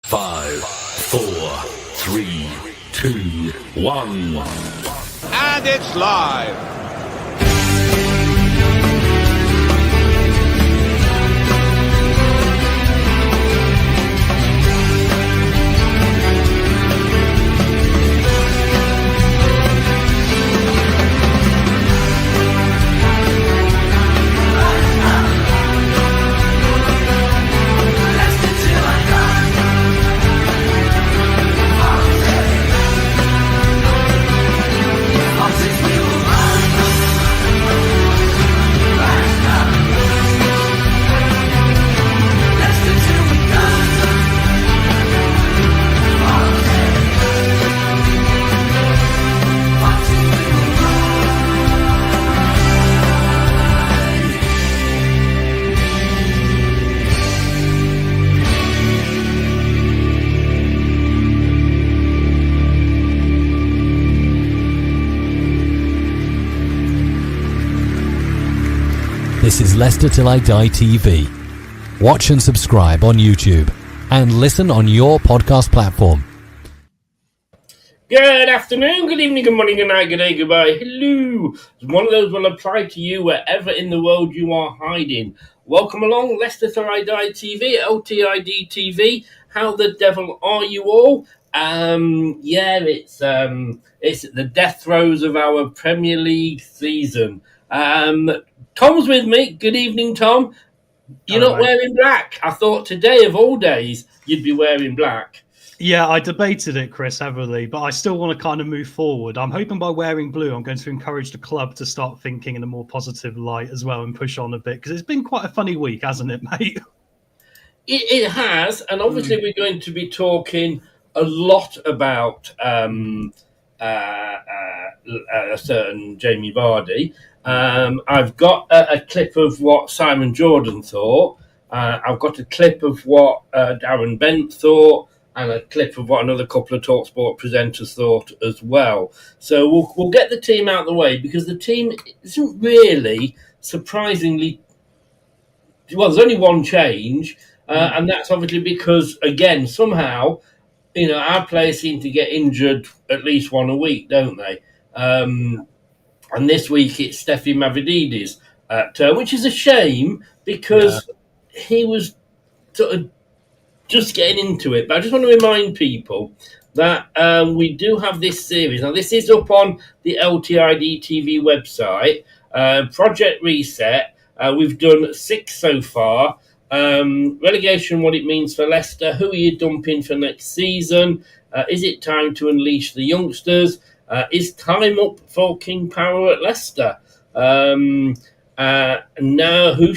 5, 4, 3, 2, 1. And it's live. This is Leicester Till I Die TV. Watch and subscribe on YouTube and listen on your podcast platform. Good afternoon, good evening, good morning, good night, good day, goodbye, hello. One of those will apply to you wherever in the world you are hiding. Welcome along, Leicester Till I Die TV, LTID TV. How the devil are you all? It's the death throes of our Premier League season. Tom's with me. Good evening, Tom. You're not wearing black. I thought today of all days you'd be wearing black. Yeah, I debated it, Chris, heavily, but I still want to kind of move forward. I'm hoping by wearing blue, I'm going to encourage the club to start thinking in a more positive light as well and push on a bit, because it's been quite a funny week, hasn't it, mate? It has, and obviously we're going to be talking a lot about a certain Jamie Vardy. I've got a clip of what Simon Jordan thought. I've got a clip of what Darren Bent thought, and a clip of what another couple of TalkSport presenters thought as well. So we'll get the team out of the way, because the team isn't really surprisingly... Well, there's only one change, and that's obviously because, again, somehow, our players seem to get injured at least one a week, don't they? And this week it's Steffi Mavridis' turn, which is a shame because he was sort of just getting into it. But I just want to remind people that we do have this series. Now, this is up on the LTID TV website. Project Reset. We've done 6 so far. Relegation, what it means for Leicester. Who are you dumping for next season? Is it time to unleash the youngsters? Is time up for King Power at Leicester? Now, how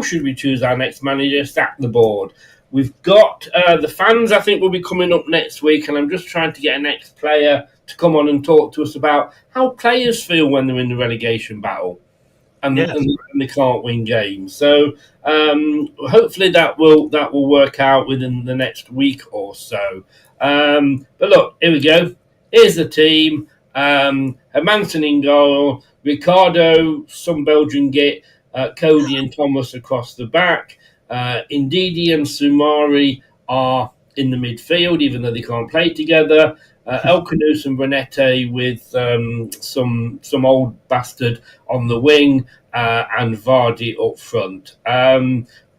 should we choose our next manager? Sack the board. We've got the fans, I think, will be coming up next week, and I'm just trying to get an ex-player to come on and talk to us about how players feel when they're in the relegation battle and they can't win games. So hopefully that will work out within the next week or so. But look, here we go. Here's the team. Hermansen in goal. Ricardo, some Belgian git. Cody and Thomas across the back. Ndidi and Sumari are in the midfield, even though they can't play together. El Canus and Brunette with some old bastard on the wing, and Vardy up front.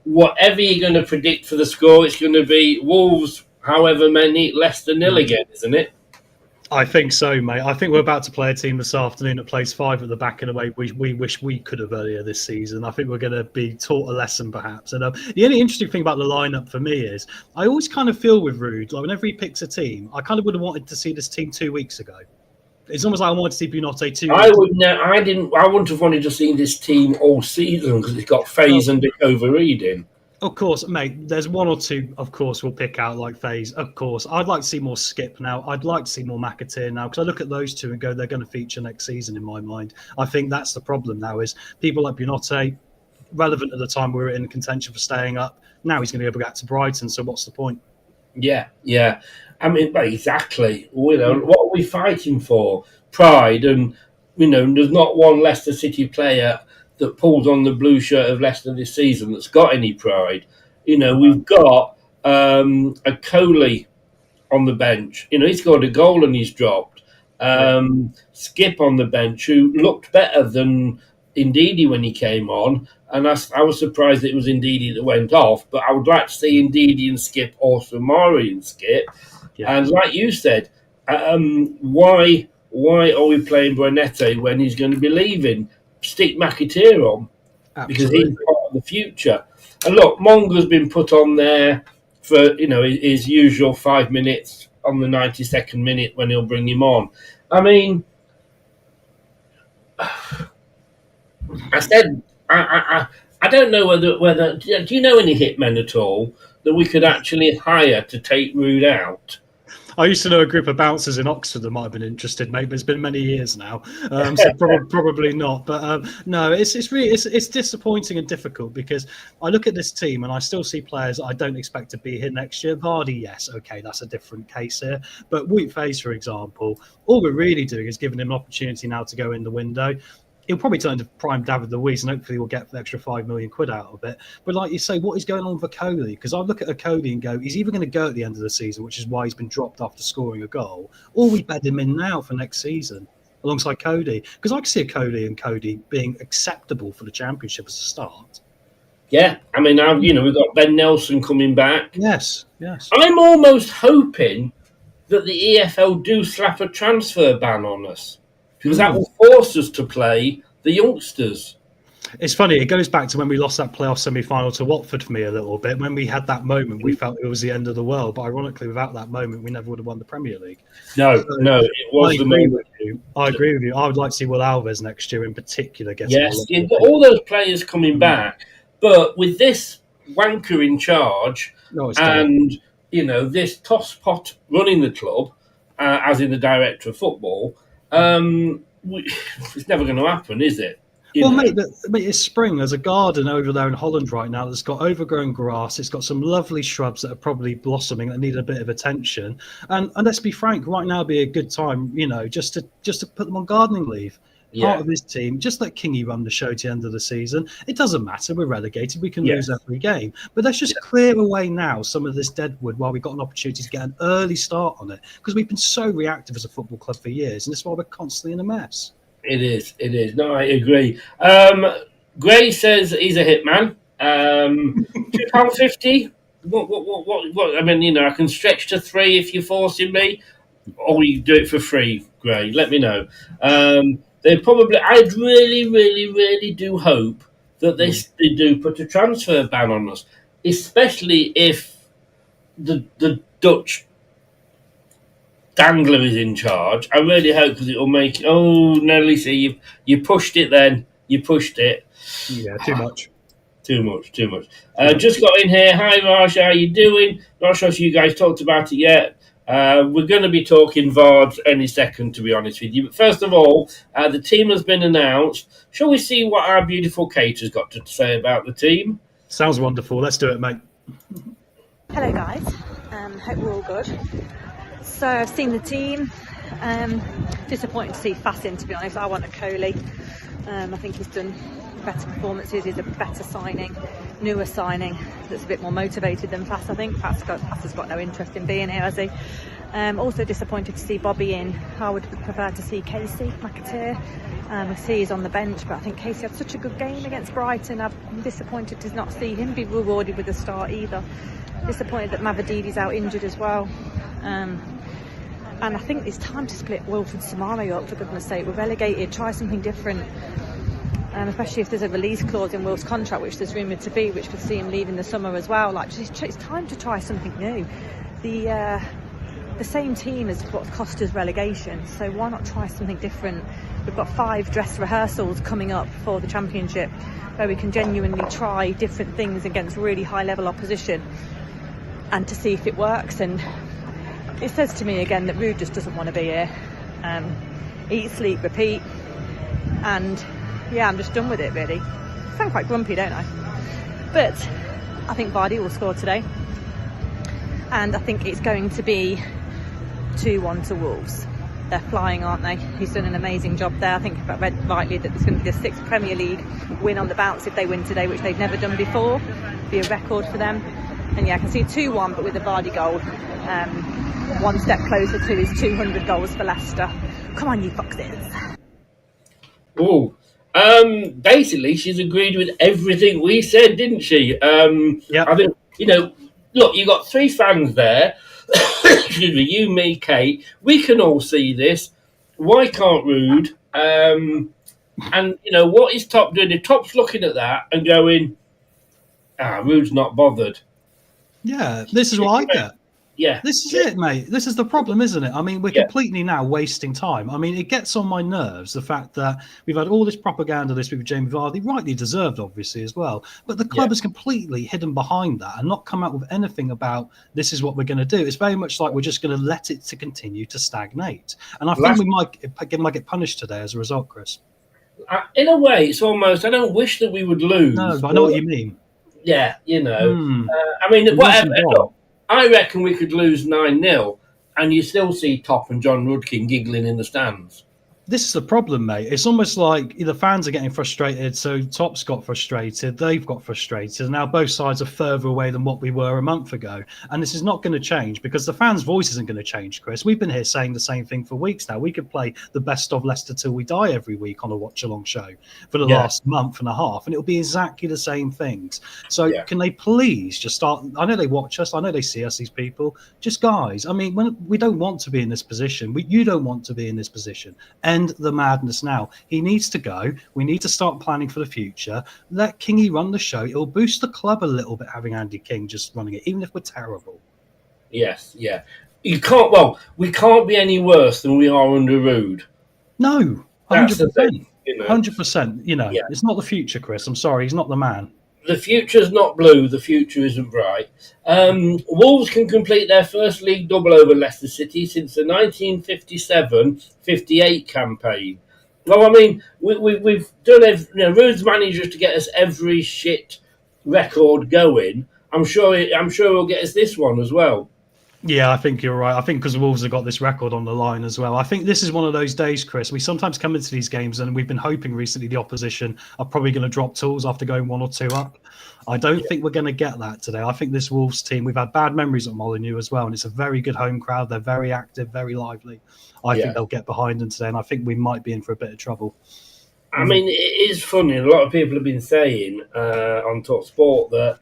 Whatever you're going to predict for the score, it's going to be Wolves, however many, Leicester 0 again, isn't it? I think so, mate. I think we're about to play a team this afternoon that plays 5 at the back in a way we wish we could have earlier this season. I think we're going to be taught a lesson, perhaps. And the only interesting thing about the lineup for me is I always kind of feel with Rude, like whenever he picks a team, I kind of would have wanted to see this team 2 weeks ago. It's almost like I wanted to see Bunote 2 I wouldn't have wanted to see this team all season because it's got Faze and Dick Overeed in. Of course, mate, there's one or two, of course, we'll pick out like Faze. Of course, I'd like to see more Skip now. I'd like to see more McAteer now, because I look at those two and go, they're going to feature next season in my mind. I think that's the problem now, is people like Bunote, relevant at the time we were in contention for staying up. Now he's going to go back to Brighton, so what's the point? Yeah. I mean, exactly. What are we fighting for? Pride, and, there's not one Leicester City player that pulls on the blue shirt of Leicester this season that's got any pride. We've got a Coley on the bench. He scored a goal and he's dropped. Skip on the bench, who looked better than Ndidi when he came on, and I was surprised it was Ndidi that went off, but I would like to see Ndidi and Skip, or Samari and Skip. Yeah. And like you said, why are we playing Buenete when he's going to be leaving? Stick McAteer on. Absolutely. Because he's part of the future. And look, Monga's been put on there for his usual 5 minutes on the 92nd minute when he'll bring him on. I mean, I said I don't know whether do you know any hitmen at all that we could actually hire to take Rude out? I used to know a group of bouncers in Oxford that might have been interested, mate, but it's been many years now, so probably not. But no, it's disappointing and difficult because I look at this team and I still see players I don't expect to be here next year. Vardy, yes, okay, that's a different case here. But Wout Faes, for example, all we're really doing is giving him an opportunity now to go in the window. He'll probably turn to prime David Luiz and hopefully we'll get the extra £5 million out of it. But like you say, what is going on with Okoli? Because I look at Okoli and go, he's either going to go at the end of the season, which is why he's been dropped after scoring a goal, or we bed him in now for next season alongside Cody. Because I can see Okoli and Cody being acceptable for the Championship as a start. Yeah, I mean, we've got Ben Nelson coming back. Yes. I'm almost hoping that the EFL do slap a transfer ban on us, because that will force us to play the youngsters. It's funny, it goes back to when we lost that playoff semi-final to Watford for me a little bit. When we had that moment, we felt it was the end of the world. But ironically, without that moment, we never would have won the Premier League. No, it was the moment. I agree with you. I would like to see Will Alves next year in particular. Yes, you've got all those players coming back. But with this wanker in charge and, this tosspot running the club, as in the director of football, it's never going to happen, is it? Mate, it's spring. There's a garden over there in Holland right now that's got overgrown grass. It's got some lovely shrubs that are probably blossoming that need a bit of attention. And let's be frank, right now would be a good time, just to put them on gardening leave. Part of his team, just let Kingy run the show to the end of the season. It doesn't matter. We're relegated. We can lose every game. But let's just clear away now some of this deadwood while we've got an opportunity to get an early start on it. Because we've been so reactive as a football club for years. And that's why we're constantly in a mess. It is. No, I agree. Gray says he's a hitman. £2.50. What? I mean, I can stretch to £3 if you're forcing me. Or you do it for free, Gray. Let me know. I'd really, really, really do hope that they do put a transfer ban on us, especially if the Dutch dangler is in charge. I really hope because it will make. Oh, Nelly, see you pushed it. Then you pushed it. Yeah, too much. Too much. Just got in here. Hi, Raj. How you doing? Not sure if you guys talked about it yet. We're going to be talking Vard any second, to be honest with you. But first of all, the team has been announced. Shall we see what our beautiful Kate has got to say about the team? Sounds wonderful. Let's do it, mate. Hello, guys. Hope we're all good. So I've seen the team. Disappointed to see Fassin, to be honest. I want a Coley. I think he's done better performances. He's a better signing, newer signing that's a bit more motivated than Fass. I think Fass has got no interest in being here, has he? Also disappointed to see Bobby in. I would prefer to see Casey McAteer. I see he's on the bench, but I think Casey had such a good game against Brighton. I'm disappointed to not see him be rewarded with a start either. Disappointed that Mavadidi's out injured as well. And I think it's time to split Wilfred Samari up, for goodness sake. We're relegated, try something different. Especially if there's a release clause in Will's contract, which there's rumoured to be, which could see him leave in the summer as well. It's time to try something new. The same team is what cost us relegation, so why not try something different? We've got 5 dress rehearsals coming up for the Championship where we can genuinely try different things against really high level opposition and to see if it works. And it says to me again that Rude just doesn't want to be here. Eat, sleep, repeat. And yeah, I'm just done with it, really. I sound quite grumpy, don't I? But I think Vardy will score today. And I think it's going to be 2-1 to Wolves. They're flying, aren't they? He's done an amazing job there. I think if I read rightly that there's going to be the 6th Premier League win on the bounce if they win today, which they've never done before. Be a record for them. And yeah, I can see 2-1, but with the Vardy goal, one step closer to his 200 goals for Leicester. Come on, you foxes. Oh, basically, she's agreed with everything we said, didn't she? Yeah. I think, look, you got 3 fans there. Excuse me, you, me, Kate. We can all see this. Why can't Rude? And, what is Top doing? If Top's looking at that and going, Rude's not bothered. Yeah, this is what I get. Yeah. This is it, mate. This is the problem, isn't it? I mean, we're Yeah. completely now wasting time. I mean, it gets on my nerves, the fact that we've had all this propaganda this week with Jamie Vardy, rightly deserved, obviously, as well. But the club is completely hidden behind that and not come out with anything about this is what we're going to do. It's very much like we're just going to let it to continue to stagnate. And I think we might get punished today as a result, Chris. In a way, it's almost, I don't wish that we would lose. No, but I know what you mean. Yeah, I mean, whatever. Look, I reckon we could lose 9-0 and you still see Top and John Rudkin giggling in the stands. This is the problem, mate. It's almost like the fans are getting frustrated, so Top's got frustrated, they've got frustrated, and now both sides are further away than what we were a month ago. And this is not going to change because the fans' voice isn't going to change, Chris. We've been here saying the same thing for weeks now. We could play the best of Leicester till we die every week on a watch-along show for the last month and a half, and it'll be exactly the same things. So can they please just start? I know they watch us, I know they see us, these people. Just guys, I mean, we don't want to be in this position. You don't want to be in this position. End the madness now. He needs to go. We need to start planning for the future. Let Kingy run the show. It'll boost the club a little bit having Andy King just running it, even if we're terrible. Yes, yeah. We can't be any worse than we are under Rude. No, 100%. 100%. Yeah. It's not the future, Chris. I'm sorry. He's not the man. The future's not blue. The future isn't bright. Wolves can complete their first league double over Leicester City since the 1957-58 campaign. Well, I mean, we've done Rude's managed to get us every shit record going. I'm sure he'll get us this one as well. Yeah, I think you're right. I think because Wolves have got this record on the line as well. I think this is one of those days, Chris. We sometimes come into these games and we've been hoping recently the opposition are probably going to drop tools after going 1 or 2 up. I don't think we're going to get that today. I think this Wolves team, we've had bad memories at Molineux as well, and it's a very good home crowd. They're very active, very lively. I think they'll get behind them today, and I think we might be in for a bit of trouble. I mean, it is funny. A lot of people have been saying on Talk Sport that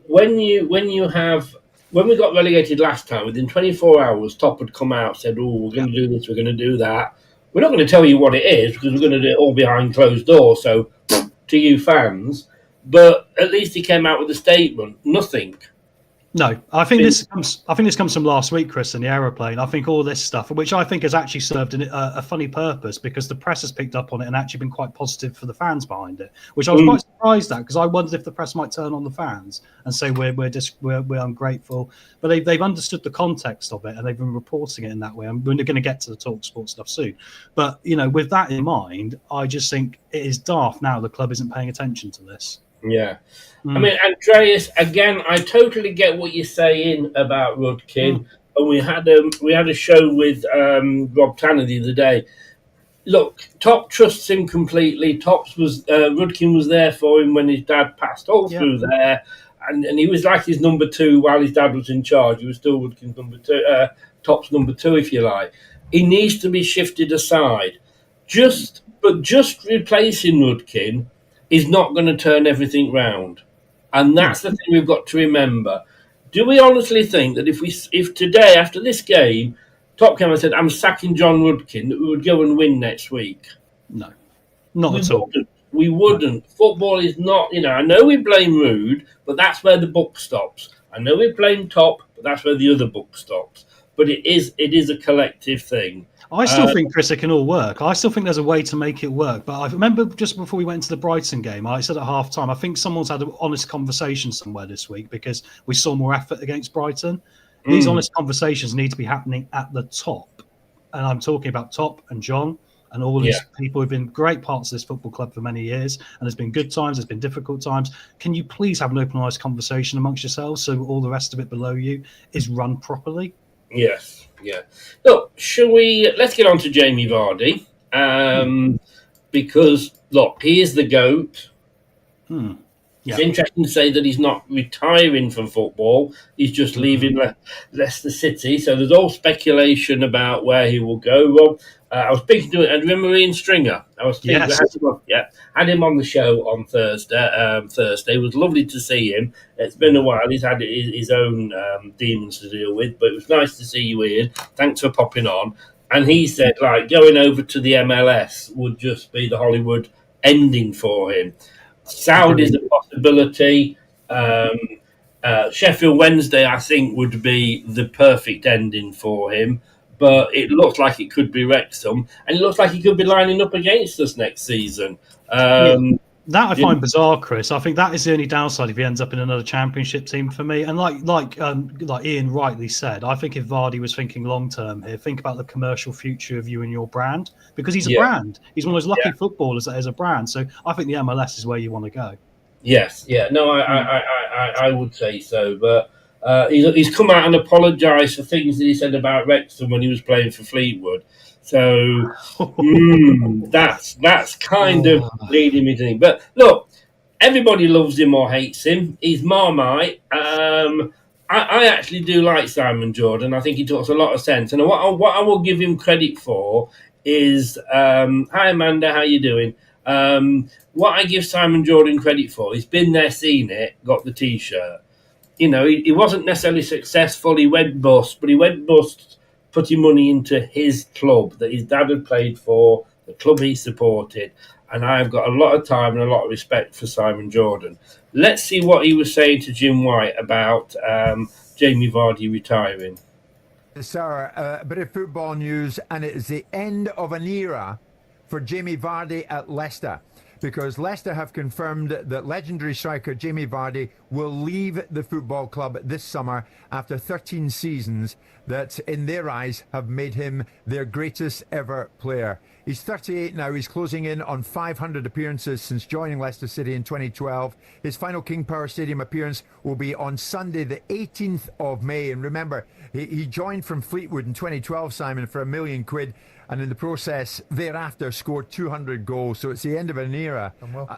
when we got relegated last time, within 24 hours, Top had come out and said, we're going to do this, we're going to do that. We're not going to tell you what it is because we're going to do it all behind closed doors, so to you fans. But at least he came out with a statement. Nothing. No, I think this comes from last week, Chris, in the aeroplane. I think all this stuff, which I think has actually served a funny purpose because the press has picked up on it and actually been quite positive for the fans behind it, which I was quite surprised at because I wondered if the press might turn on the fans and say we're ungrateful. But they've understood the context of it and they've been reporting it in that way. And we're going to get to the Talk Sport stuff soon. But, with that in mind, I just think it is daft now the club isn't paying attention to this. Yeah. I mean, Andreas, again, I totally get what you're saying about Rudkin. And we had a show with Rob Tanner the other day. Look, Top trusts him completely. Rudkin was there for him when his dad passed all through there. And he was like his number 2 while his dad was in charge. He was still Rudkin's number 2, Top's number 2, if you like. He needs to be shifted aside. Just replacing Rudkin is not going to turn everything round. And that's the thing we've got to remember. Do we honestly think that if today, after this game, Top came and said, I'm sacking John Rudkin, that we would go and win next week? No, not at all. We wouldn't. No. Football is not, I know we blame Rude, but that's where the book stops. I know we blame Top, but that's where the other book stops. But it is a collective thing. I still think, Chris, it can all work. I still think there's a way to make it work. But I remember just before we went into the Brighton game, I said at half-time, I think someone's had an honest conversation somewhere this week because we saw more effort against Brighton. These honest conversations need to be happening at the top. And I'm talking about Top and John and all these people who've been great parts of this football club for many years. And there's been good times, there's been difficult times. Can you please have an open, honest conversation amongst yourselves so all the rest of it below you is run properly? Yes, yeah. Look, let's get on to Jamie Vardy. Because, look, he is the GOAT. It's interesting to say that he's not retiring from football. He's just leaving Leicester City. So there's all speculation about where he will go, Rob. I was speaking to it. And remember Ian Stringer? I was speaking, had him on the show on Thursday. Thursday. It was lovely to see him. It's been a while. He's had his own demons to deal with, but it was nice to see you, Ian. Thanks for popping on. And he said, like, going over to the MLS would just be the Hollywood ending for him. Saudi's a possibility. Sheffield Wednesday, I think, would be the perfect ending for him. But it looks like it could be Wrexham, and it looks like he could be lining up against us next season. That I find bizarre, Chris. I think that is the only downside if he ends up in another Championship team for me. And like Ian rightly said, I think if Vardy was thinking long term here, think about the commercial future of you and your brand, because he's a brand. He's one of those lucky footballers that is a brand. So I think the MLS is where you want to go. Yes, no, I would say so, but. He's come out and apologised for things that he said about Wrexham when he was playing for Fleetwood. So that's kind of leading me to think. But look, everybody loves him or hates him. He's Marmite. I actually do like Simon Jordan. I think he talks a lot of sense. And what I will give him credit for is, hi Amanda, how you doing? What I give Simon Jordan credit for, he's been there, seen it, got the T-shirt. You know, he wasn't necessarily successful. He went bust, but he went bust putting money into his club that his dad had played for, the club he supported. And I've got a lot of time and a lot of respect for Simon Jordan. Let's see what he was saying to Jim White about Jamie Vardy retiring. Sir, a bit of football news, and it is the end of an era for Jamie Vardy at Leicester, because Leicester have confirmed that legendary striker Jamie Vardy will leave the football club this summer after 13 seasons that, in their eyes, have made him their greatest ever player. He's 38 now. He's closing in on 500 appearances since joining Leicester City in 2012. His final King Power Stadium appearance will be on Sunday, the 18th of May. And remember, he joined from Fleetwood in 2012, Simon, for £1 million, and in the process thereafter scored 200 goals. So it's the end of an era.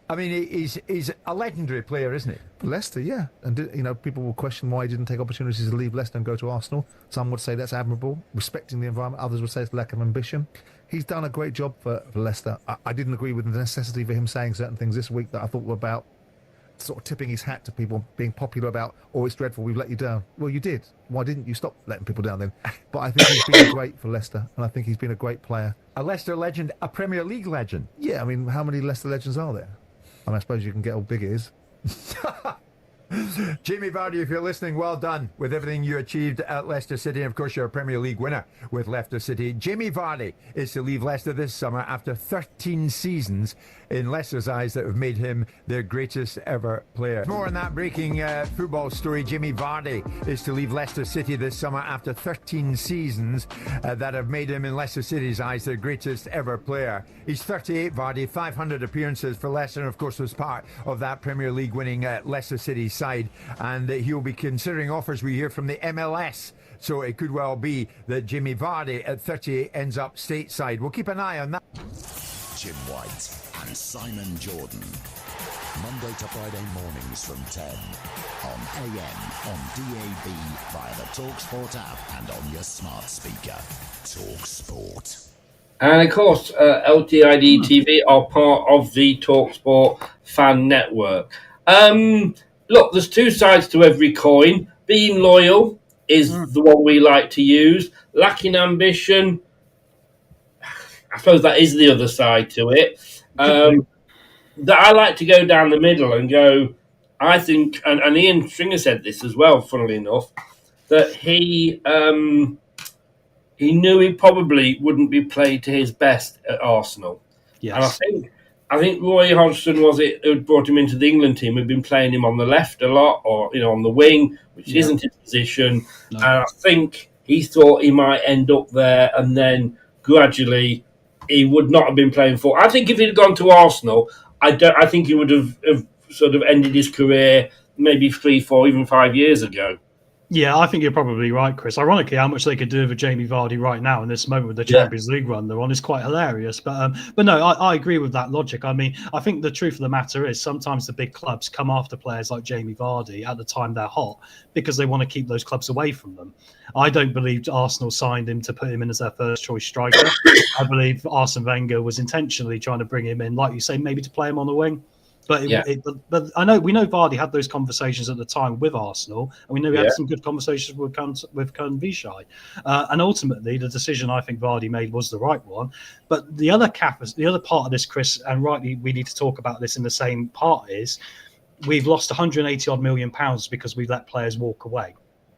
I mean, he's a legendary player, isn't he? For Leicester, yeah. And people will question why he didn't take opportunities to leave Leicester and go to Arsenal. Some would say that's admirable, respecting the environment. Others would say it's lack of ambition. He's done a great job for Leicester. I didn't agree with the necessity for him saying certain things this week that I thought were about sort of tipping his hat to people, being popular about, oh, it's dreadful, we've let you down. Well, you did. Why didn't you stop letting people down then? But I think he's been great for Leicester, and I think he's been a great player. A Leicester legend, a Premier League legend. Yeah, I mean, how many Leicester legends are there? I mean, I suppose you can get old Big Ears. Jamie Vardy, if you're listening, well done with everything you achieved at Leicester City. And of course, you're a Premier League winner with Leicester City. Jamie Vardy is to leave Leicester this summer after 13 seasons in Leicester's eyes that have made him their greatest ever player. More on that breaking football story. Jamie Vardy is to leave Leicester City this summer after 13 seasons that have made him, in Leicester City's eyes, their greatest ever player. He's 38, Vardy, 500 appearances for Leicester, and of course was part of that Premier League winning Leicester City side. And he'll be considering offers, we hear, from the MLS. So it could well be that Jamie Vardy at 38 ends up stateside. We'll keep an eye on that. Jim White and Simon Jordan. Monday to Friday mornings from 10 on AM, on DAB, via the TalkSport app and on your smart speaker. TalkSport. And of course, LTID TV are part of the TalkSport fan network. Look, there's two sides to every coin. Being loyal is the one we like to use. Lacking ambition, I suppose that is the other side to it. That I like to go down the middle and go, I think, and Ian Stringer said this as well, funnily enough, that he knew he probably wouldn't be played to his best at Arsenal. Yes. And I think Roy Hodgson was it who brought him into the England team. Had been playing him on the left a lot, or on the wing, which isn't his position. No. And I think he thought he might end up there, and then gradually he would not have been playing for. I think if he'd gone to Arsenal, I think he would have sort of ended his career maybe 3, 4, even 5 years ago. Yeah, I think you're probably right, Chris. Ironically, how much they could do with a Jamie Vardy right now in this moment with the Champions League run they're on is quite hilarious. But no, I agree with that logic. I mean, I think the truth of the matter is sometimes the big clubs come after players like Jamie Vardy at the time they're hot because they want to keep those clubs away from them. I don't believe Arsenal signed him to put him in as their first choice striker. I believe Arsene Wenger was intentionally trying to bring him in, like you say, maybe to play him on the wing. But we know Vardy had those conversations at the time with Arsenal, and we know he had some good conversations with Vishai. And ultimately, the decision I think Vardy made was the right one. But the other part of this, Chris, and rightly we need to talk about this in the same part is we've lost 180 odd million pounds because we've let players walk away.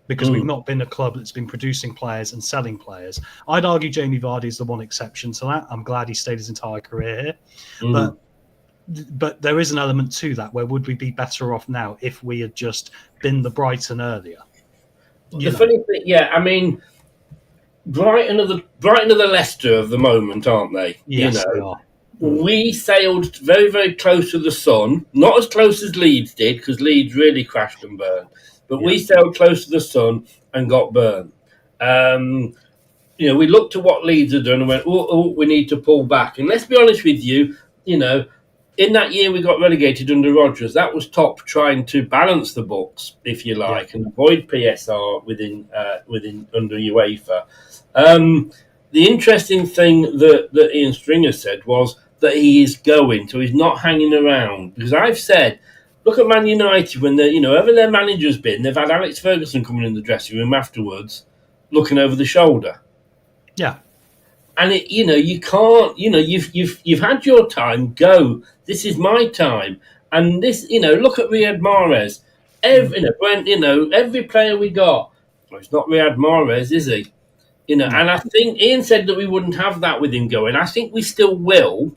Because we've not been a club that's been producing players and selling players. I'd argue Jamie Vardy is the one exception to that. I'm glad he stayed his entire career here, but there is an element to that where would we be better off now if we had just been the Brighton earlier? Funny thing, I mean, Brighton are the Leicester of the moment, aren't they? Yes, they are. We sailed very, very close to the sun, not as close as Leeds did, because Leeds really crashed and burned, but we sailed close to the sun and got burned. We looked at what Leeds had done and went, we need to pull back. And let's be honest with you, in that year we got relegated under Rodgers, that was top trying to balance the books, if you like, and avoid PSR within under UEFA. The interesting thing that Ian Stringer said was that he is going, so he's not hanging around. Because I've said, look at Man United when whoever their manager's been, they've had Alex Ferguson coming in the dressing room afterwards, looking over the shoulder. Yeah. And you can't, you've had your time, go. This is my time. And this, look at Riyad Mahrez. Every player we got, well, it's not Riyad Mahrez, is he? And I think Ian said that we wouldn't have that with him going. I think we still will.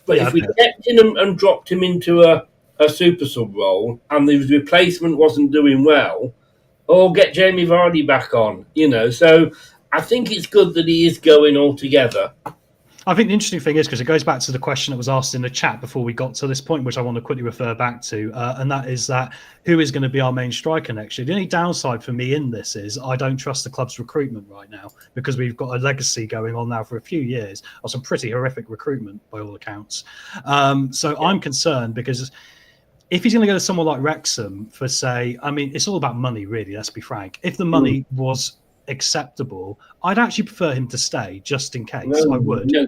But if we kept him and dropped him into a super sub role and the replacement wasn't doing well, or get Jamie Vardy back on, So I think it's good that he is going altogether. I think the interesting thing is, because it goes back to the question that was asked in the chat before we got to this point, which I want to quickly refer back to, and that is that who is going to be our main striker next year? The only downside for me in this is I don't trust the club's recruitment right now because we've got a legacy going on now for a few years of some pretty horrific recruitment by all accounts. I'm concerned because if he's going to go to someone like Wrexham for, say, I mean, it's all about money, really, let's be frank. If the money was acceptable, I'd actually prefer him to stay just in case. I would. I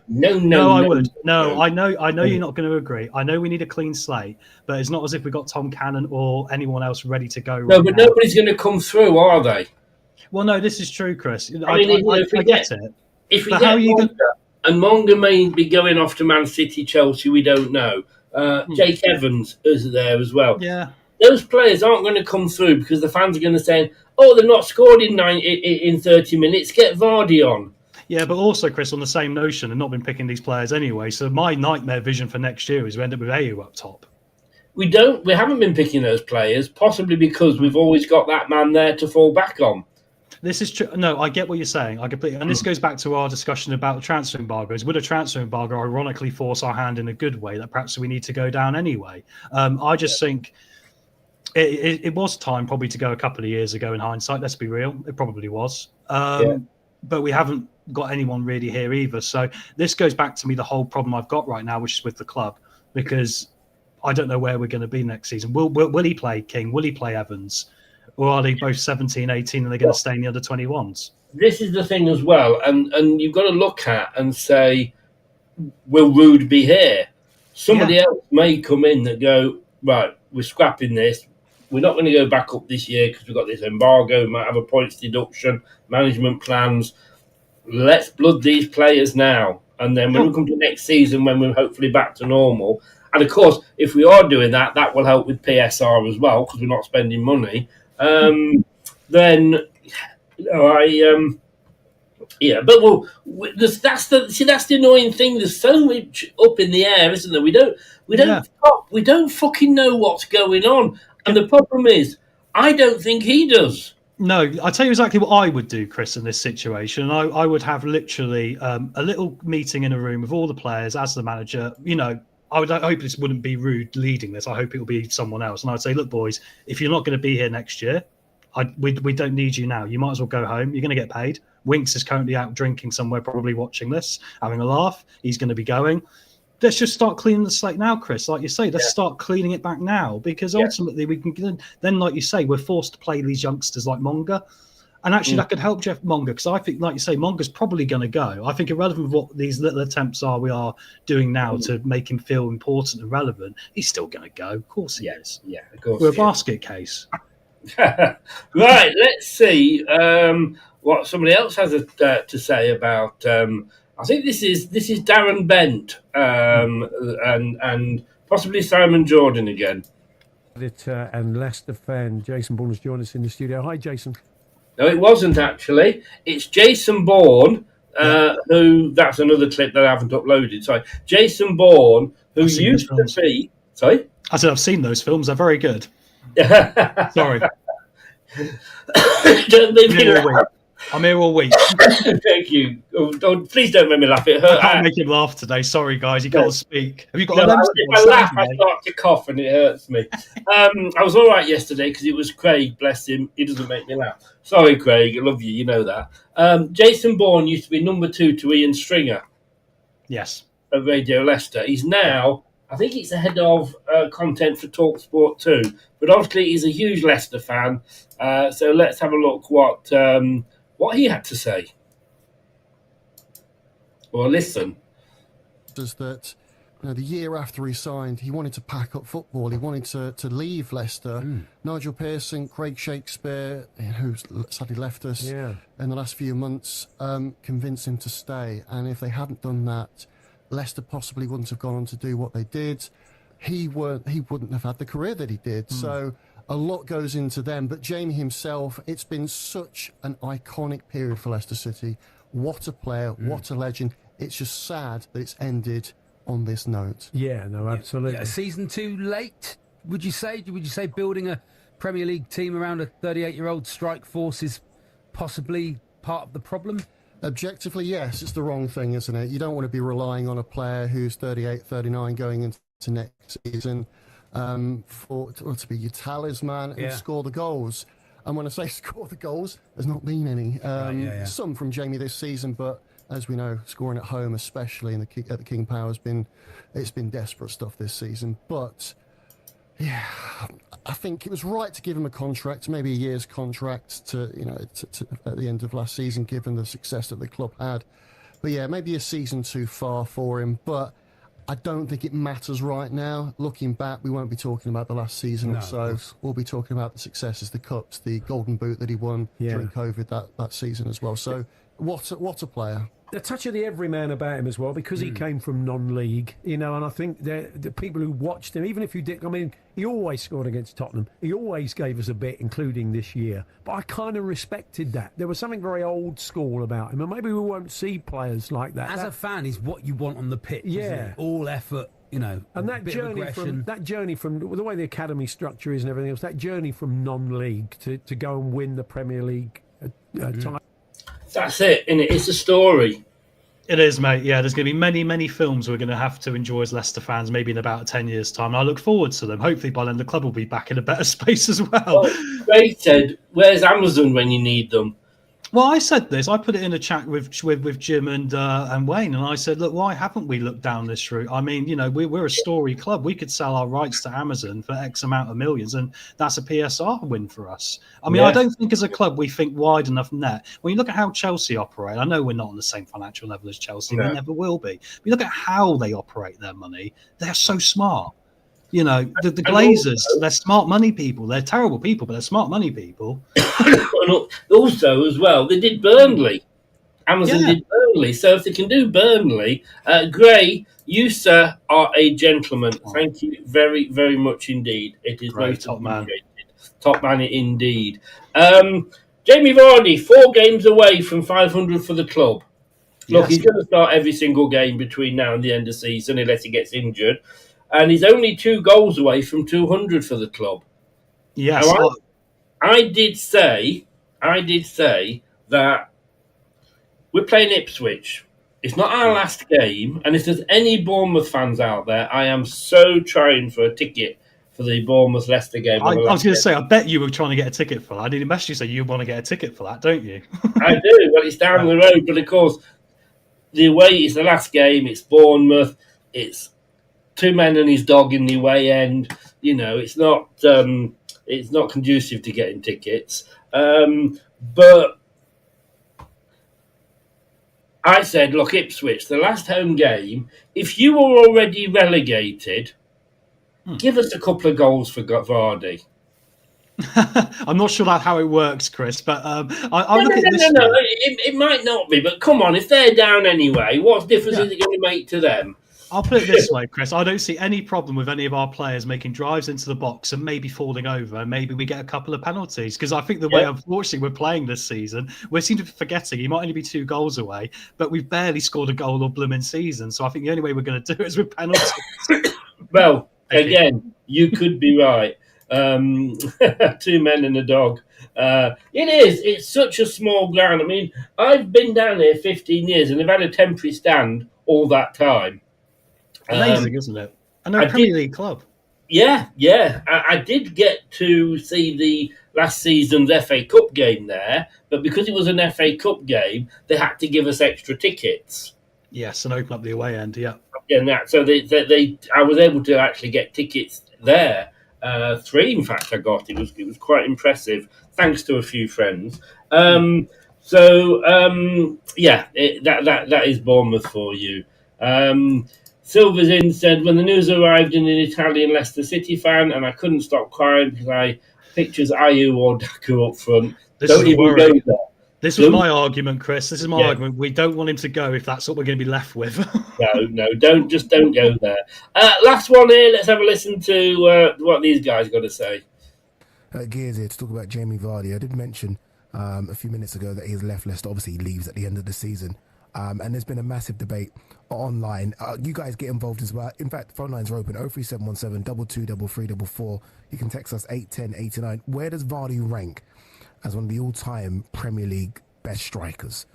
would. I know you're not going to agree. I know we need a clean slate, but it's not as if we got Tom Cannon or anyone else ready to go. No, but nobody's going to come through, are they? Well, no, this is true, Chris. I get it. If we get Monga may be going off to Man City, Chelsea, we don't know. Jake Evans is there as well. Yeah. Those players aren't going to come through because the fans are going to say, they've not scored in 30 minutes, get Vardy on. Yeah, but also, Chris, on the same notion, and not been picking these players anyway, so my nightmare vision for next year is we end up with AU up top. We haven't been picking those players, possibly because we've always got that man there to fall back on. This is true. No, I get what you're saying. I completely, and this goes back to our discussion about the transfer embargoes. Would a transfer embargo ironically force our hand in a good way that perhaps we need to go down anyway? I just think it was time probably to go a couple of years ago in hindsight. Let's be real. It probably was. But we haven't got anyone really here either. So this goes back to me, the whole problem I've got right now, which is with the club, because I don't know where we're going to be next season. Will he play King? Will he play Evans? Or are they both 17, 18 and they're going to stay in the under 21s? This is the thing as well. And you've got to look at and say, will Rude be here? Somebody else may come in that go, right, we're scrapping this. We're not going to go back up this year because we've got this embargo. We might have a points deduction, management plans. Let's blood these players now. And then when we come to next season, when we're hopefully back to normal. And, of course, if we are doing that, that will help with PSR as well because we're not spending money. Then, but that's the annoying thing. There's so much up in the air, isn't there? We don't fucking know what's going on, and the problem is, I don't think he does. No, I'll tell you exactly what I would do, Chris, in this situation. I would have literally a little meeting in a room with all the players as the manager. I hope this wouldn't be Rude leading this. I hope it will be someone else. And I'd say, look, boys, if you're not going to be here next year, We don't need you now. You might as well go home. You're going to get paid. Winks is currently out drinking somewhere, probably watching this, having a laugh. He's going to be going. Let's just start cleaning the slate now, Chris. Like you say, let's start cleaning it back now, because ultimately we can then, like you say, we're forced to play these youngsters like Monga. And actually, that could help Jeff Monga, because I think, like you say, Monga's probably going to go. I think irrelevant of what these little attempts we are doing now to make him feel important and relevant, he's still going to go. Of course he is. Yeah, of course. We're a basket case. Right, let's see what somebody else has to say about. I think this is Darren Bent and possibly Simon Jordan again. And Leicester fan Jason Bourne has joined us in the studio. Hi, Jason. No, it wasn't actually. It's Jason Bourne, who that's another clip that I haven't uploaded. Sorry, Jason Bourne, who used to be. Sorry, I said I've seen those films. They're very good. Sorry. Don't make me laugh. I'm here all week. Thank you. Please don't make me laugh. It hurt. I can't make him laugh today. Sorry, guys. You can't speak. Have you got? If I laugh, I start to cough and it hurts me. I was all right yesterday because it was Craig. Bless him. He doesn't make me laugh. Sorry, Craig. I love you. You know that. Jason Bourne used to be number 2 to Ian Stringer. Yes. Of Radio Leicester. He's now, I think he's the head of content for TalkSport 2. But obviously, he's a huge Leicester fan. So let's have a look what he had to say. Well, listen. Does that the year after he signed, he wanted to pack up football. He wanted to leave Leicester. Nigel Pearson, Craig Shakespeare, who's sadly left us in the last few months, convinced him to stay. And if they hadn't done that, Leicester possibly wouldn't have gone on to do what they did. He wouldn't have had the career that he did. So a lot goes into them. But Jamie himself, it's been such an iconic period for Leicester City. What a player, what a legend. It's just sad that it's ended on this note. Yeah, no, absolutely. A season too late, would you say? Would you say building a Premier League team around a 38-year-old strike force is possibly part of the problem? Objectively, yes, it's the wrong thing, isn't it? You don't want to be relying on a player who's 38, 39 going into next season to be your talisman and score the goals. And when I say score the goals, there's not been any. Some from Jamie this season, but as we know, scoring at home, especially at the King Power, it's been desperate stuff this season. But yeah, I think it was right to give him a contract, maybe a year's contract to at the end of last season, given the success that the club had. But yeah, maybe a season too far for him. But I don't think it matters right now. Looking back, we won't be talking about the last season or so. We'll be talking about the successes, the cups, the Golden Boot that he won during COVID that season as well. So what a player. A touch of the everyman about him as well, because he came from non-league, and I think the people who watched him, even if you did, he always scored against Tottenham. He always gave us a bit, including this year. But I kind of respected that. There was something very old school about him, and maybe we won't see players like that. As a fan, is what you want on the pitch. Yeah, isn't it? All effort. And that journey from the way the academy structure is and everything else, that journey from non-league to go and win the Premier League title. That's it, innit? It's a story. It is, mate. Yeah, there's going to be many, many films we're going to have to enjoy as Leicester fans, maybe in about 10 years' time. And I look forward to them. Hopefully by then the club will be back in a better space as well. Ray said, where's Amazon when you need them? Well, I said this. I put it in a chat with Jim and Wayne, and I said, look, why haven't we looked down this route? I mean, we're a story club. We could sell our rights to Amazon for X amount of millions, and that's a PSR win for us. I mean, I don't think as a club we think wide enough net. When you look at how Chelsea operate, I know we're not on the same financial level as Chelsea. We never will be. But you look at how they operate their money. They're so smart. The Glazers, they're smart money people. They're terrible people, but they're smart money people. And also, as well, they did Burnley. Amazon did Burnley. So if they can do Burnley, Gray, you, sir, are a gentleman. Thank you very, very much indeed. It is very top man. Top man indeed. Jamie Vardy, 4 games away from 500 for the club. Look, he's going to start every single game between now and the end of the season, unless he gets injured. And he's only 2 goals away from 200 for the club. Yes. Now, I did say that we're playing Ipswich. It's not our last game. And if there's any Bournemouth fans out there, I am so trying for a ticket for the Bournemouth Leicester game. I was going to say, I bet you were trying to get a ticket for that. I didn't message you say you want to get a ticket for that, don't you? I do. Well, it's down the road, but of course, the away is the last game. It's Bournemouth. It's two men and his dog in the away end. You know, it's not conducive to getting tickets. But I said, look, Ipswich, the last home game, if you were already relegated, give us a couple of goals for Vardy. I'm not sure that's how it works, Chris, but I look at this. No. It might not be, but come on, if they're down anyway, what difference is it going to make to them? I'll put it this way, Chris. I don't see any problem with any of our players making drives into the box and maybe falling over, and maybe we get a couple of penalties. Because I think the way, unfortunately, we're playing this season, we seem to be forgetting he might only be 2 goals away, but we've barely scored a goal all blooming season. So I think the only way we're going to do it is with penalties. Well, again, you could be right. 2 men and a dog. It's such a small ground. I mean, I've been down here 15 years and I've had a temporary stand all that time. Amazing, isn't it? And they're a Premier League club. Yeah. I did get to see the last season's FA Cup game there, but because it was an FA Cup game, they had to give us extra tickets. Yes, and open up the away end, yeah. And that, so I was able to actually get tickets there. 3, in fact, I got. It was quite impressive, thanks to a few friends. That is Bournemouth for you. Silver's in said, when the news arrived in an Italian Leicester City fan, and I couldn't stop crying because I pictures Ayew or Daka up front. Don't even go there. This was my argument, Chris. This is my argument. We don't want him to go if that's what we're going to be left with. No, don't go there. Last one here. Let's have a listen to what these guys got to say. Gears here to talk about Jamie Vardy. I did mention a few minutes ago that he's left Leicester. Obviously, he leaves at the end of the season. And there's been a massive debate online. You guys get involved as well. In fact, phone lines are open 03717 223344. You can text us 81089. Where does Vardy rank as one of the all-time Premier League best strikers?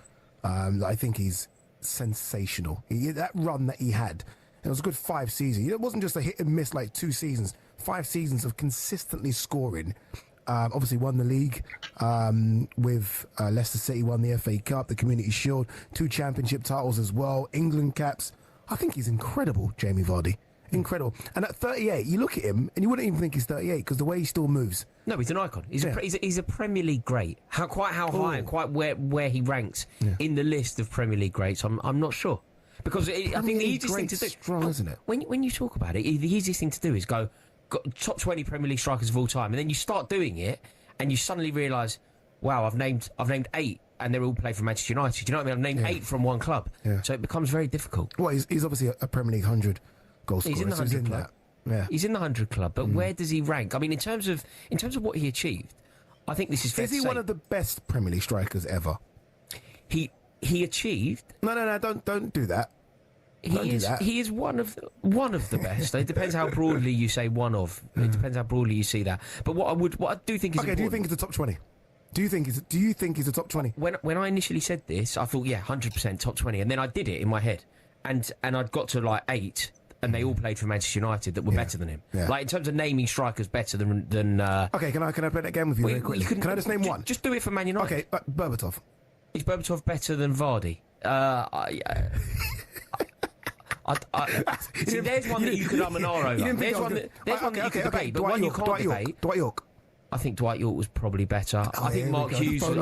I think he's sensational. That run that he had, it was a good 5 seasons. It wasn't just a hit and miss like 2 seasons. 5 seasons of consistently scoring. Obviously won the league with Leicester City, won the FA Cup, the Community Shield, 2 championship titles as well, England caps. I think he's incredible, Jamie Vardy. Incredible. And at 38, you look at him and you wouldn't even think he's 38 because the way he still moves. No, he's an icon. He's a Premier League great. How high and quite where he ranks in the list of Premier League greats, I'm not sure. Because I think the easiest thing to do... strong, isn't it? When you talk about it, the easiest thing to do is go... top 20 Premier League strikers of all time, and then you start doing it, and you suddenly realise, wow, I've named 8, and they're all play for Manchester United. Do you know what I mean? I've named 8 from one club, so it becomes very difficult. Well, he's obviously a Premier League 100 goal scorer. He's in the 100 club. He's in the 100 club, but where does he rank? I mean, in terms of what he achieved, I think this is fair to say. Is he one of the best Premier League strikers ever? He achieved. No, don't do that. He is one of the best. It depends how broadly you say one of. It depends how broadly you see that. But what I do think is okay. Do you think it's a top 20? Do you think he's a top 20? When I initially said this, I thought 100% top 20, and then I did it in my head, and I'd got to like 8, and they all played for Manchester United that were better than him. Yeah. Like in terms of naming strikers better than. Okay, can I play that game with you very quickly? Can I just name one? Just do it for Man United. Okay, Berbatov. Is Berbatov better than Vardy? See, there's one that you could an R over. There's one that you could debate, but one you can't debate. Dwight York. I think Dwight York was probably better. I think Mark Hughes was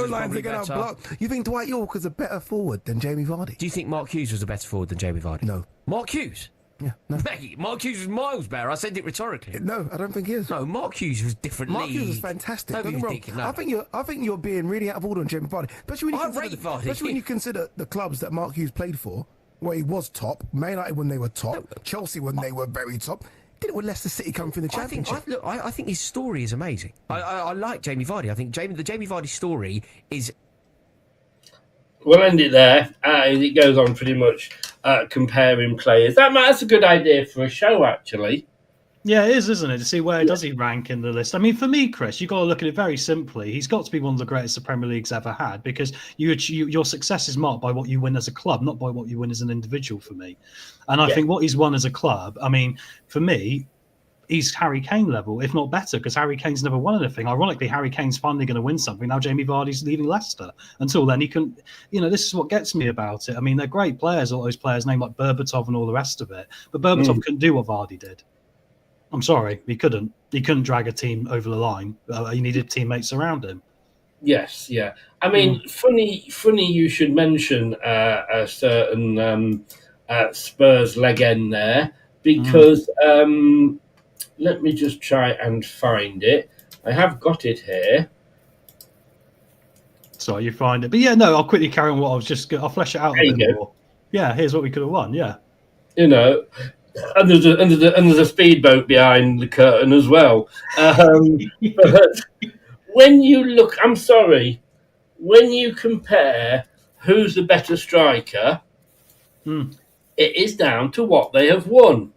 probably better. You think Dwight York was a better forward than Jamie Vardy? Do you think Mark Hughes was a better forward than Jamie Vardy? No. Mark Hughes? Yeah, no. Mate, Mark Hughes was miles better. I said it rhetorically. No, I don't think he is. No, Mark Hughes was different. Mark Hughes was fantastic. No, Don't get me wrong. I think you're being really out of order on Jamie Vardy. Especially when you consider the clubs that Mark Hughes played for, where he was top. Man United when they were top. Chelsea when they were very top. Did it with Leicester City coming from the Championship. I think his story is amazing. I like Jamie Vardy. I think the Jamie Vardy story is... We'll end it there. It goes on pretty much comparing players. That's a good idea for a show, actually. Yeah, it is, isn't it? To see where does he rank in the list. I mean, for me, Chris, you've got to look at it very simply. He's got to be one of the greatest the Premier League's ever had, because your success is marked by what you win as a club, not by what you win as an individual, for me. And I think what he's won as a club, I mean, for me, he's Harry Kane level, if not better, because Harry Kane's never won anything. Ironically, Harry Kane's finally going to win something. Now Jamie Vardy's leaving Leicester. Until then, he can, this is what gets me about it. I mean, they're great players, all those players named like Berbatov and all the rest of it. But Berbatov couldn't do what Vardy did. I'm sorry, he couldn't. He couldn't drag a team over the line. He needed teammates around him. Yes, yeah. I mean, funny you should mention a certain Spurs legend there, because let me just try and find it. I have got it here. Sorry, you find it. But yeah, no, I'll quickly carry on what I was just... I'll flesh it out a bit more. Yeah, here's what we could have won, yeah. And there's a speedboat behind the curtain as well. But when you look... I'm sorry. When you compare who's the better striker, it is down to what they have won.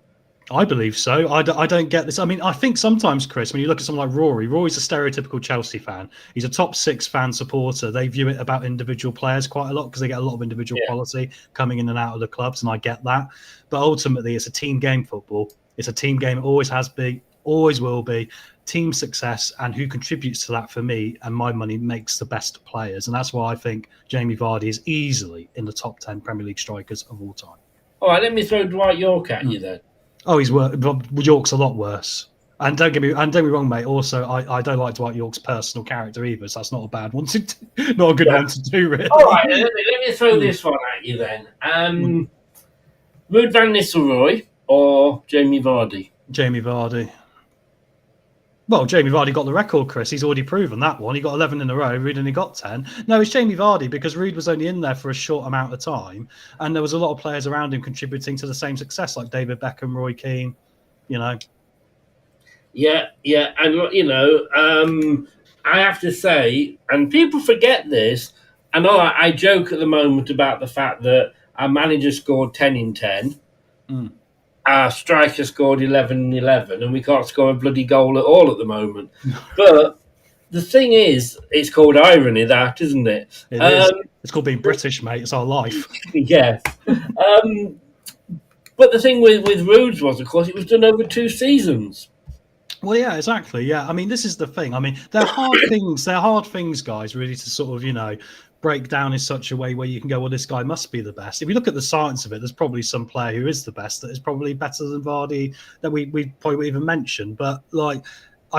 I believe so. I don't get this. I mean, I think sometimes, Chris, when you look at someone like Rory's a stereotypical Chelsea fan. He's a top 6 fan supporter. They view it about individual players quite a lot because they get a lot of individual quality coming in and out of the clubs, and I get that. But ultimately, it's a team game, football. It's a team game. It always has been, always will be. Team success, and who contributes to that, for me and my money, makes the best players. And that's why I think Jamie Vardy is easily in the top 10 Premier League strikers of all time. All right, let me throw Dwight York at you then. Oh, York's a lot worse. And don't get me wrong, mate. Also, I don't like Dwight York's personal character either, so that's not a bad one not a good one to do, really. All right, let me throw this one at you then. Ruud van Nistelrooy or Jamie Vardy? Jamie Vardy. Well, Jamie Vardy got the record, Chris. He's already proven that one. He got 11 in a row. Ruud only got 10. No, it's Jamie Vardy because Ruud was only in there for a short amount of time, and there was a lot of players around him contributing to the same success, like David Beckham, Roy Keane, Yeah, and I have to say, and people forget this, and I joke at the moment about the fact that our manager scored 10 in 10. Our striker scored 11 in 11, and we can't score a bloody goal at all at the moment. But the thing is, it's called irony, that, isn't it? It is. It's called being British, mate. It's our life. Yes. But the thing with Ruud's was, of course, it was done over 2 seasons. Well, yeah, exactly. Yeah, I mean, this is the thing. I mean, they're hard things. They're hard things, guys, really, to sort of, break down in such a way where you can go, well, this guy must be the best. If you look at the science of it, there's probably some player who is the best that is probably better than Vardy that we probably wouldn't even mention. But I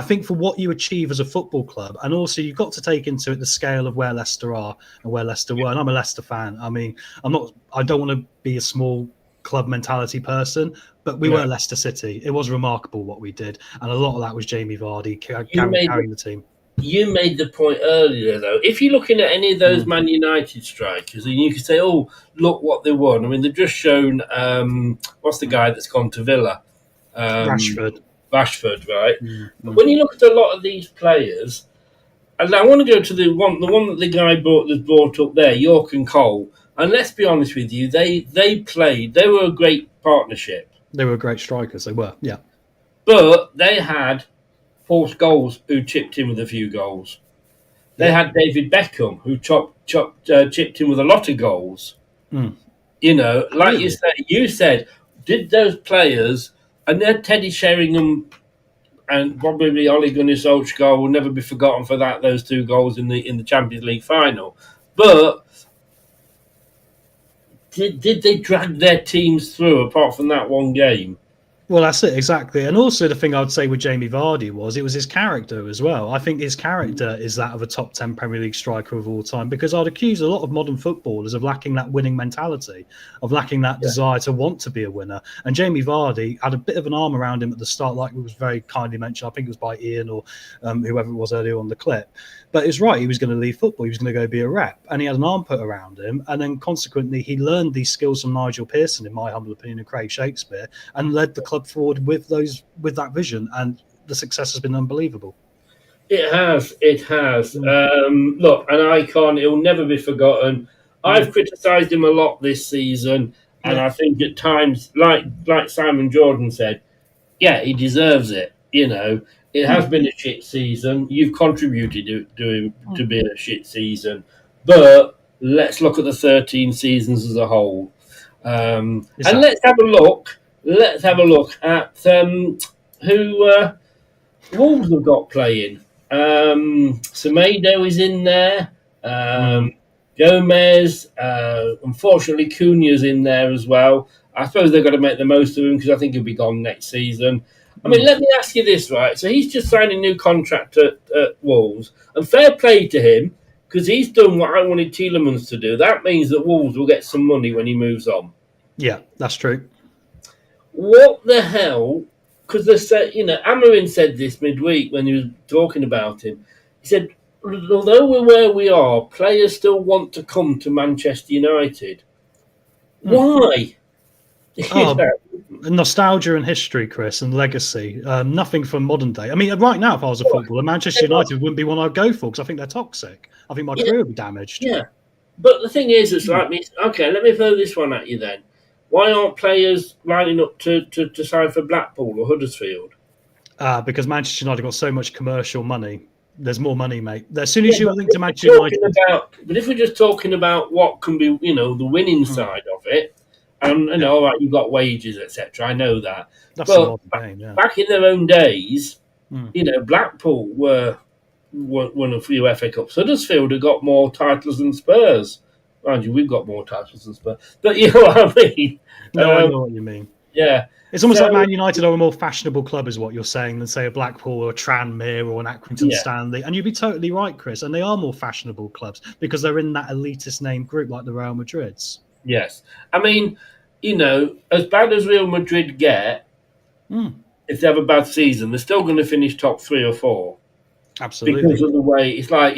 think for what you achieve as a football club, and also you've got to take into it the scale of where Leicester are and where Leicester were. And I'm a Leicester fan. I mean, I don't want to be a small club mentality person, but we were Leicester City. It was remarkable what we did, and a lot of that was Jamie Vardy carrying the team. You made the point earlier, though. If you're looking at any of those Man United strikers, and you can say, "Oh, look what they won." I mean, they've just shown what's the guy that's gone to Villa? Rashford, right? But when you look at a lot of these players, and I want to go to the one that the guy brought up there, York and Cole. And let's be honest with you, they were a great partnership. They were great strikers. They were, yeah. But they had Paul Scholes, who chipped in with a few goals. They had David Beckham, who chipped in with a lot of goals. Really? You said, did those players, and then Teddy Sheringham and probably Ole Gunnar Solskjaer will never be forgotten for those 2 goals in the Champions League final. But did they drag their teams through apart from that one game? Well, that's it, exactly. And also the thing I would say with Jamie Vardy it was his character as well. I think his character is that of a top 10 Premier League striker of all time, because I'd accuse a lot of modern footballers of lacking that winning mentality, of lacking that desire to want to be a winner. And Jamie Vardy had a bit of an arm around him at the start, like it was very kindly mentioned. I think it was by Ian or whoever it was earlier on the clip. But it's right, he was going to leave football. He was going to go be a rep. And he had an arm put around him. And then consequently, he learned these skills from Nigel Pearson, in my humble opinion, and Craig Shakespeare, and led the club forward with that vision. And the success has been unbelievable. It has. Look, and it'll never be forgotten. I've criticised him a lot this season. And I think at times, like Simon Jordan said, yeah, he deserves it. It has been a shit season. You've contributed to be a shit season. But let's look at the 13 seasons as a whole. And let's have a look. Let's have a look at who Wolves have got playing. Semedo is in there. Gomez. Unfortunately, Cunha's in there as well. I suppose they've got to make the most of him because I think he'll be gone next season. I mean, let me ask you this, right? So he's just signed a new contract at Wolves, and fair play to him because he's done what I wanted Tielemans to do. That means that Wolves will get some money when he moves on. Yeah, that's true. What the hell? Because they said, Amarin said this midweek when he was talking about him. He said, although we're where we are, players still want to come to Manchester United. Why? Nostalgia and history, Chris, and legacy. Nothing from modern day. I mean, right now, if I was a footballer, Manchester United wouldn't be one I'd go for because I think they're toxic. I think my career would be damaged. Yeah. But the thing is, it's like me. Okay, let me throw this one at you then. Why aren't players lining up to sign for Blackpool or Huddersfield? Because Manchester United got so much commercial money. There's more money, mate. As soon as you link to Manchester United. But if we're just talking about what can be, the winning side of it, and all right, you've got wages, etc. I know that. That's a lot of game, yeah. Back in their own days, Blackpool were won a few FA Cups. Huddersfield have got more titles than Spurs. Mind you, we've got more titles than Spurs. But you know what I mean? No, I know what you mean. Yeah. It's almost like Man United are a more fashionable club, is what you're saying, than, say, a Blackpool or a Tranmere or an Accrington Stanley. And you'd be totally right, Chris. And they are more fashionable clubs because they're in that elitist name group like the Real Madrids. Yes. I mean, as bad as Real Madrid get, if they have a bad season, they're still going to finish top 3 or 4. Absolutely. Because of the way, it's like,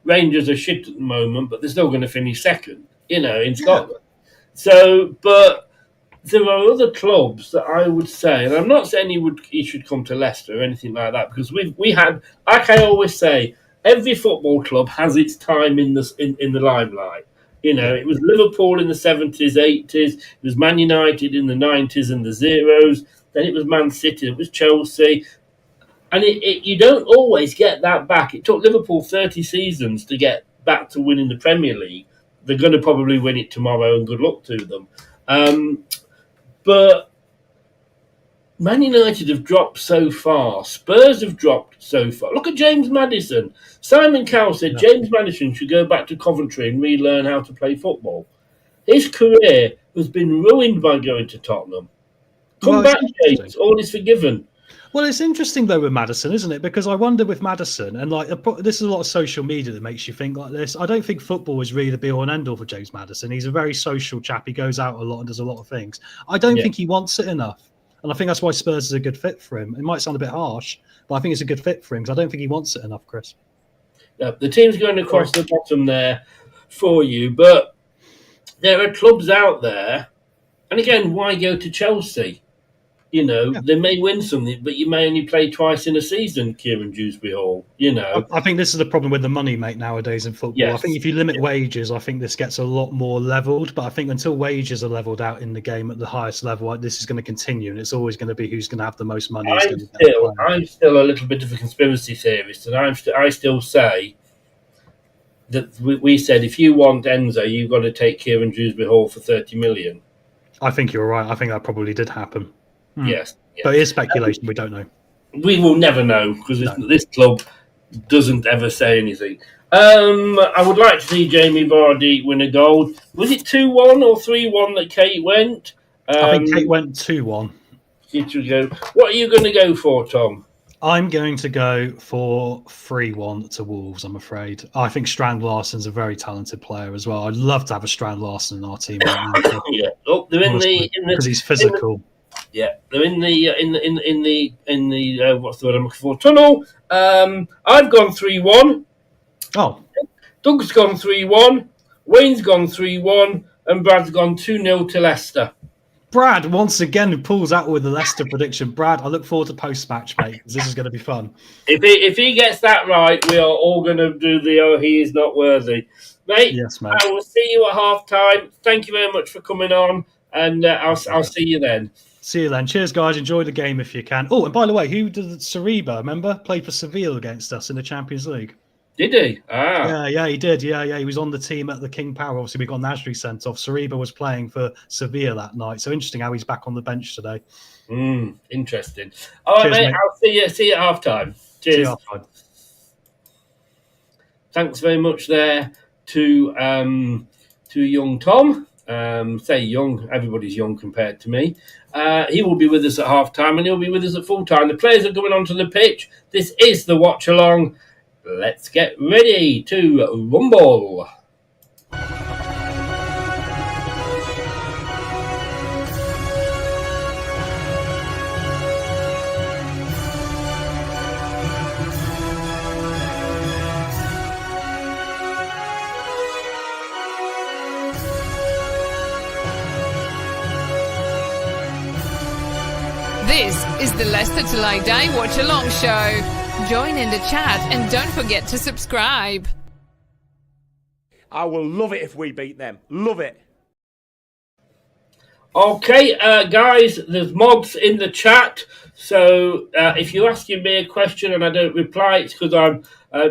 Rangers are shit at the moment, but they're still going to finish second, in Scotland. So, but there are other clubs that I would say, and I'm not saying he should come to Leicester or anything like that, because we had, like I always say, every football club has its time in the limelight. It was Liverpool in the 70s, 80s, it was Man United in the 90s and the zeros, then it was Man City, it was Chelsea. And you don't always get that back. It took Liverpool 30 seasons to get back to winning the Premier League. They're going to probably win it tomorrow, and good luck to them. But Man United have dropped so far. Spurs have dropped so far. Look at James Maddison. Simon Cowell said James Maddison should go back to Coventry and relearn how to play football. His career has been ruined by going to Tottenham. Come back, James. All is forgiven. Well, it's interesting, though, with Maddison, isn't it? Because I wonder with Maddison, and this is a lot of social media that makes you think like this. I don't think football is really the be-all and end-all for James Maddison. He's a very social chap. He goes out a lot and does a lot of things. I don't think he wants it enough. And I think that's why Spurs is a good fit for him. It might sound a bit harsh, but I think it's a good fit for him because I don't think he wants it enough, Chris. Yeah, the team's going across the bottom there for you, but there are clubs out there. And again, why go to Chelsea? They may win something, but you may only play twice in a season, Kieran Dewsbury Hall, I think this is the problem with the money, mate, nowadays in football. Yes. I think if you limit wages, I think this gets a lot more levelled. But I think until wages are levelled out in the game at the highest level, this is going to continue. And it's always going to be who's going to have the most money. I'm still a little bit of a conspiracy theorist, and I still say that we said if you want Enzo, you've got to take Kieran Dewsbury Hall for 30 million. I think you're right. I think that probably did happen. Yes. But it is speculation. We don't know. We will never know because this club doesn't ever say anything. I would like to see Jamie Vardy win a goal. Was it 2-1 or 3-1 that Kate went? I think Kate went 2-1. What are you going to go for, Tom? I'm going to go for 3-1 to Wolves, I'm afraid. I think Strand Larsen's a very talented player as well. I'd love to have a Strand Larsen in our team right now. Yeah. Oh, they're in the because he's physical. They're in the what's the word I'm looking for? Tunnel. I've gone 3-1. Oh. Doug's gone 3-1. Wayne's gone 3-1, and Brad's gone 2-0 to Leicester. Brad, once again, pulls out with the Leicester prediction. Brad, I look forward to post-match, mate, because this is going to be fun. If he gets that right, we are all going to do the he is not worthy. Mate, yes, mate. I will see you at half-time. Thank you very much for coming on, and I'll see you then. See you then. Cheers, guys. Enjoy the game if you can. Oh, and by the way, who did Sariba, remember? Played for Seville against us in the Champions League. Did he? Ah. Yeah, he did. Yeah. He was on the team at the King Power. Obviously, we got Nasri sent off. Saliba was playing for Sevilla that night. So interesting how he's back on the bench today. Interesting. All right, Cheers, mate. mate. I'll see you at half time. Cheers. See you half-time. Thanks very much there to young Tom. Say young, everybody's young compared to me. He will be with us at half time and he'll be with us at full time. The players are coming onto the pitch. This is the watch along. Let's get ready to rumble. This is the Leicester Till I Die Watch Along Show. Join in the chat and don't forget to subscribe. I will love it if we beat them. Love it. Okay, guys, there's mobs in the chat. So if you're asking me a question and I don't reply, it's because I'm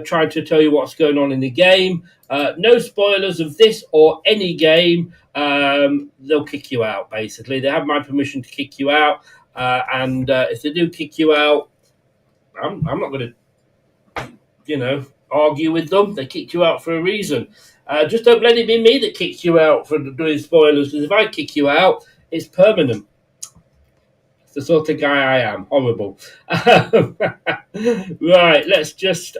trying to tell you what's going on in the game. No spoilers of this or any game. They'll kick you out, basically. They have my permission to kick you out. And if they do kick you out, I'm not going to, argue with them. They kicked you out for a reason. Just don't let it be me that kicks you out for doing spoilers, because if I kick you out, it's permanent. It's the sort of guy I am. Horrible. Right, let's just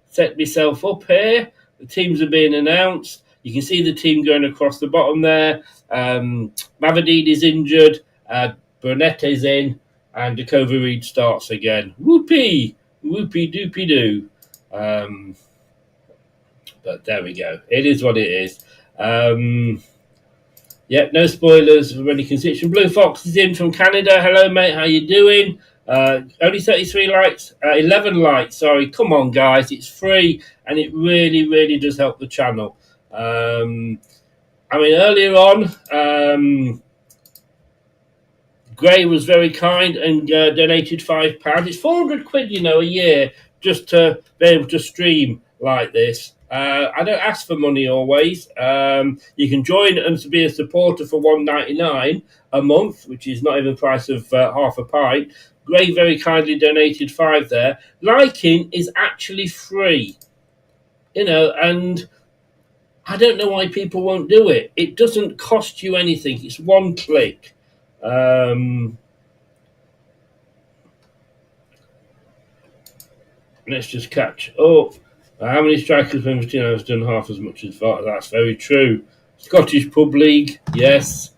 set myself up here. The teams are being announced. You can see the team going across the bottom there. Mavadid is injured. Burnett is in. And Dakova Reed starts again. Whoopee! Whoopee doopy doo. But there we go. It is what it is. No spoilers for any constitution. Blue Fox is in from Canada. Hello, mate. How you doing? Only 33 likes. 11 likes. Sorry. Come on, guys. It's free, and it really, really does help the channel. Earlier on, Gray was very kind and donated £5. It's 400 quid, a year just to be able to stream like this. I don't ask for money always. You can join and be a supporter for $1.99 a month, which is not even the price of half a pint. Gray very kindly donated £5 there. Liking is actually free, and I don't know why people won't do it. It doesn't cost you anything. It's one click. Let's just catch up. How many strikers Fiorentina has done half as much as Vardy? That's very true. Scottish Pub League, yes.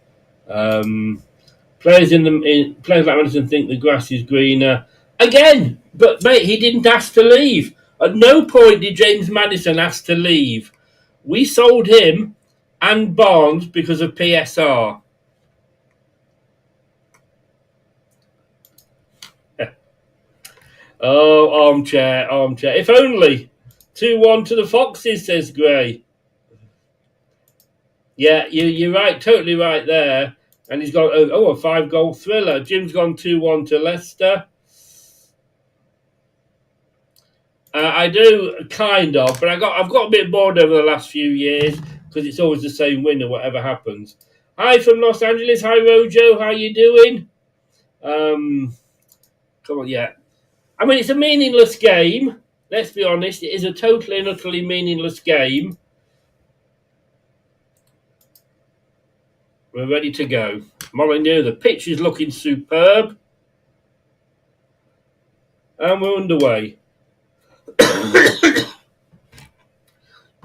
Players like Madison think the grass is greener again, but mate, he didn't ask to leave. At no point did James Maddison ask to leave. We sold him and Barnes because of PSR. Oh, armchair. If only. 2-1 to the Foxes, says Gray. Yeah, you're right, totally right there. And he's got a 5-goal thriller. Jim's gone 2-1 to Leicester. I do, kind of, but I've got a bit bored over the last few years because it's always the same winner, whatever happens. Hi from Los Angeles. Hi, Rojo. How you doing? Come on, yeah. It's a meaningless game. Let's be honest. It is a totally and utterly meaningless game. We're ready to go. Molineux, the pitch is looking superb. And we're underway.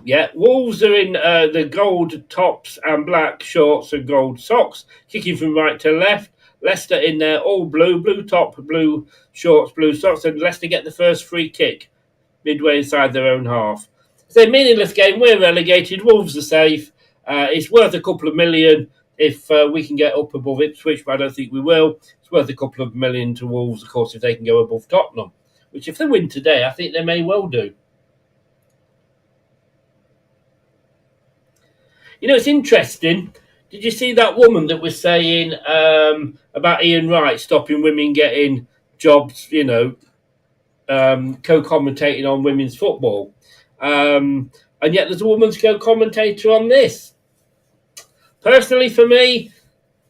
Yeah, Wolves are in the gold tops and black shorts and gold socks, kicking from right to left. Leicester in there, all blue top, blue shorts, blue socks, and Leicester get the first free kick midway inside their own half. It's a meaningless game. We're relegated. Wolves are safe. It's worth a couple of million if we can get up above Ipswich, but I don't think we will. It's worth a couple of million to Wolves, of course, if they can go above Tottenham, which if they win today, I think they may well do. It's interesting. Did you see that woman that was saying about Ian Wright stopping women getting jobs, co-commentating on women's football. And yet there's a woman's co-commentator on this. Personally, for me,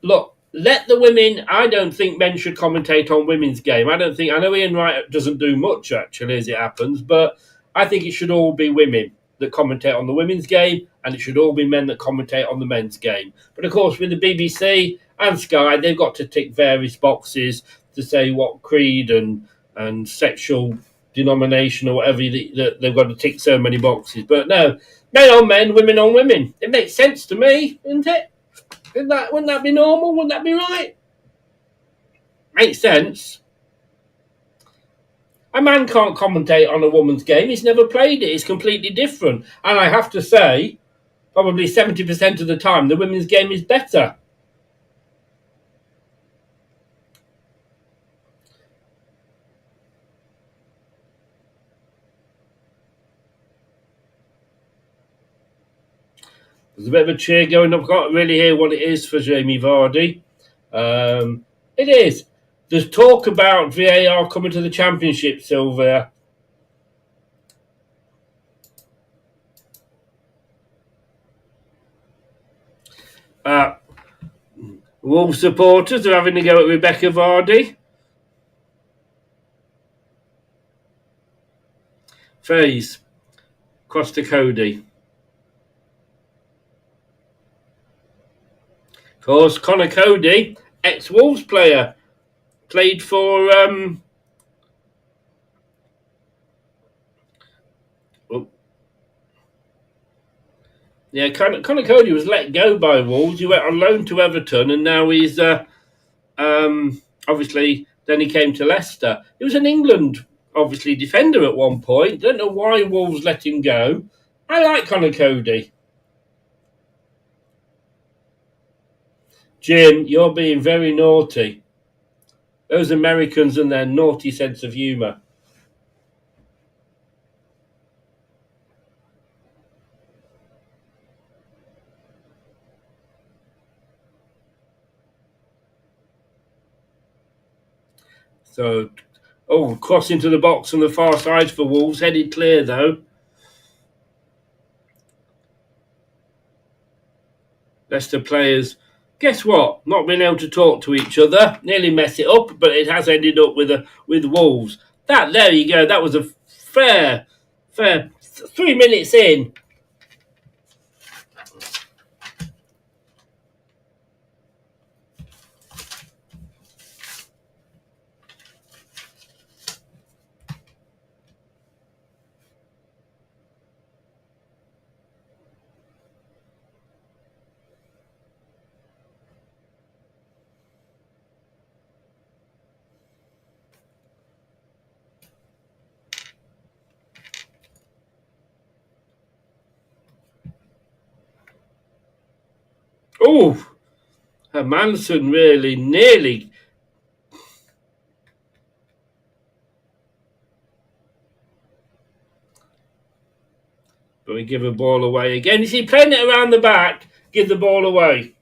look, let the women. I don't think men should commentate on women's game. I know Ian Wright doesn't do much, actually, as it happens, but I think it should all be women that commentate on the women's game, and it should all be men that commentate on the men's game. But of course, with the BBC and Sky, they've got to tick various boxes to say what creed and sexual denomination or whatever that they've got to tick so many boxes. But no, men on men, women on women. It makes sense to me, isn't it? Wouldn't that be normal? Wouldn't that be right? Makes sense. A man can't commentate on a woman's game. He's never played it. It's completely different. And I have to say, probably 70% of the time, the women's game is better. There's a bit of a cheer going up. I can't really hear what it is for Jamie Vardy. It is. There's talk about VAR coming to the Championship, Sylvia. Wolves supporters are having to go at Rebecca Vardy. Faze. Cross to Cody. Of course, Connor Cody, ex-Wolves player, played for Connor Cody was let go by Wolves. He went on loan to Everton, and now he's obviously. Then he came to Leicester. He was an England obviously defender at one point. Don't know why Wolves let him go. I like Connor Cody. Jim, you're being very naughty. Those Americans and their naughty sense of humour. So, cross into the box on the far side for Wolves. Headed clear, though. Leicester players, guess what? Not being able to talk to each other. Nearly mess it up, but it has ended up with Wolves. There you go. That was a fair 3 minutes in. Oh, Manson really nearly. But we give a ball away again. You see, playing it around the back, give the ball away.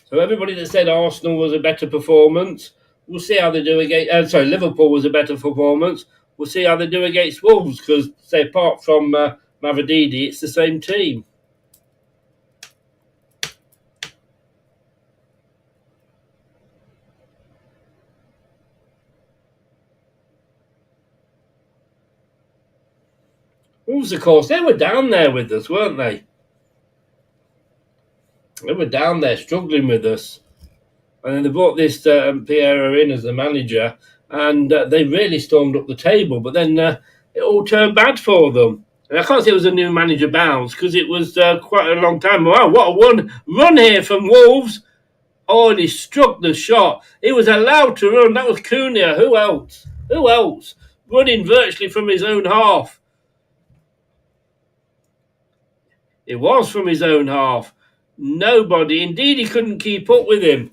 So everybody that said Arsenal was a better performance, we'll see how they do against. Liverpool was a better performance. We'll see how they do against Wolves because, apart from Mavadidi, it's the same team. Wolves, of course, they were down there with us, weren't they? They were down there struggling with us. And then they brought this Piero in as the manager, and they really stormed up the table. But then it all turned bad for them. And I can't say it was a new manager bounce because it was quite a long time. Wow, what a run here from Wolves. Oh, and he struck the shot. He was allowed to run. That was Cunha. Who else? Running virtually from his own half. It was from his own half. Nobody. Indeed, he couldn't keep up with him.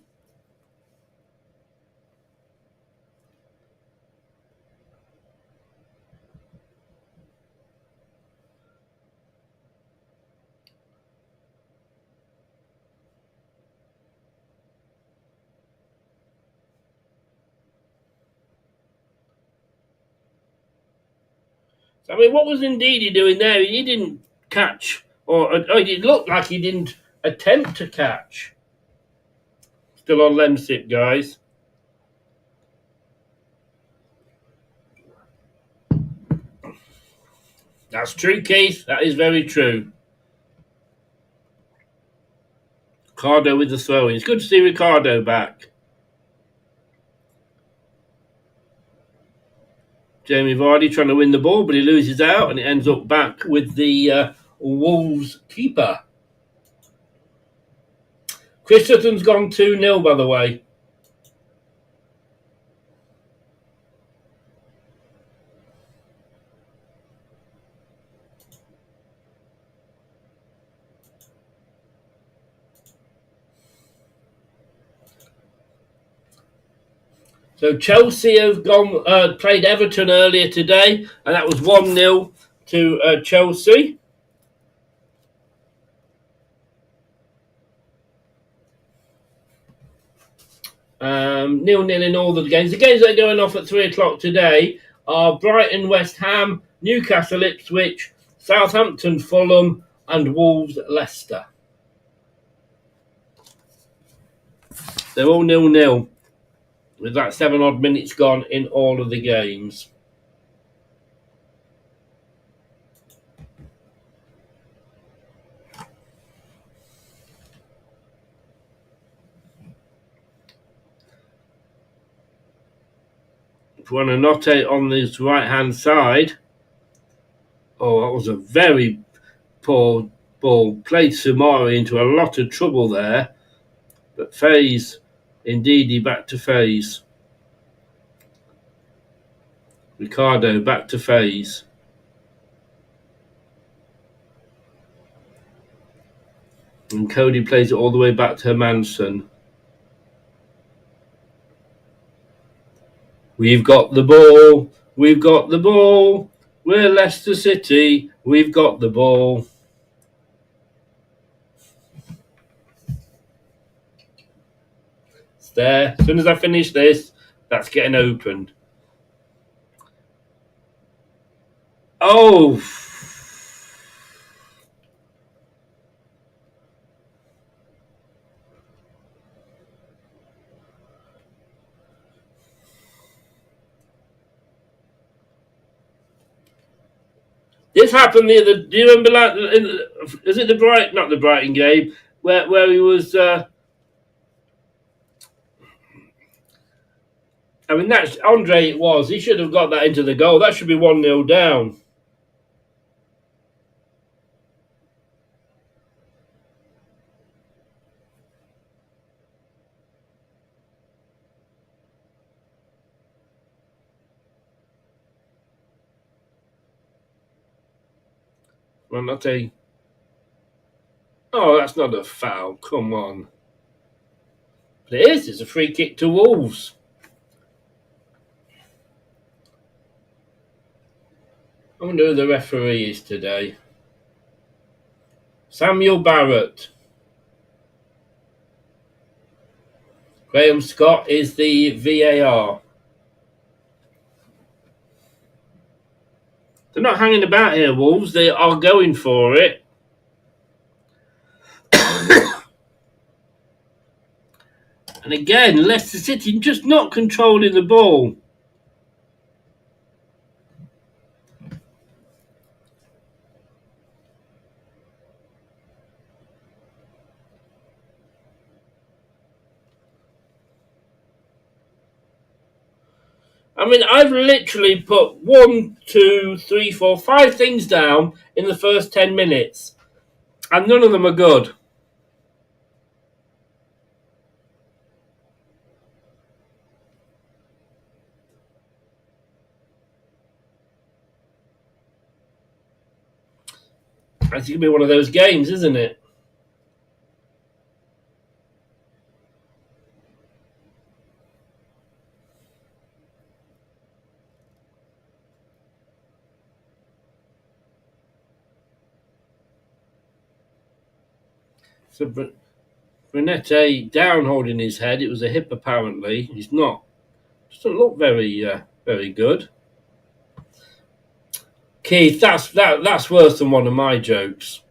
I mean, what was Ndidi doing there? He didn't catch, or it looked like he didn't attempt to catch. Still on Lemsip, guys. That's true, Keith. That is very true. Ricardo with the throw-in. It's good to see Ricardo back. Jamie Vardy trying to win the ball, but he loses out, and it ends up back with the Wolves keeper. Chris Sutton's gone 2-0, by the way. So Chelsea have played Everton earlier today, and that was 1-0 to Chelsea. Nil-nil in all the games. The games that are going off at 3 o'clock today are Brighton, West Ham, Newcastle, Ipswich, Southampton, Fulham, and Wolves, Leicester. They're all 0-0. With that 7-odd minutes gone in all of the games. If you want to notate on this right-hand side, oh, that was a very poor ball. Played Sumari into a lot of trouble there. But Faze, indeed, back to Faze. Ricardo back to Faze. And Cody plays it all the way back to Hermanson. We've got the ball. We've got the ball. We're Leicester City. We've got the ball. It's there. As soon as I finish this, that's getting opened. Oh! This happened the other. Do you remember that? Is it not the Brighton game where he was? I mean, that's Andre. It was. He should have got that into the goal. That should be 1-0 down. Well, not a. Oh, that's not a foul. Come on. But it is. It's a free kick to Wolves. I wonder who the referee is today. Samuel Barrett. Graham Scott is the VAR. They're not hanging about here, Wolves. They are going for it. And again, Leicester City just not controlling the ball. I mean, I've literally put 1, 2, 3, 4, 5 things down in the first 10 minutes. And none of them are good. It's going to be one of those games, isn't it? So Brunette down holding his head. It was a hip apparently. He's not. Doesn't look very good. Keith, that's worse than one of my jokes.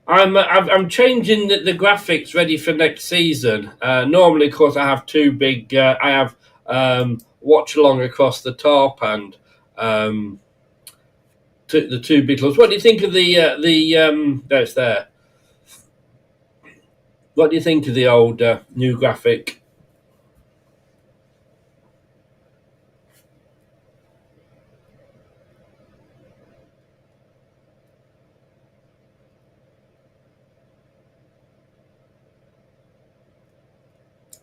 I'm changing the graphics ready for next season. Normally, of course, I have two big. I have Watchalong across the top and the two big clubs. What do you think of that's there? What do you think of the old new graphic?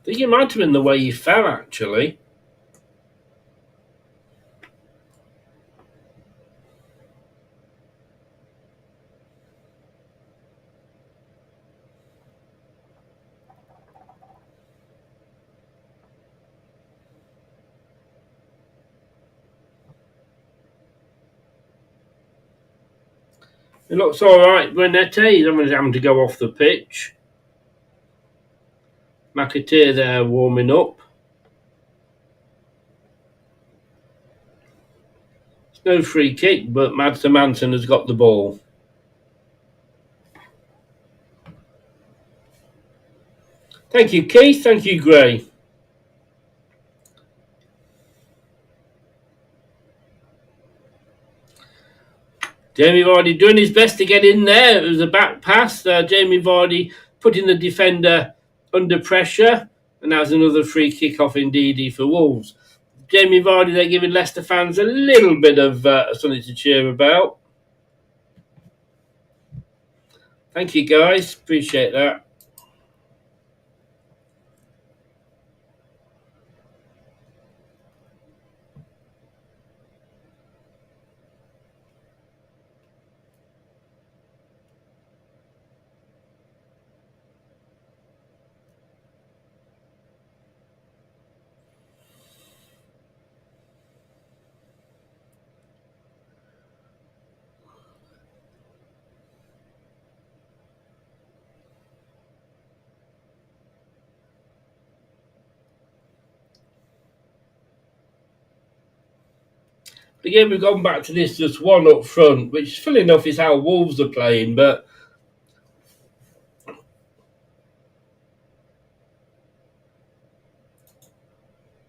I think it might have been the way you fell, actually. It looks all right. Renette, I'm having to go off the pitch. McAteer there warming up. It's no free kick, but Madsen Manson has got the ball. Thank you, Keith. Thank you, Gray. Jamie Vardy doing his best to get in there. It was a back pass. Jamie Vardy putting the defender under pressure. And that was another free kick off indeed for Wolves. Jamie Vardy, they're giving Leicester fans a little bit of something to cheer about. Thank you, guys. Appreciate that. Again, we've gone back to this just one up front, which, funnily enough, is how Wolves are playing. But at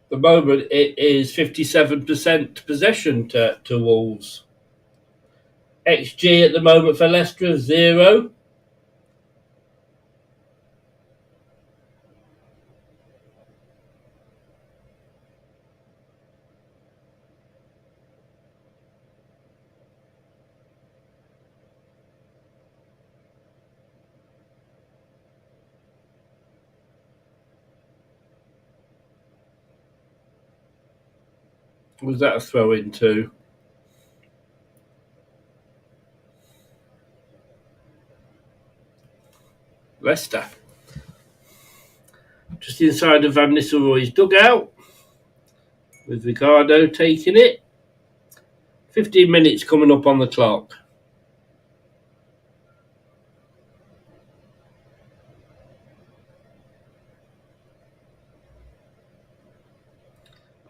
the moment, it is 57% possession to Wolves. XG at the moment for Leicester is 0. Was that a throw in too? Leicester. Just inside of Van Nistelrooy's dugout. With Ricardo taking it. 15 minutes coming up on the clock.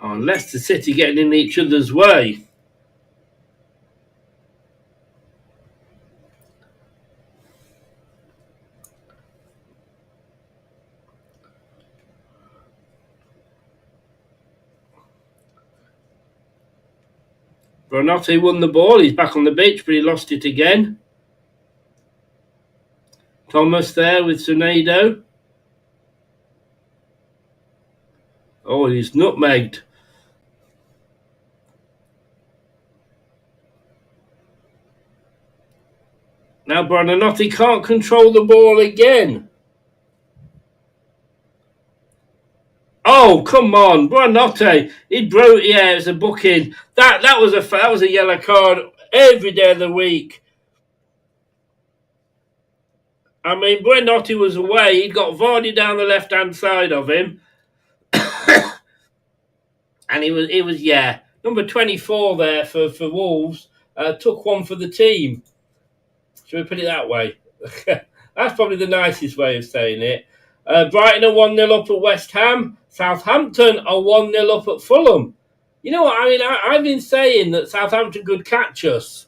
Oh, Leicester City getting in each other's way. Branotti won the ball. He's back on the pitch, but he lost it again. Thomas there with Senedo. Oh, he's nutmegged. Now Branotti can't control the ball again. Oh, come on, Branotti. He broke. Yeah, it was a booking. That was a yellow card every day of the week. I mean, Branotti was away. He'd got Vardy down the left-hand side of him. And he was number 24 there for Wolves. Took one for the team. Should we put it that way? That's probably the nicest way of saying it. Brighton are 1-0 up at West Ham. Southampton are 1-0 up at Fulham. You know what? I mean, I've been saying that Southampton could catch us.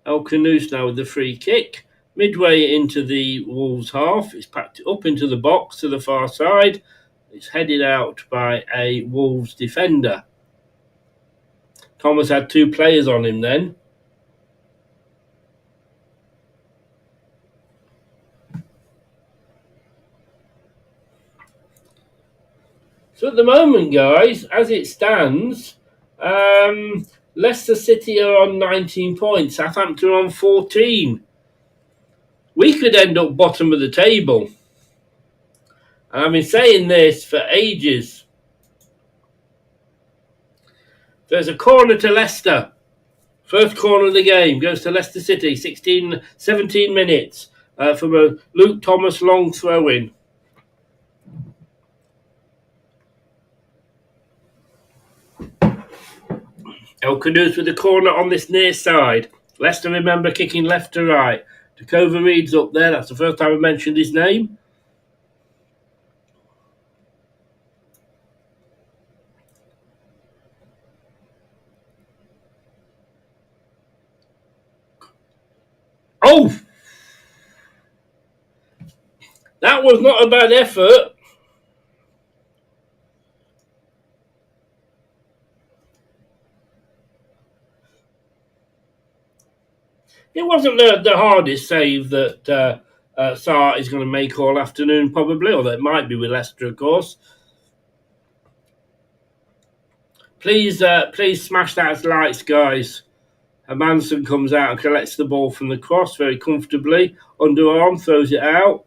Molineux now with the free kick. Midway into the Wolves half, it's packed up into the box to the far side. It's headed out by a Wolves defender. Thomas had 2 players on him then. So at the moment, guys, as it stands, Leicester City are on 19 points, Southampton are on 14. We could end up bottom of the table. And I've been saying this for ages. There's a corner to Leicester. First corner of the game goes to Leicester City, 17 minutes from a Luke Thomas long throw-in. Molineux with the corner on this near side. Leicester, remember, kicking left to right. Dakova Reed's up there. That's the first time I mentioned his name. Oh! That was not a bad effort. It wasn't the hardest save that Sarr is going to make all afternoon, probably, although it might be with Leicester, of course. Please smash that lights, guys. Manson comes out and collects the ball from the cross very comfortably. Underarm, throws it out.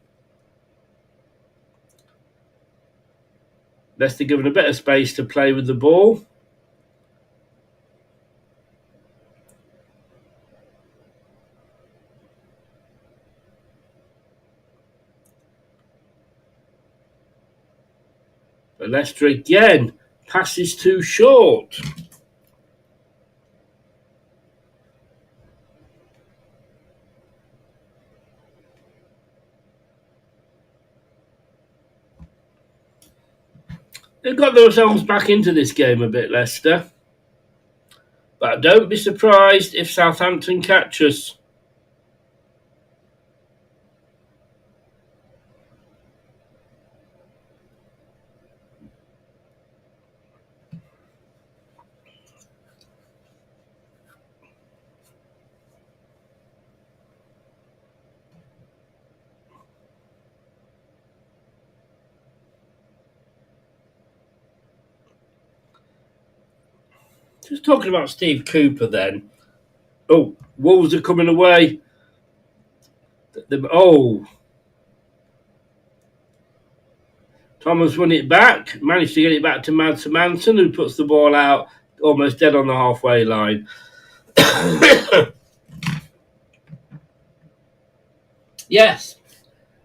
Leicester given a bit of space to play with the ball. But Leicester again, passes too short. They've got themselves back into this game a bit, Leicester. But don't be surprised if Southampton catch us. Just talking about Steve Cooper then. Oh, Wolves are coming away. Thomas won it back, managed to get it back to Manson, who puts the ball out almost dead on the halfway line. Yes.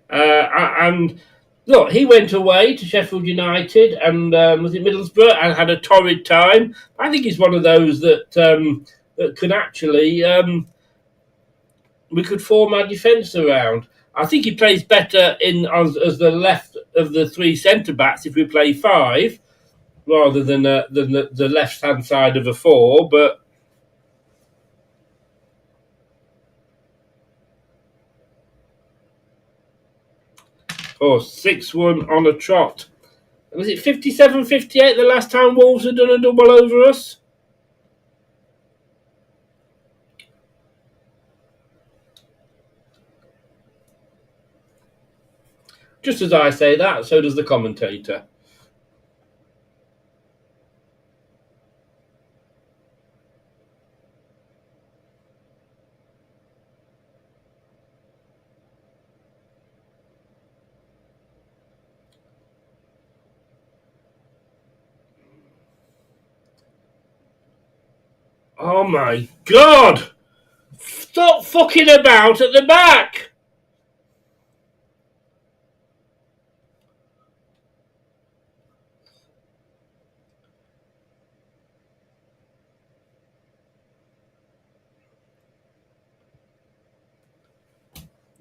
And look, he went away to Sheffield United and was it Middlesbrough and had a torrid time. I think he's one of those that could actually we could form our defence around. I think he plays better as the left of the 3 centre backs if we play 5 rather than the left hand side of a 4. But oh, 6-1 on a trot. Was it 57-58 the last time Wolves had done a double over us? Just as I say that, so does the commentator. Oh my God! Stop fucking about at the back!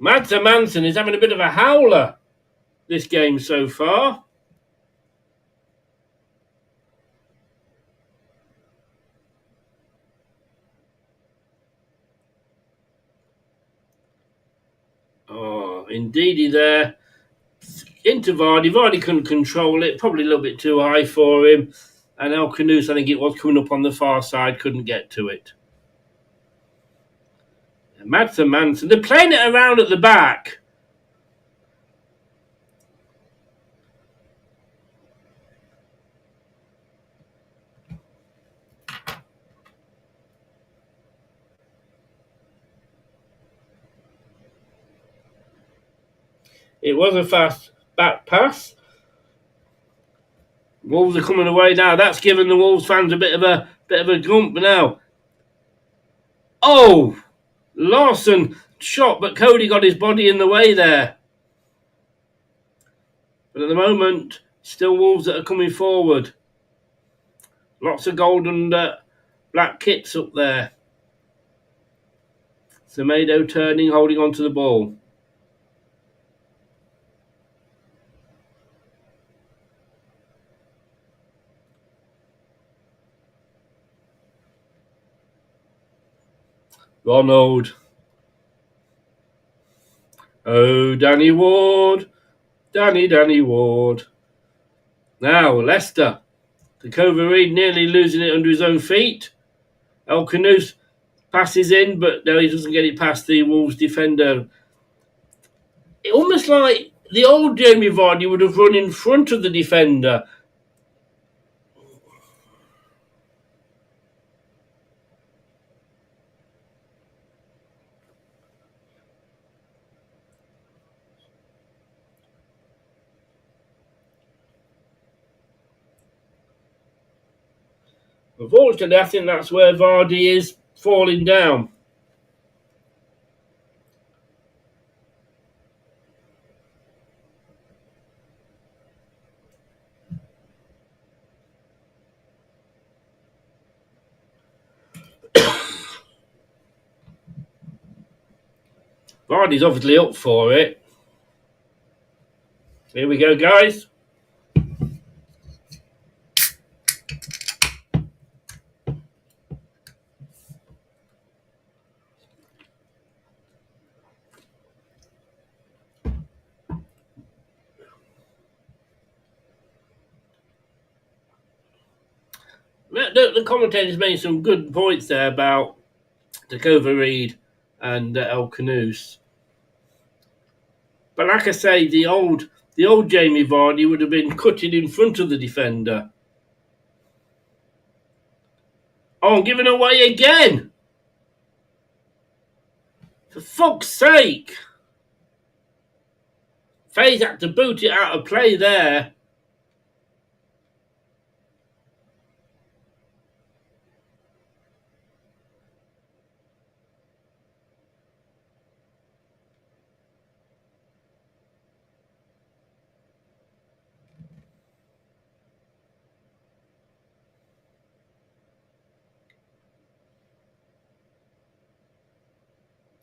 Madsen Manson is having a bit of a howler this game so far. Oh, indeedy there. Into Vardy. Vardy couldn't control it. Probably a little bit too high for him. And El Canoes, I think it was coming up on the far side, couldn't get to it. Madsen Manson. They're playing it around at the back. It was a fast back pass. Wolves are coming away now. That's given the Wolves fans a bit of a grump now. Oh, Lawson shot, but Cody got his body in the way there. But at the moment, still Wolves that are coming forward. Lots of gold and black kits up there. Semedo turning, holding on to the ball. Ronald. Oh, Danny Ward. Danny Ward. Now, Leicester. The Reed nearly losing it under his own feet. El Canoes passes in, but no, he doesn't get it past the Wolves defender. It almost like the old Jamie Vardy would have run in front of the defender. Unfortunately, I think that's where Vardy is falling down. Vardy's obviously up for it. Here we go, guys. The commentators made some good points there about Dakova Reed and El Canoes. But like I say, the old Jamie Vardy would have been cutting in front of the defender. Oh, I'm giving away again! For fuck's sake! Faye's had to boot it out of play there.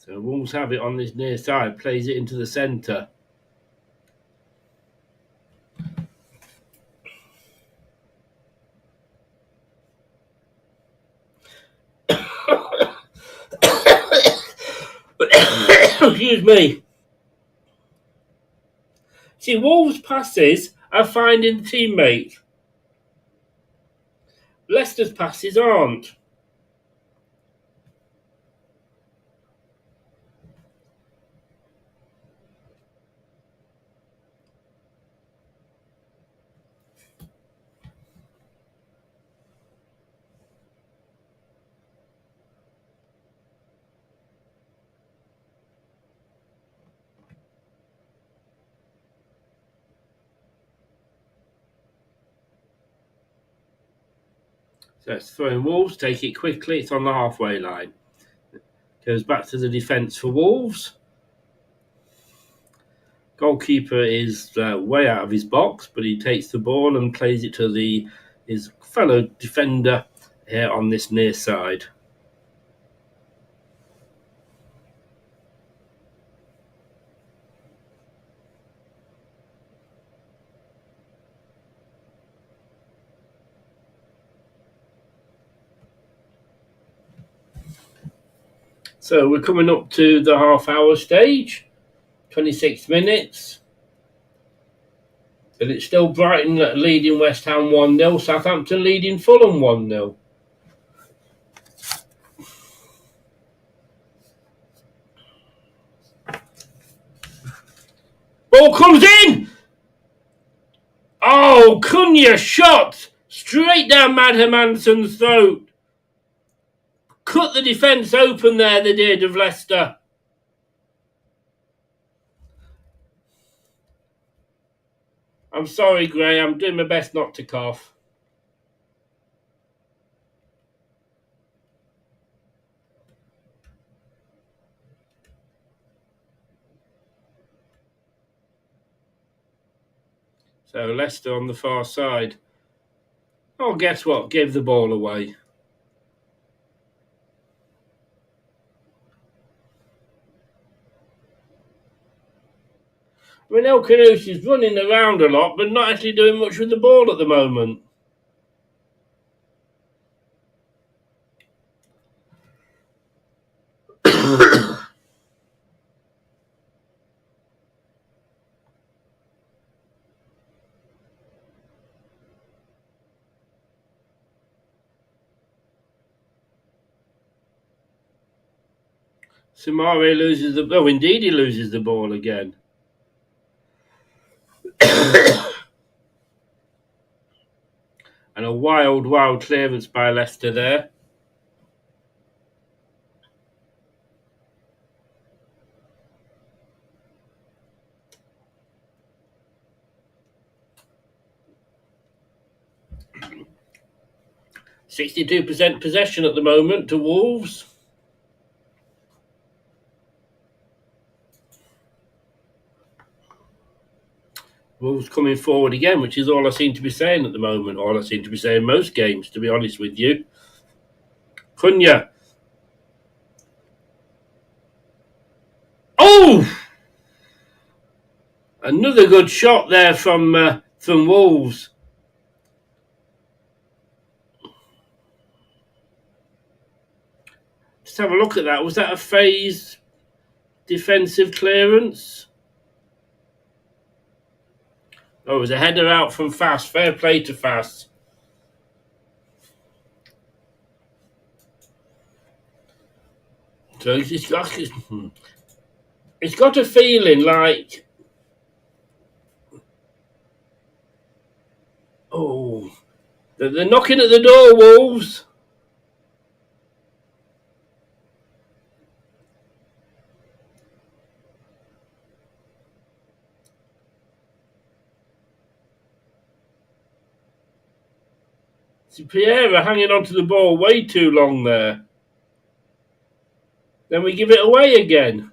So Wolves have it on this near side, plays it into the centre. Excuse me. See, Wolves' passes are finding teammates. Leicester's passes aren't. So it's throwing Wolves, take it quickly, it's on the halfway line. Goes back to the defence for Wolves. Goalkeeper is way out of his box, but he takes the ball and plays it to his fellow defender here on this near side. So we're coming up to the half-hour stage, 26 minutes. But it's still Brighton leading West Ham 1-0, Southampton leading Fulham 1-0. Ball comes in! Oh, Cunha shot straight down Mad Hermansen's throat. Cut the defence open there, they did, of Leicester. I'm sorry, Gray, I'm doing my best not to cough. So Leicester on the far side. Oh, guess what? Gave the ball away. I mean, El Khanouchi is running around a lot, but not actually doing much with the ball at the moment. Samari loses the... Oh, indeed he loses the ball again. And a wild clearance by Leicester there. %62% possession at the moment to Wolves. Wolves coming forward again, which is all I seem to be saying at the moment. All I seem to be saying most games, to be honest with you. Cunha. Oh! Another good shot there from Wolves. Let's have a look at that. Was that a phased defensive clearance? Oh, it was a header out from Fast. Fair play to Fast. So it's got a feeling like... Oh, they're knocking at the door, Wolves. See, Piera hanging onto the ball way too long there. Then we give it away again.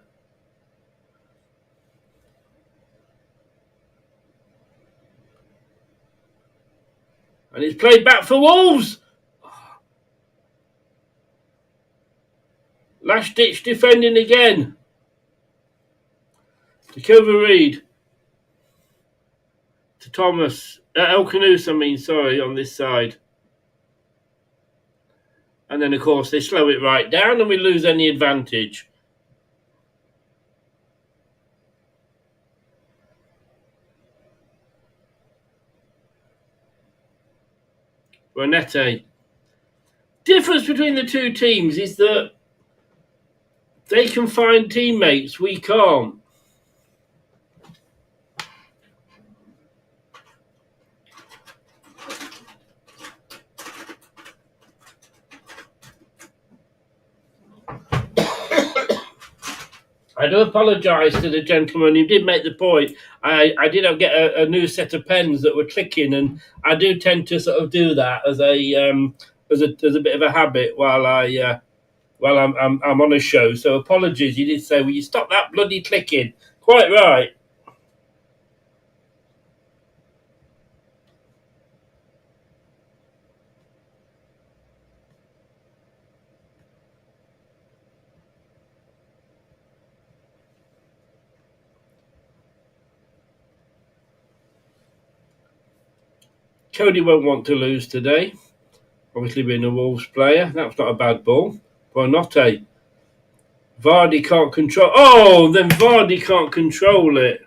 And it's played back for Wolves. Last ditch defending again. To Kilver Reid. To Thomas. El Khanouchi, I mean, sorry, on this side. And then, of course, they slow it right down and we lose any advantage. Renette. Difference between the two teams is that they can find teammates, we can't. I do apologise to the gentleman who did make the point. I did get a new set of pens that were clicking, and I do tend to sort of do that as a bit of a habit while I'm on a show. So apologies. You did say, "Will you stop that bloody clicking?" Quite right. Cody won't want to lose today. Obviously being a Wolves player. That's not a bad ball. Buonanotte. Vardy can't control. Oh, then Vardy can't control it.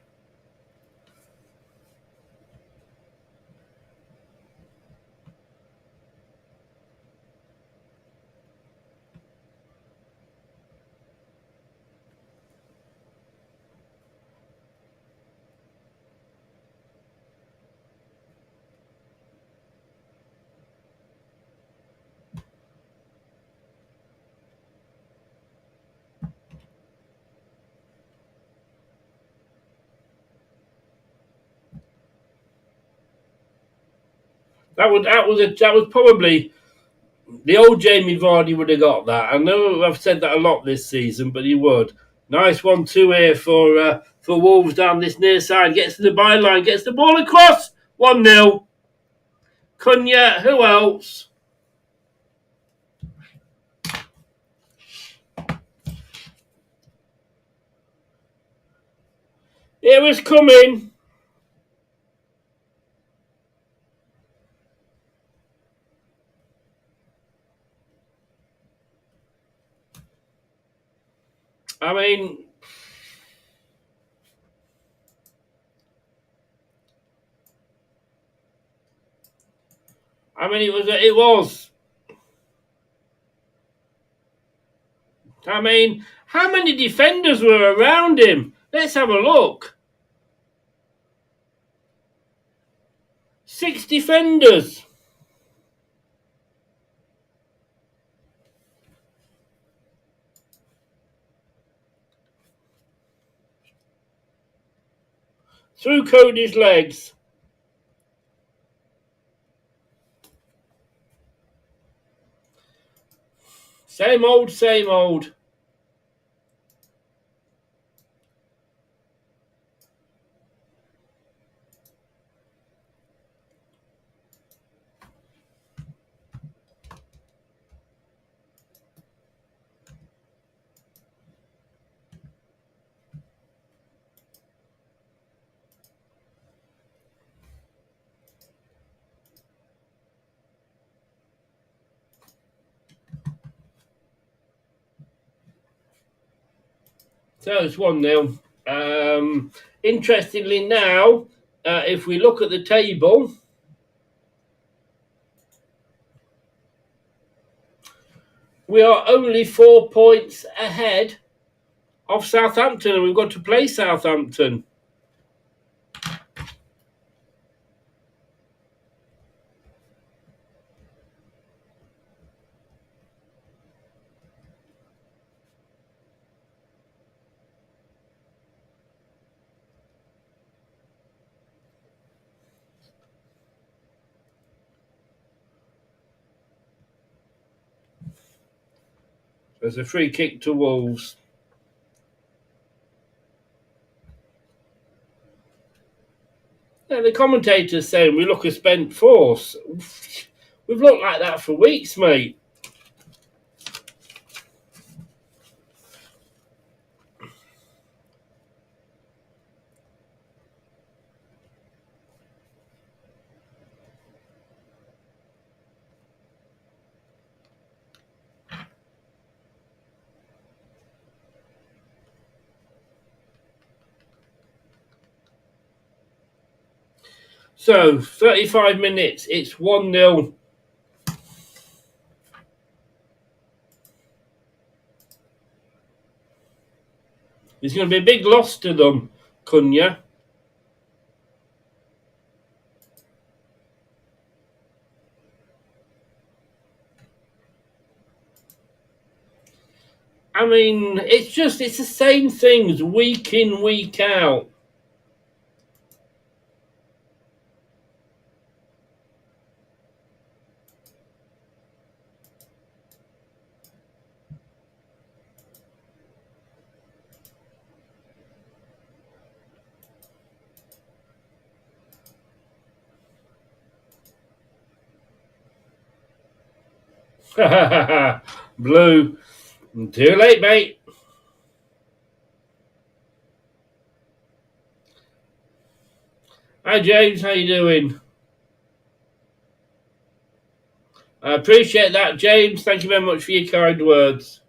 That was probably the old Jamie Vardy would have got that. I know I've said that a lot this season, but he would. Nice 1-2 here for Wolves down this near side. Gets to the byline, gets the ball across. 1-0. Cunha, who else? It was coming. I mean, it was. I mean, how many defenders were around him? Let's have a look. 6 defenders. Through Cody's legs. Same old, same old. So it's 1-0. Interestingly now, if we look at the table, we are only 4 points ahead of Southampton, and we've got to play Southampton. There's a free kick to Wolves. Yeah, the commentator's saying we look a spent force. We've looked like that for weeks, mate. So, 35 minutes, it's 1-0. It's going to be a big loss to them, Cunha. I mean, it's the same things week in, week out. Blue. Too late, mate. Hi, James. How you doing? I appreciate that, James. Thank you very much for your kind words.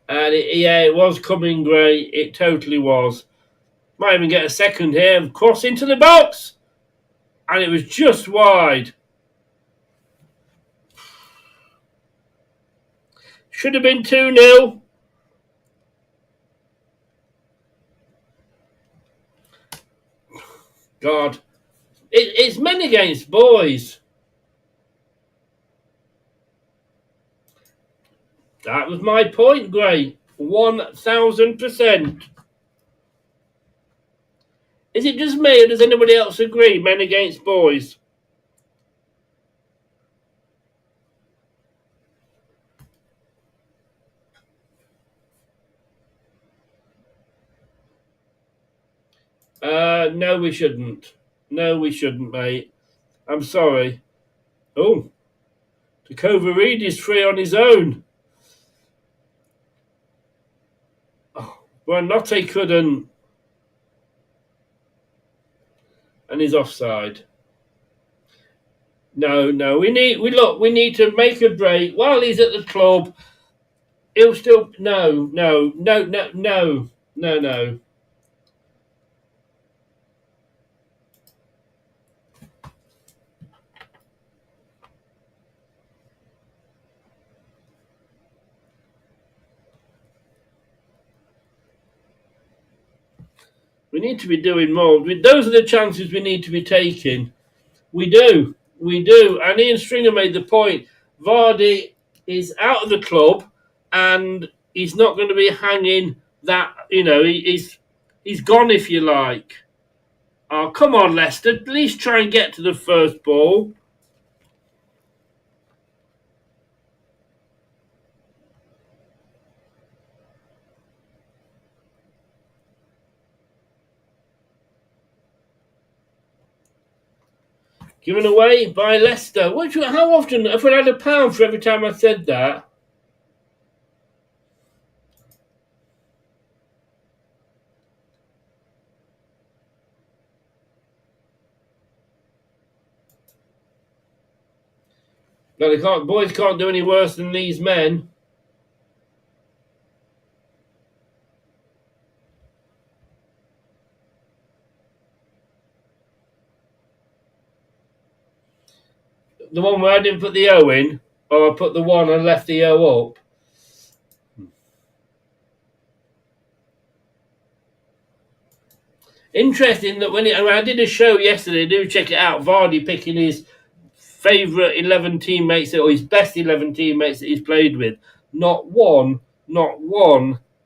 And it was coming great. It totally was. Might even get a second here. Cross into the box. And it was just wide. Should have been 2-0. God. It's men against boys. That was my point, Gray. 1000%. Is it just me or does anybody else agree? Men against boys. No, we shouldn't. No, we shouldn't, mate. I'm sorry. Oh, Takova Reed is free on his own. Oh, Buonanotte couldn't. And he's offside. No, we need to make a break while he's at the club. He'll still no. We need to be doing more. Those are the chances we need to be taking. We do. And Ian Stringer made the point. Vardy is out of the club, and he's not going to be hanging that. He's gone, if you like. Oh, come on, Leicester. At least try and get to the first ball. Given away by Leicester. How often have we had £1 for every time I said that? No, boys can't do any worse than these men. The one where I didn't put the O in, or I put the 1 and left the O up. Interesting that when I did a show yesterday, do check it out, Vardy picking his favourite 11 teammates, or his best 11 teammates that he's played with. Not one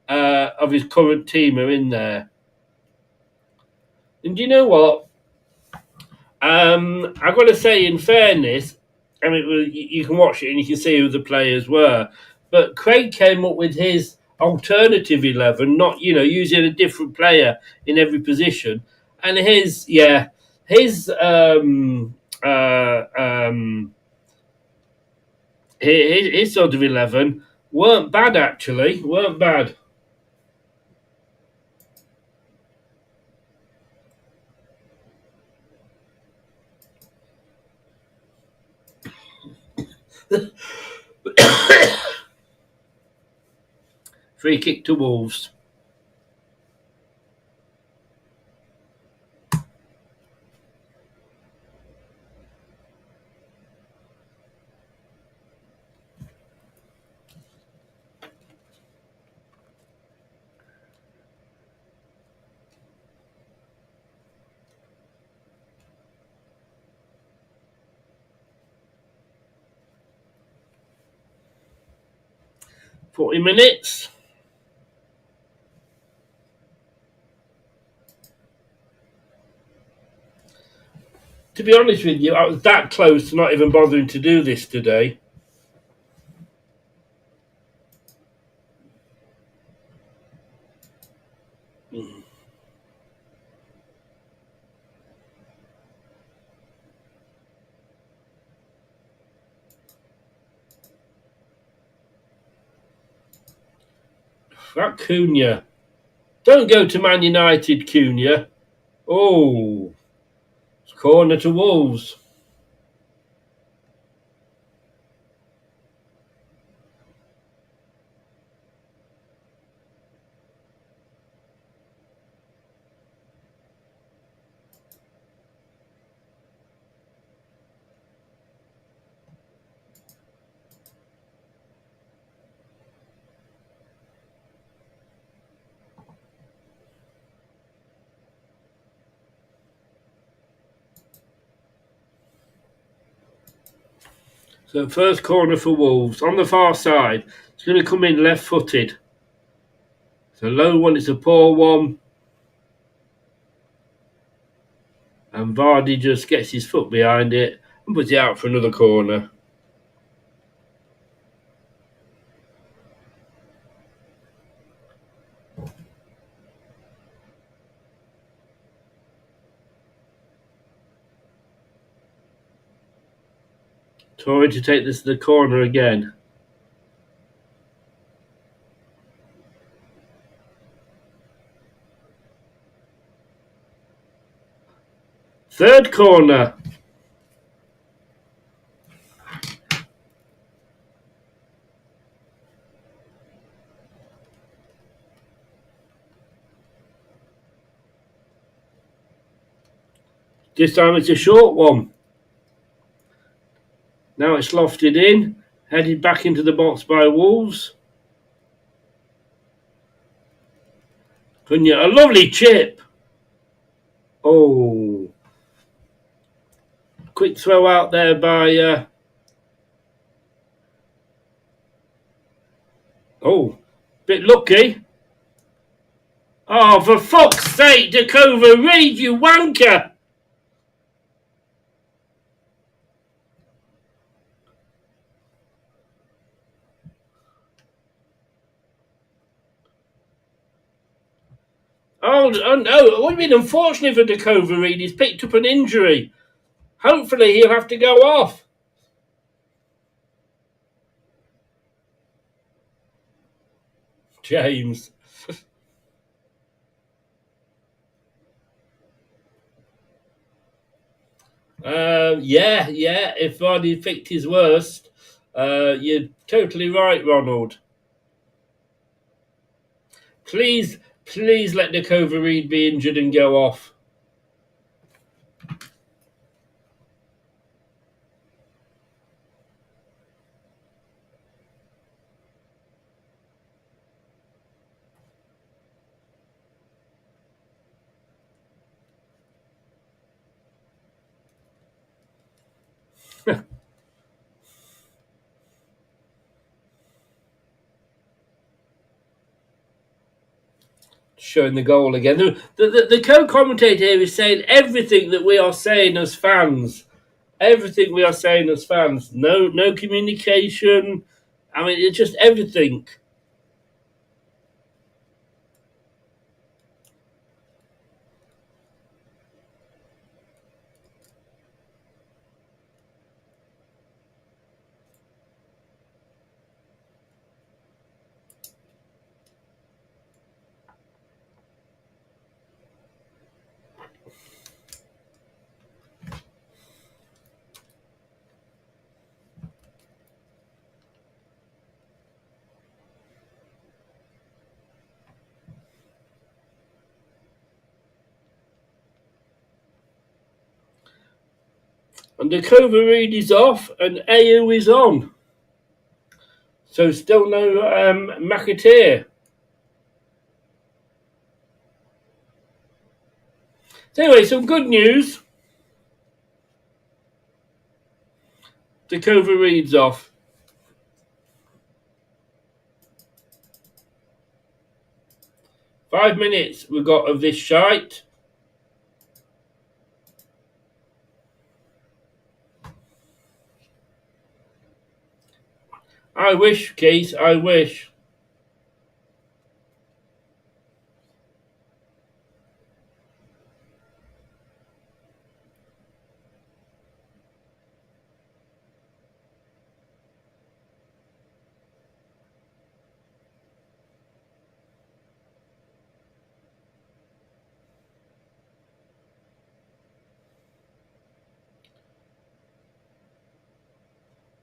of his current team are in there. And do you know what? I've got to say, in fairness, I mean, you can watch it and you can see who the players were. But Craig came up with his alternative 11, not, using a different player in every position. And his sort of 11 weren't bad, actually. Weren't bad. Free kick to Wolves. $40 minutes. To be honest with you, I was that close to not even bothering to do this today. That Cunha. Don't go to Man United, Cunha. Oh. It's corner to Wolves. So first corner for Wolves. On the far side, it's going to come in left-footed. It's a low one, it's a poor one. And Vardy just gets his foot behind it and puts it out for another corner. Tory to take this to the corner again. Third corner. This time it's a short one. Now it's lofted in, headed back into the box by Wolves. Cunha, a lovely chip. Oh. Quick throw out there by... bit lucky. Oh, for fuck's sake, Dakova Reed, you wanker! Oh no, it would have been unfortunate for Dakova Reed. He's picked up an injury. Hopefully he'll have to go off. James. Yeah, if Vardy picked his worst, you're totally right, Ronald. Please let Dakova Reed be injured and go off. Showing the goal again. The co-commentator here is saying everything that we are saying as fans. Everything we are saying as fans. No communication. I mean, it's just everything. And Dakova Reed is off and AU is on. So still no McAteer. So anyway, some good news. Dakova Reed's off. "5 minutes we've got of this shite. I wish, Keith, I wish.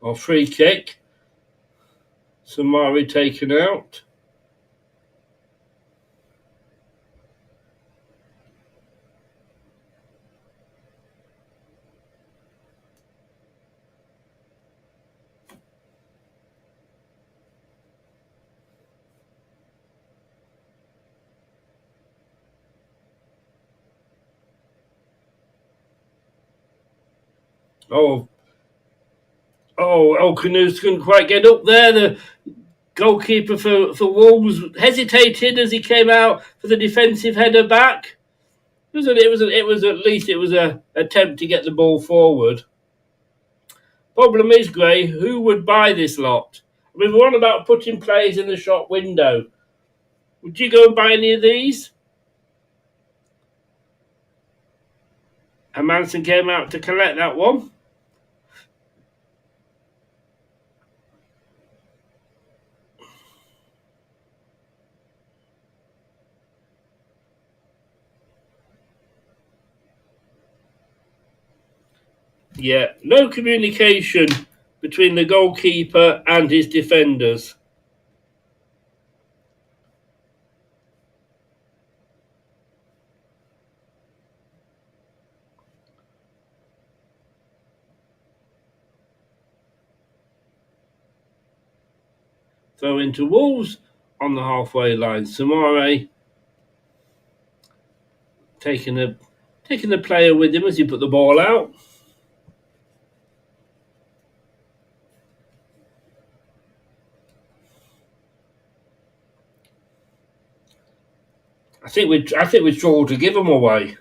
Or free kick. Samari taken out. Oh, Elkanous couldn't quite get up there. The goalkeeper for Wolves hesitated as he came out for the defensive header back. It was at least an attempt to get the ball forward. Problem is, Gray, who would buy this lot? I mean, we're on about putting players in the shop window. Would you go and buy any of these? And Manson came out to collect that one. Yeah, no communication between the goalkeeper and his defenders. Throw into Wolves on the halfway line. Samare taking the player with him as he put the ball out. I think we struggled to give them away.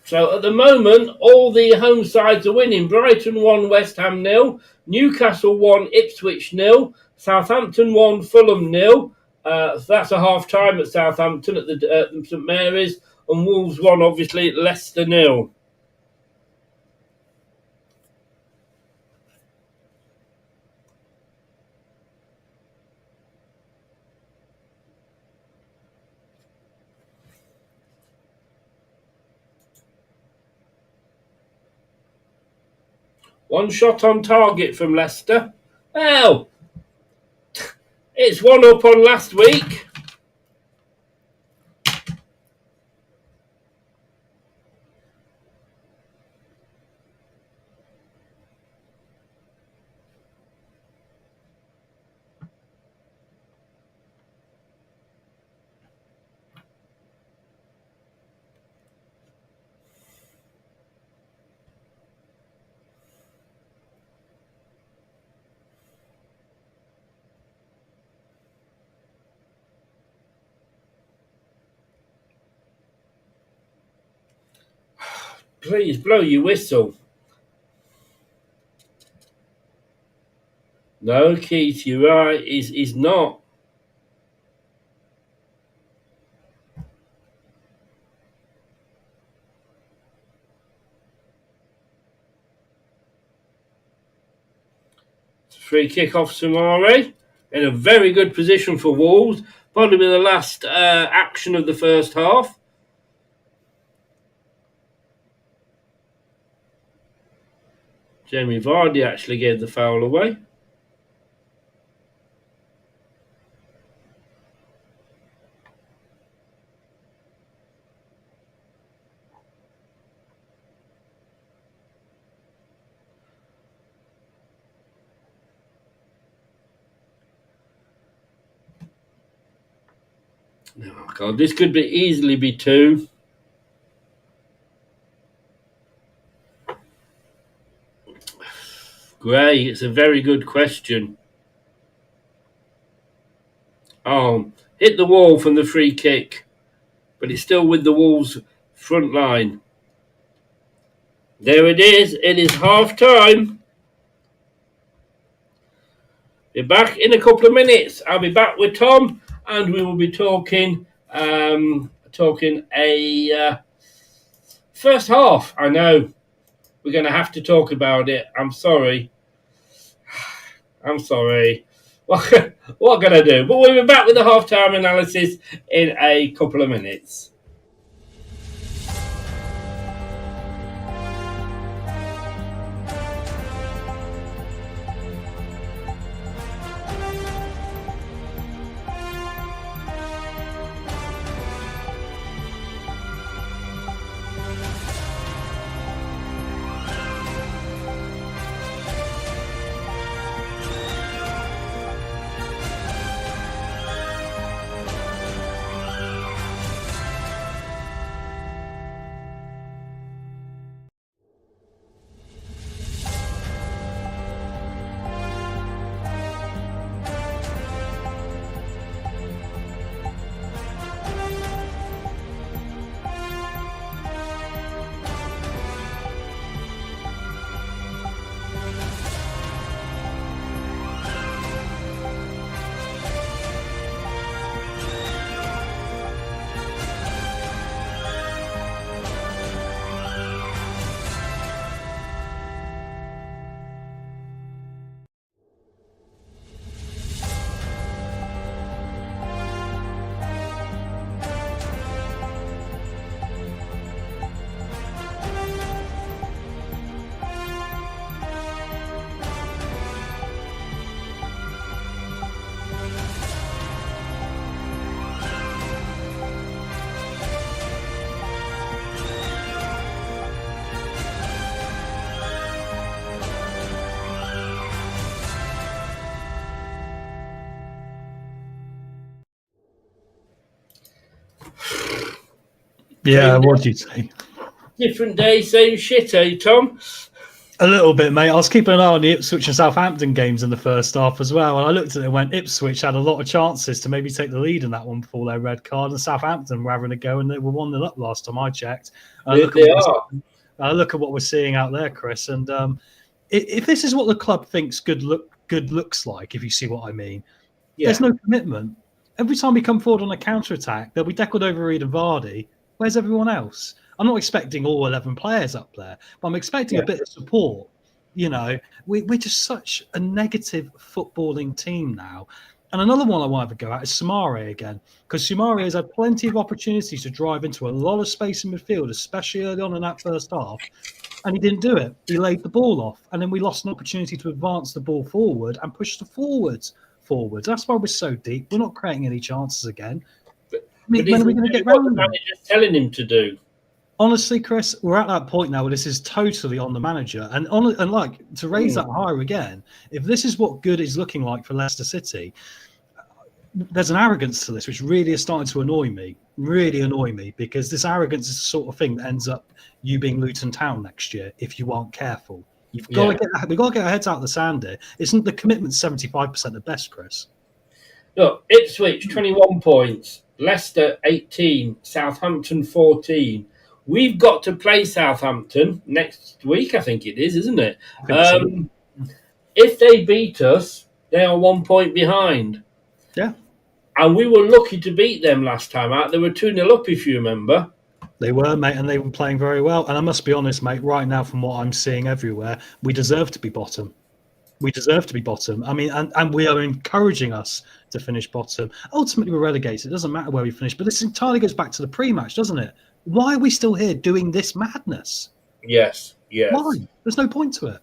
So at the moment, all the home sides are winning. Brighton 1, West Ham 0. Newcastle 1, Ipswich 0. Southampton 1, Fulham 0. So that's a half time at Southampton at the St Mary's. And Wolves 1, obviously, Leicester 0. One shot on target from Leicester. Well, it's 1 up on last week. Please blow your whistle. No, Keith, you're right. He's not. Free kick off Samare. In a very good position for Wolves. Probably the last action of the first half. Jamie Vardy actually gave the foul away. Oh God, this could easily be 2. Gray, it's a very good question. Oh, hit the wall from the free kick, but it's still with the Wolves front line. There it is. It is half time. Be back in a couple of minutes. I'll be back with Tom, and we will be talking a first half. I know. We're going to have to talk about it. I'm sorry. I'm sorry. What can I do? But we'll be back with the half-time analysis in a couple of minutes. Yeah, what do you say? Different day, same shit, eh, Tom? A little bit, mate. I was keeping an eye on the Ipswich and Southampton games in the first half as well. And I looked at it and went, Ipswich had a lot of chances to maybe take the lead in that one before their red card. And Southampton were having a go, and they were 1-0 up last time I checked. Look at what we're seeing out there, Chris. And if this is what the club thinks good looks like, if you see what I mean, there's no commitment. Every time we come forward on a counter-attack, there'll be Declan Overeed and Vardy. Where's everyone else? I'm not expecting all 11 players up there, but I'm expecting a bit of support. You know, we're just such a negative footballing team now. And another one I want to go at is Soumare again, because Soumare has had plenty of opportunities to drive into a lot of space in midfield, especially early on in that first half, and he didn't do it. He laid the ball off, and then we lost an opportunity to advance the ball forward and push the forwards. That's why we're so deep. We're not creating any chances again. When are we going to get round? What the manager's telling him to do. Honestly, Chris, we're at that point now where this is totally on the manager. And like to raise that higher again, if this is what good is looking like for Leicester City, there's an arrogance to this which really is starting to annoy me, because this arrogance is the sort of thing that ends up you being Luton Town next year if you aren't careful. We've got to get our heads out of the sand here. Isn't the commitment 75% at best, Chris? Look, Ipswich 21 points, Leicester 18, Southampton 14. We've got to play Southampton next week, I think it is, isn't it? If they beat us, they are 1 point behind. Yeah. And we were lucky to beat them last time out. They were 2-0 up, if you remember. They were, mate, and they were playing very well. And I must be honest, mate, right now, from what I'm seeing everywhere, we deserve to be bottom. I mean, and we are encouraging us to finish bottom. Ultimately, we're relegated. It doesn't matter where we finish. But this entirely goes back to the pre-match, doesn't it? Why are we still here doing this madness? Yes. Why? There's no point to it.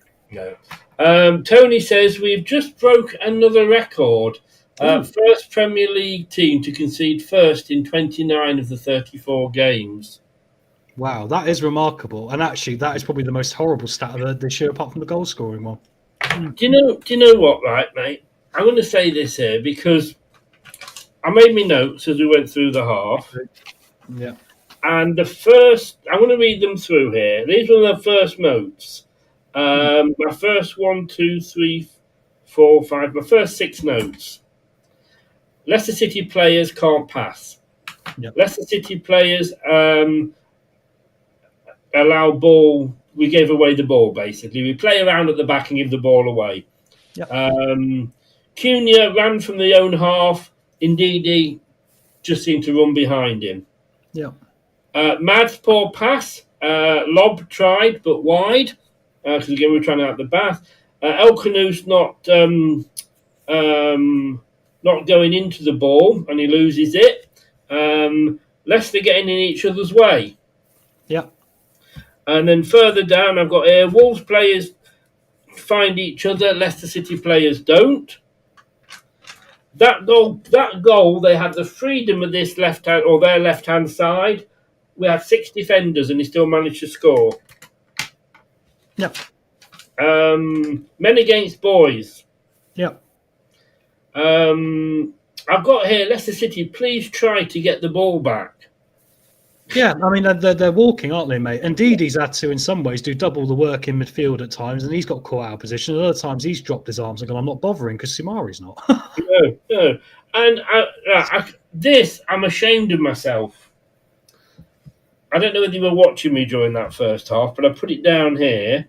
No. Tony says we've just broke another record. First Premier League team to concede first in 29 of the 34 games. Wow, that is remarkable. And actually, that is probably the most horrible stat of this year, apart from the goal-scoring one. Do you know what, right, mate? I'm going to say this here because I made me notes as we went through the half. Yeah. And the first, I'm going to read them through here. These were the first notes. My first 1, 2, 3, 4, 5, my first 6 notes. Leicester City players can't pass. Yep. Leicester City players allow ball. We gave away the ball, basically. We play around at the back and give the ball away. Yep. Cunha ran from the own half. Ndidi just seemed to run behind him. Yeah. Mad's poor pass. Lob tried, but wide. Because again, we were trying out the back. El Khanou's not going into the ball, and he loses it. Leicester getting in each other's way. Yeah. And then further down, I've got here, Wolves players find each other, Leicester City players don't. That goal, they had the freedom of this left-hand, or their left-hand side. We had 6 defenders, and he still managed to score. Yep. Men against boys. Yep. I've got here, Leicester City, please try to get the ball back. Yeah, I mean, they're walking, aren't they, mate? And Didi's had to, in some ways, do double the work in midfield at times, and he's got caught out of position. At other times, he's dropped his arms and gone, I'm not bothering, because Soumare's not. No. And I'm ashamed of myself. I don't know whether you were watching me during that first half, but I put it down here.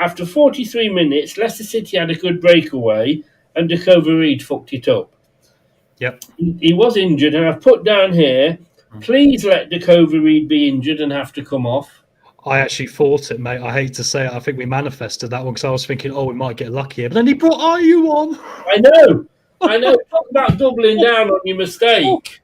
After 43 minutes, Leicester City had a good breakaway, and Overeed fucked it up. Yep. He was injured, and I've put down here, please let Overeed be injured and have to come off. I actually thought it, mate. I hate to say it. I think we manifested that one because I was thinking, we might get lucky here. But then he brought Ayew on. I know. Talk about doubling down on your mistake.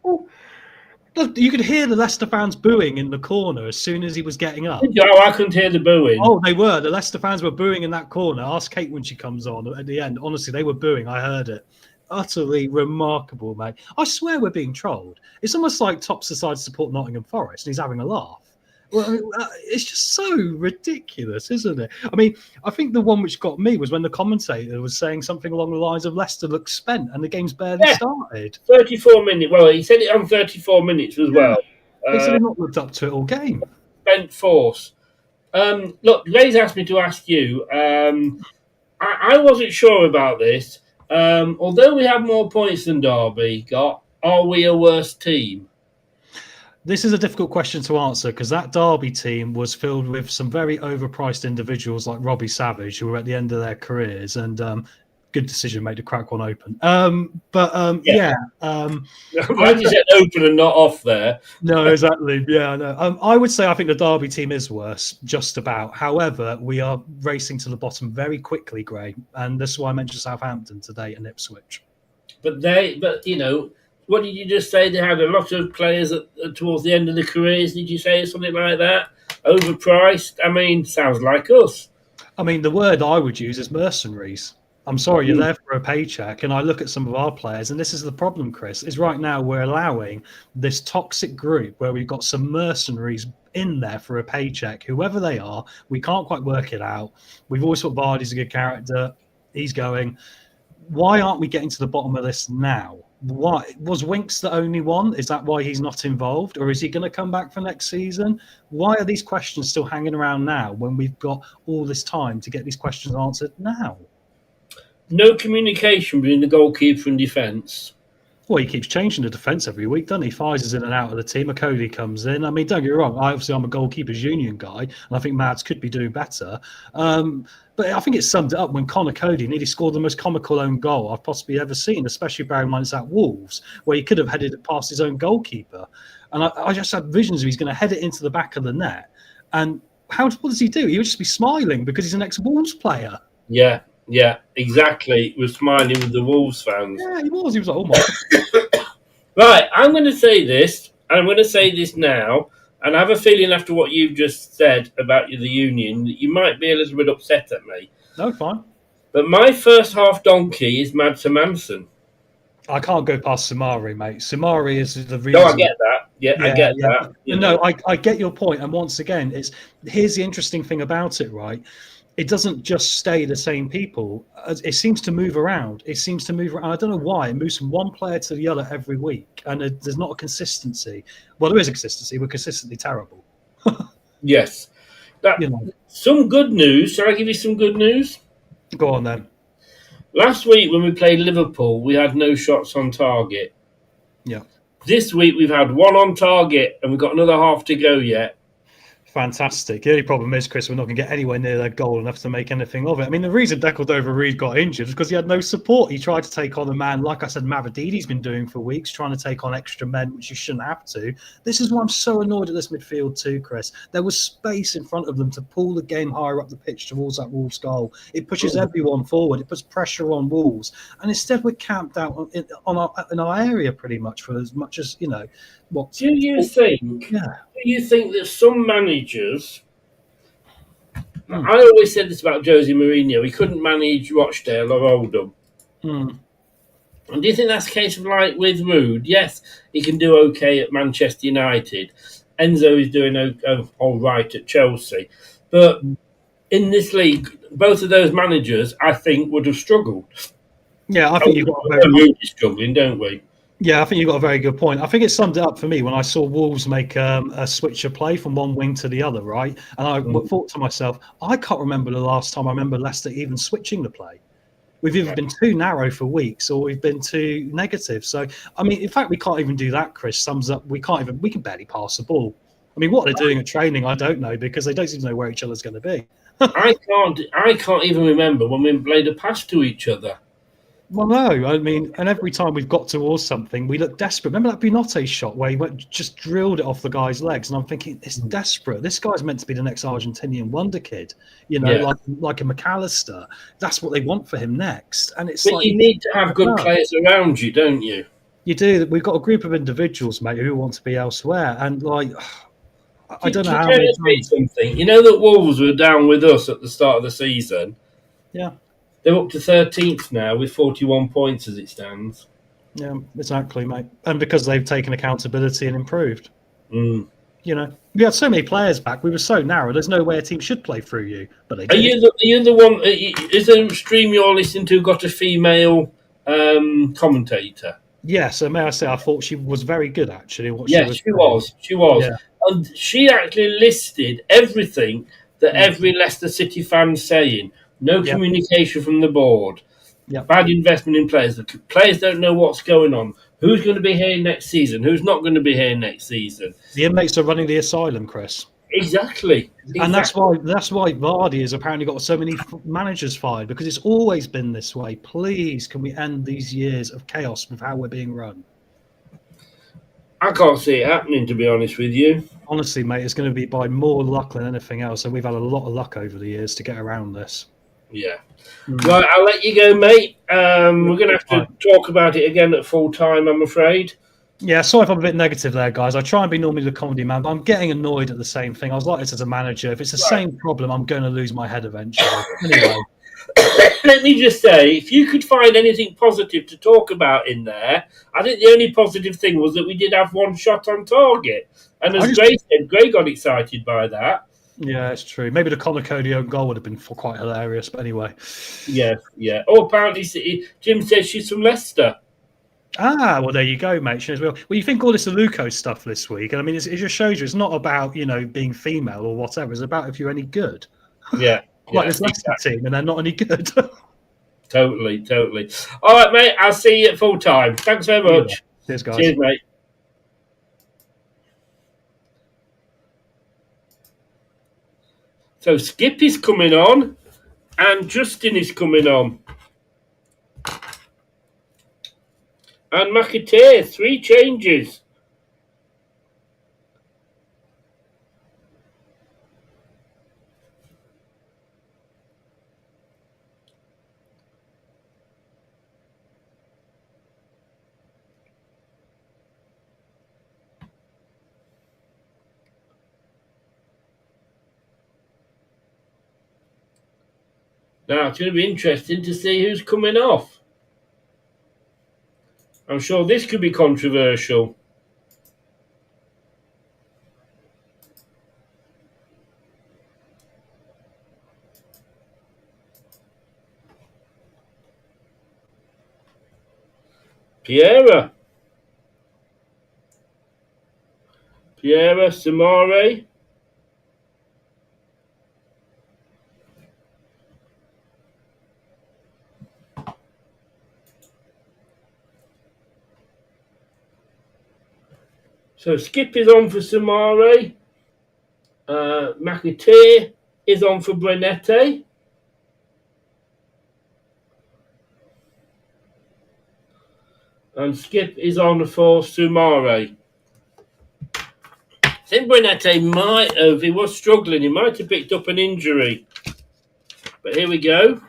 Look, you could hear the Leicester fans booing in the corner as soon as he was getting up. I couldn't hear the booing. Oh, they were. The Leicester fans were booing in that corner. Ask Kate when she comes on at the end. Honestly, they were booing. I heard it. Utterly remarkable, mate. I swear we're being trolled. It's almost like Tops decided to support Nottingham Forest and he's having a laugh. Well, I mean, it's just so ridiculous, isn't it? I mean, I think the one which got me was when the commentator was saying something along the lines of Leicester looks spent and the game's barely started. 34 minutes. Well, he said it on 34 minutes as well. They said they've not looked up to it all game. Bent force. Look, Ray's asked me to ask you. I wasn't sure about this. Although we have more points than Derby got, are we a worse team? This is a difficult question to answer because that Derby team was filled with some very overpriced individuals like Robbie Savage, who were at the end of their careers, and good decision made to crack one open. Glad you said open and not off there. No, exactly. Yeah, I know. I would say I think the Derby team is worse, just about. However, we are racing to the bottom very quickly, Gray, and this is why I mentioned Southampton today and Ipswich. But you know, what did you just say? They had a lot of players towards the end of the careers. Did you say something like that? Overpriced? I mean, sounds like us. I mean, the word I would use is mercenaries. I'm sorry, you're there for a paycheck. And I look at some of our players, and this is the problem, Chris, is right now we're allowing this toxic group where we've got some mercenaries in there for a paycheck, whoever they are. We can't quite work it out. We've always thought Vardy's a good character. He's going. Why aren't we getting to the bottom of this now? Why was Winks the only one? Is that why he's not involved, or is he going to come back for next season? Why are these questions still hanging around now when we've got all this time to get these questions answered now? No communication between the goalkeeper and defence. Well, he keeps changing the defence every week, doesn't he? Fizer's in and out of the team. Cody comes in. I mean, don't get me wrong. I'm a goalkeepers union guy, and I think Mads could be doing better. But I think it summed it up when Connor Cody nearly scored the most comical own goal I've possibly ever seen, especially bearing in mind it's at Wolves, where he could have headed it past his own goalkeeper. And I just had visions of he's going to head it into the back of the net. And what does he do? He would just be smiling because he's an ex-Wolves player. Yeah, exactly. We're smiling with the Wolves fans. Yeah, he was. He was like, oh my. Right, I'm going to say this, and I'm going to say this now, and I have a feeling after what you've just said about the union that you might be a little bit upset at me. No, fine. But my first half donkey is Mads Manson. I can't go past Samari, mate. Samari is the reason. No, I get that. Yeah, I get that. No, I get your point. And once again, here's the interesting thing about it, right? It doesn't just stay the same people. It seems to move around. I don't know why. It moves from one player to the other every week. And there's not a consistency. Well, there is a consistency. We're consistently terrible. Yes. Some good news. Shall I give you some good news? Go on, then. Last week when we played Liverpool, we had no shots on target. Yeah. This week we've had one on target and we've got another half to go yet. Fantastic. The only problem is, Chris, we're not going to get anywhere near that goal enough to make anything of it. I mean, the reason Decordova-Reid got injured is because he had no support. He tried to take on a man, like I said, Mavadidi's been doing for weeks, trying to take on extra men, which you shouldn't have to. This is why I'm so annoyed at this midfield too, Chris. There was space in front of them to pull the game higher up the pitch towards that Wolves goal. It pushes everyone forward. It puts pressure on Wolves. And instead we're camped out in our area pretty much for as much as, what. Do you think that some managers, I always said this about Jose Mourinho, he couldn't manage Rochdale or Oldham. And do you think that's the case of like with Rude? Yes, he can do okay at Manchester United. Enzo is doing all right at Chelsea. But in this league, both of those managers, I think, would have struggled. Yeah, I think you've got Rude is struggling, don't we? Yeah, I think you've got a very good point. I think it summed it up for me when I saw Wolves make a switch of play from one wing to the other, right? And I thought to myself, I can't remember the last time I remember Leicester even switching the play. We've either been too narrow for weeks or we've been too negative. So, I mean, in fact, we can't even do that, Chris. Sums up, we can barely pass the ball. I mean, what they're doing at training, I don't know, because they don't seem to know where each other's going to be. I can't even remember when we played a pass to each other. Well, no, I mean, and every time we've got towards something, we look desperate. Remember that Bunote shot where he just drilled it off the guy's legs? And I'm thinking, it's desperate. This guy's meant to be the next Argentinian wonder kid, like a McAllister. That's what they want for him next. And it's but you need to have good players around you, don't you? You do. We've got a group of individuals, mate, who want to be elsewhere. And, I don't know how many times. You know that Wolves were down with us at the start of the season? Yeah. They're up to 13th now with 41 points as it stands. Yeah, exactly, mate. And because they've taken accountability and improved. We had so many players back. We were so narrow. There's no way a team should play through you. But they did. Are you the one? Is the stream you're listening to got a female commentator? Yeah, so may I say, I thought she was very good, actually. What Yes, she was. she was. Yeah. And she actually listed everything that every Leicester City fan's saying. No Yep. communication from the board. Yep. Bad investment in players. The players don't know what's going on. Who's going to be here next season? Who's not going to be here next season? The inmates are running the asylum, Chris. Exactly. And that's why Vardy has apparently got so many managers fired, because it's always been this way. Please, can we end these years of chaos with how we're being run? I can't see it happening, to be honest with you. Honestly, mate, it's going to be by more luck than anything else, and we've had a lot of luck over the years to get around this. Yeah. Right, I'll let you go, mate. We're going to have to talk about it again at full time, I'm afraid. Yeah, sorry if I'm a bit negative there, guys. I try and be normally the comedy man, but I'm getting annoyed at the same thing. I was like this as a manager. If it's the same problem, I'm going to lose my head eventually. Anyway. Let me just say, if you could find anything positive to talk about in there, I think the only positive thing was that we did have one shot on target. And as Gray said, Gray got excited by that. Yeah, it's true. Maybe the Connor Cody own goal would have been quite hilarious, but anyway. Yeah, yeah. Oh, apparently Jim says she's from Leicester. Ah, well, there you go, mate. She knows well, you think all this Aluko stuff this week, and I mean, it just shows you it's not about, being female or whatever. It's about if you're any good. Yeah. Like this Leicester team, and they're not any good. Totally. All right, mate. I'll see you at full time. Thanks very much. Cheers, guys. Cheers, mate. So Skip is coming on, and Justin is coming on. And McAteer, 3 changes. Now, it's going to be interesting to see who's coming off. I'm sure this could be controversial. Piera, Samare. So Skip is on for Samare. McAteer is on for Brenette. And Skip is on for Sumare. I think Brenette might have, he was struggling, he might have picked up an injury. But here we go.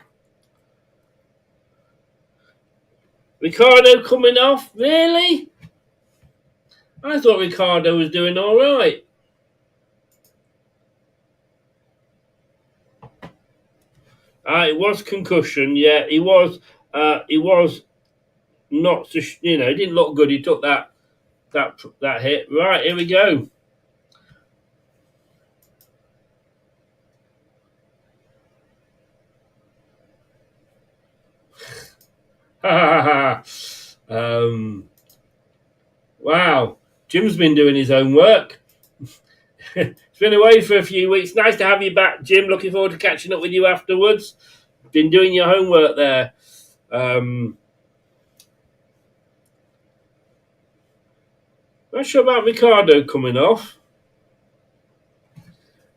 Ricardo coming off, really? I thought Ricardo was doing all right. It was concussion, yeah. He was not, so, he didn't look good. He took that hit. Right, here we go. Wow, Jim's been doing his own work. He's been away for a few weeks. Nice to have you back, Jim. Looking forward to catching up with you afterwards. Been doing your homework there. Not sure about Ricardo coming off.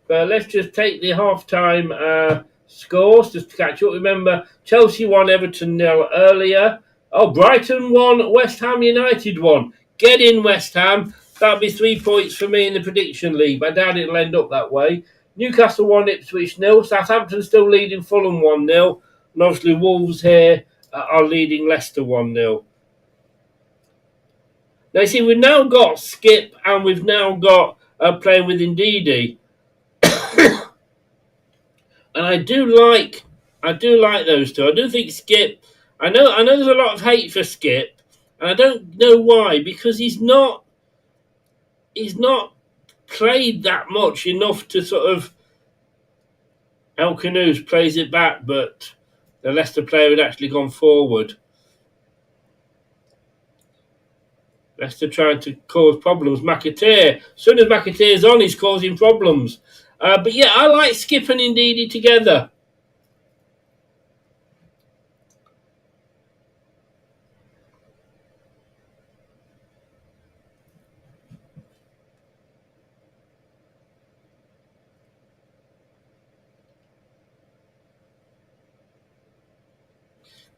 But let's just take the half-time scores just to catch up. Remember, Chelsea won, Everton 0 earlier. Oh, Brighton won, West Ham United won. Get in, West Ham. That'll be 3 points for me in the prediction league, but I doubt it'll end up that way. Newcastle won, Ipswich 0. Southampton still leading Fulham 1-0. And obviously Wolves here are leading Leicester 1-0. Now, you see, we've now got Skip and we've now got playing with Ndidi. And I do like those two. I do think Skip, I know there's a lot of hate for Skip, and I don't know why, because he's not played that much enough to sort of, El Canoes plays it back, but the Leicester player had actually gone forward. Leicester trying to cause problems. McAteer. As soon as McAteer's on, he's causing problems. But yeah, I like Skip and Ndidi together.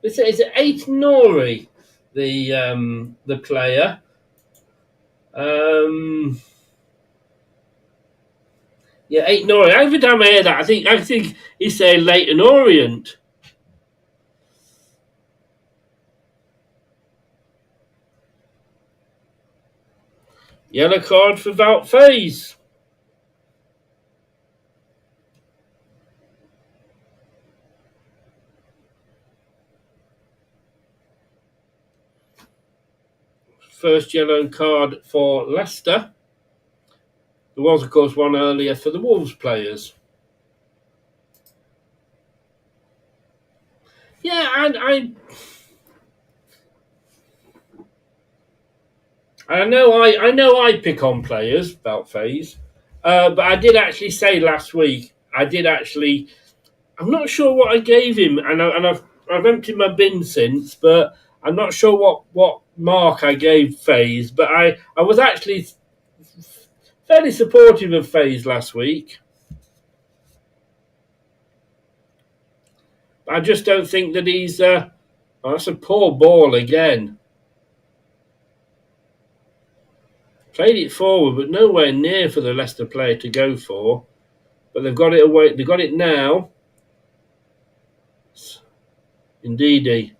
Is it 8 Nori, the player? Yeah, 8 Nori. Every time I hear that, I think he's saying Leighton Orient. Yellow card for Wout Faes. First yellow card for Leicester. There was, of course, one earlier for the Wolves players. Yeah, and I know I pick on players about Faes, but I did actually say last week. I'm not sure what I gave him, and I've emptied my bin since, but I'm not sure what mark I gave Faes. But I was actually fairly supportive of Faes last week. I just don't think that he's. That's a poor ball again. Played it forward, but nowhere near for the Leicester player to go for. But they've got it away. They've got it now. Indeedy.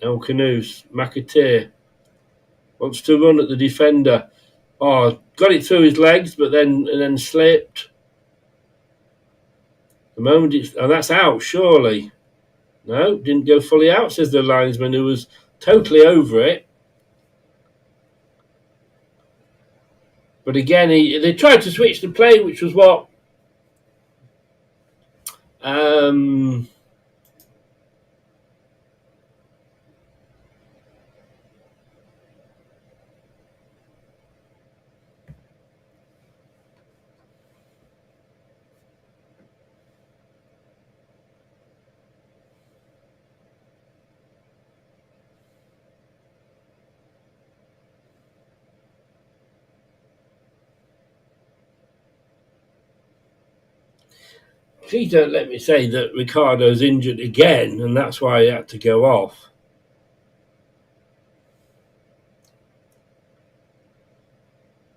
El Canoes. McAteer wants to run at the defender. Oh, got it through his legs, but then slipped. The moment that's out, surely. No, didn't go fully out, says the linesman, who was totally over it. But again, they tried to switch the play, which was what please don't let me say that Ricardo's injured again, and that's why he had to go off.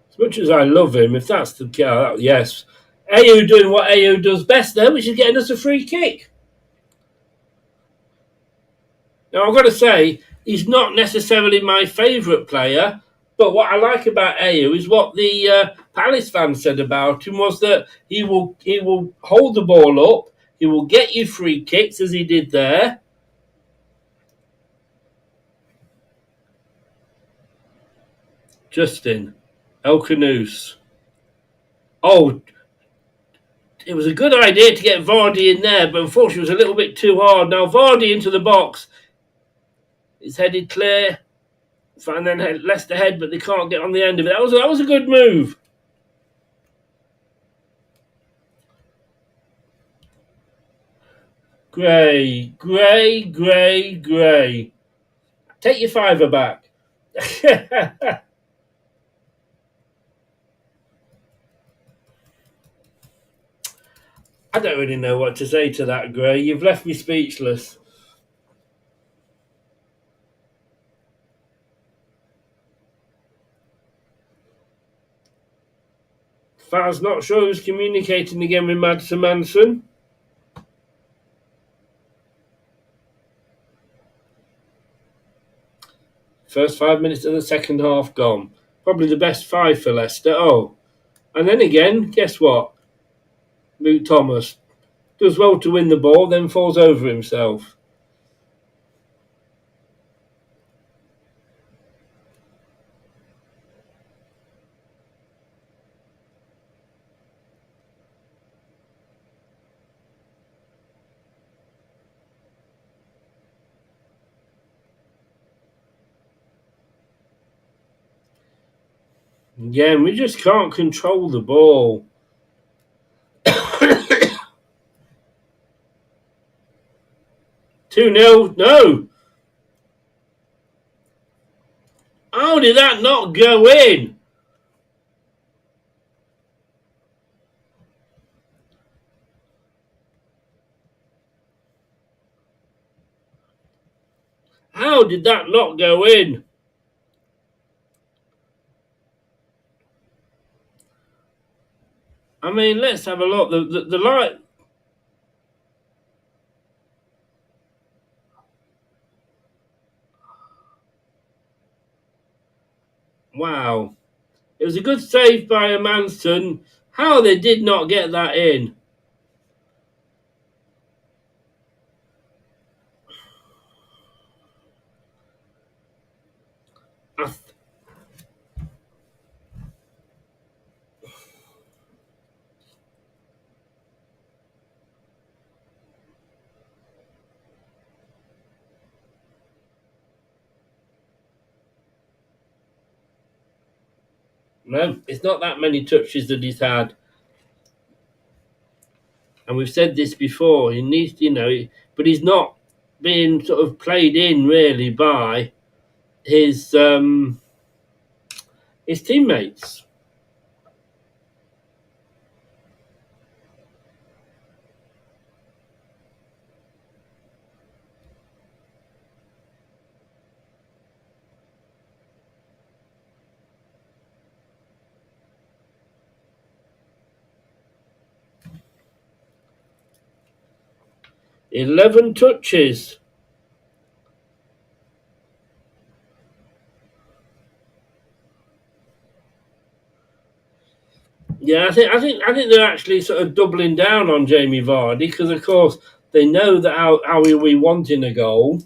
As much as I love him, if that's the case, yes. Ayew doing what Ayew does best there, which is getting us a free kick. Now, I've got to say, he's not necessarily my favourite player, but what I like about Ayew is what the Palace fans said about him was that he will hold the ball up, he will get you free kicks as he did there. Justin, El Canoes. Oh, it was a good idea to get Vardy in there, but unfortunately it was a little bit too hard. Now Vardy into the box. It's headed clear. And then Leicester head, but they can't get on the end of it. That was a good move. Gray. Take your fiver back. I don't really know what to say to that, Gray. You've left me speechless. Faz not sure who's communicating again with Madsen Manson. First 5 minutes of the second half gone. Probably the best 5 for Leicester. Oh, and then again, guess what? Luke Thomas does well to win the ball, then falls over himself. Yeah, and we just can't control the ball. 2-0, no! How did that not go in? How did that not go in? I mean, let's have a look. The light. Wow. It was a good save by a Manston. How they did not get that in. No, it's not that many touches that he's had. And we've said this before. He needs, but he's not being sort of played in really by his teammates. "11 touches. Yeah, I think they're actually sort of doubling down on Jamie Vardy because, of course, they know that how we want in a goal.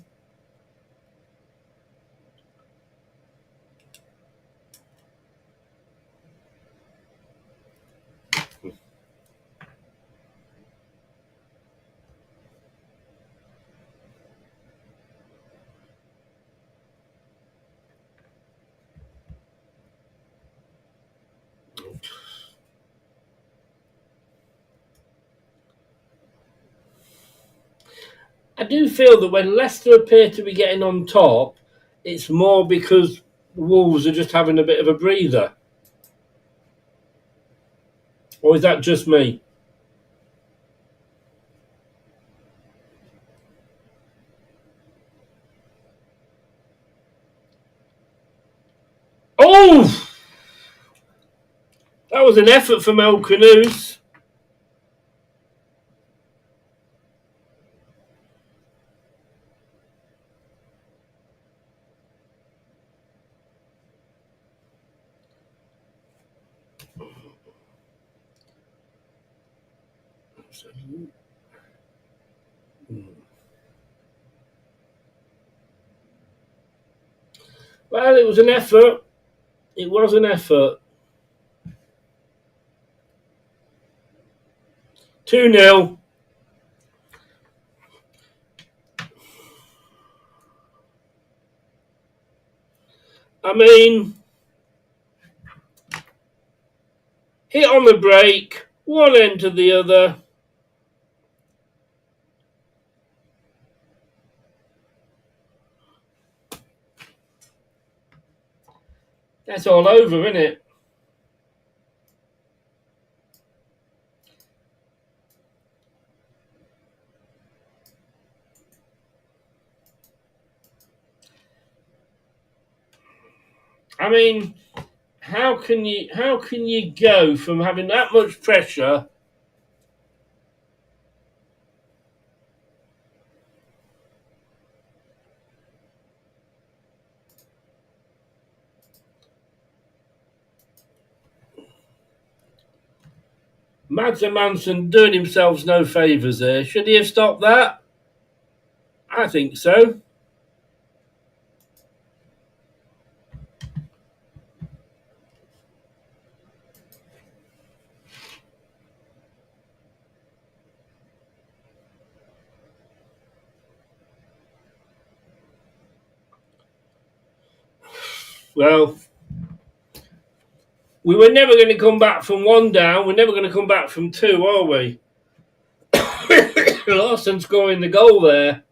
I do feel that when Leicester appear to be getting on top, it's more because Wolves are just having a bit of a breather. Or is that just me? Oh! That was an effort from Molineux. Well, it was an effort. It was an effort. 2-0. I mean, hit on the break, one end to the other. That's all over, isn't it? I mean, how can you go from having that much pressure Mads and Manson doing themselves no favours there. Should he have stopped that? I think so. Well, We were never going to come back from 1 down. We're never going to come back from 2, are we? Lawson scoring the goal there.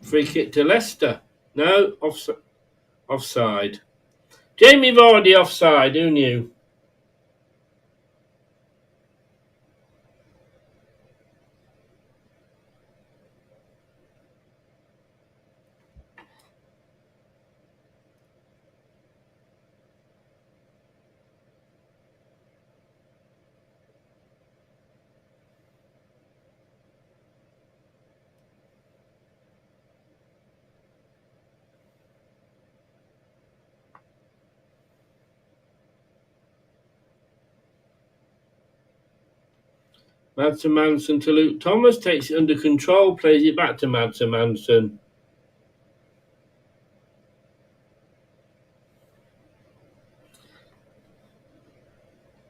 Free kick to Leicester. No, offside. Jamie Vardy offside. Who knew? Madsen Manson to Luke Thomas, takes it under control, plays it back to Madsen Manson.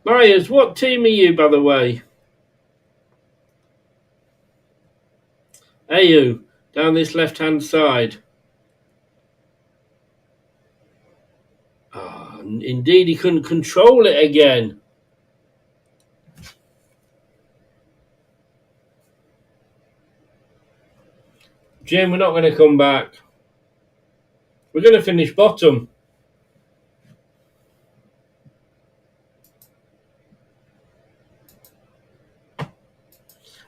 Myers, what team are you, by the way? Ayu, down this left-hand side. Indeed, he couldn't control it again. Jim, we're not going to come back. We're going to finish bottom. Do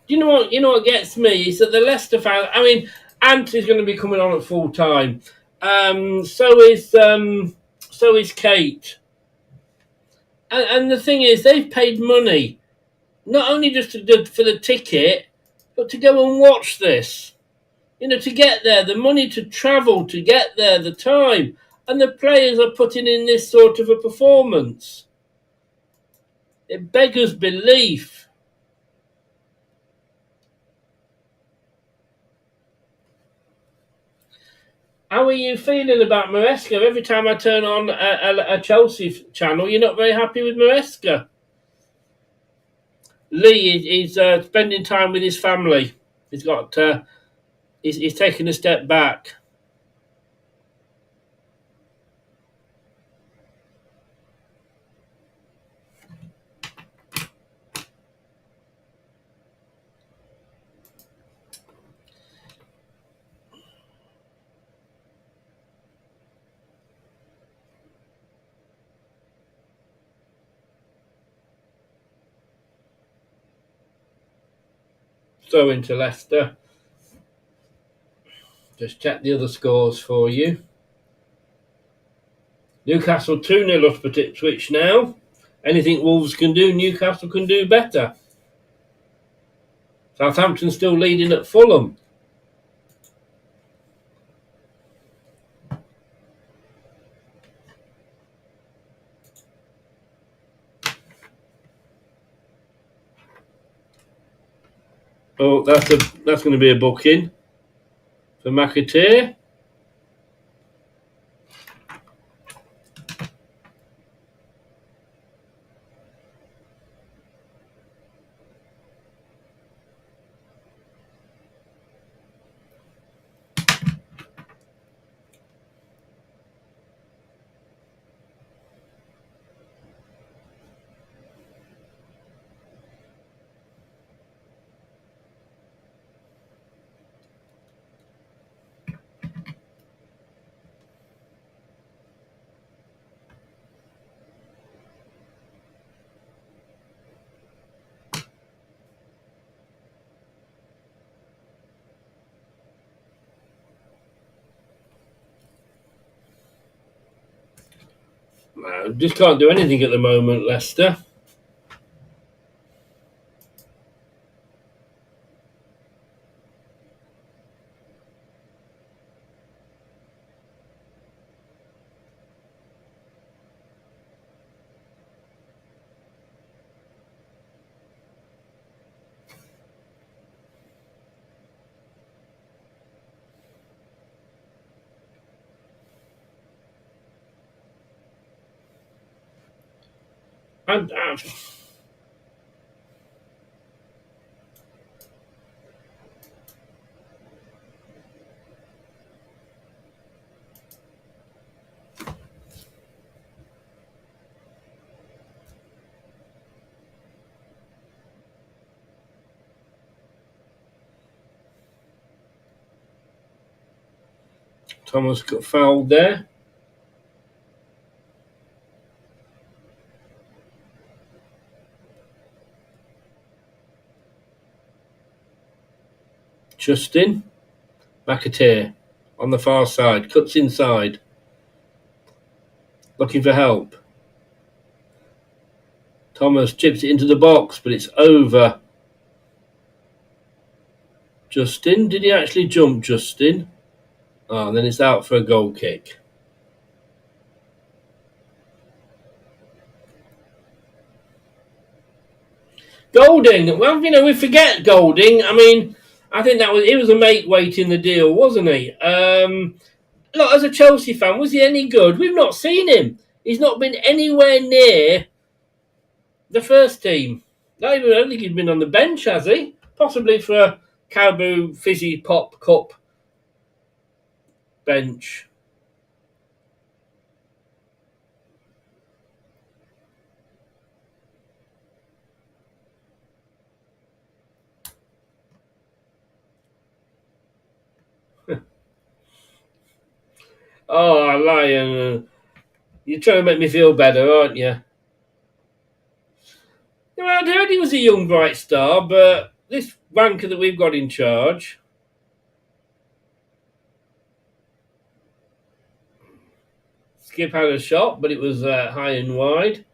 you know what? You know what gets me is that the Leicester fans. I mean, Ant is going to be coming on at full time. So is Kate. And the thing is, they've paid money, not only just for the ticket, but to go and watch this. You know, to get there, the money to travel to get there, the time, and the players are putting in this sort of a performance. It beggars belief. How are you feeling about Maresca? Every time I turn on a Chelsea channel, you're not very happy with Maresca. Lee is spending time with his family. He's got he's taken a step back. So into Leicester. Just check the other scores for you. Newcastle 2-0 up at Ipswich now. Anything Wolves can do, Newcastle can do better. Southampton still leading at Fulham. Oh, that's going to be a booking for McAteer. No, just can't do anything at the moment, Leicester. Thomas got fouled there. Justin McAteer on the far side, cuts inside, looking for help. Thomas chips it into the box, but it's over. Justin, did he actually jump, Justin? Oh, then it's out for a goal kick. Golding, well, we forget Golding. I mean, I think he was a make weight in the deal, wasn't he? Look, as a Chelsea fan, was he any good? We've not seen him. He's not been anywhere near the first team. I don't think he's been on the bench, has he? Possibly for a Caribou Fizzy Pop Cup bench. Oh, Lion, you're trying to make me feel better, aren't you? Well, I heard he was a young bright star, but this wanker that we've got in charge. Skip had a shot, but it was high and wide.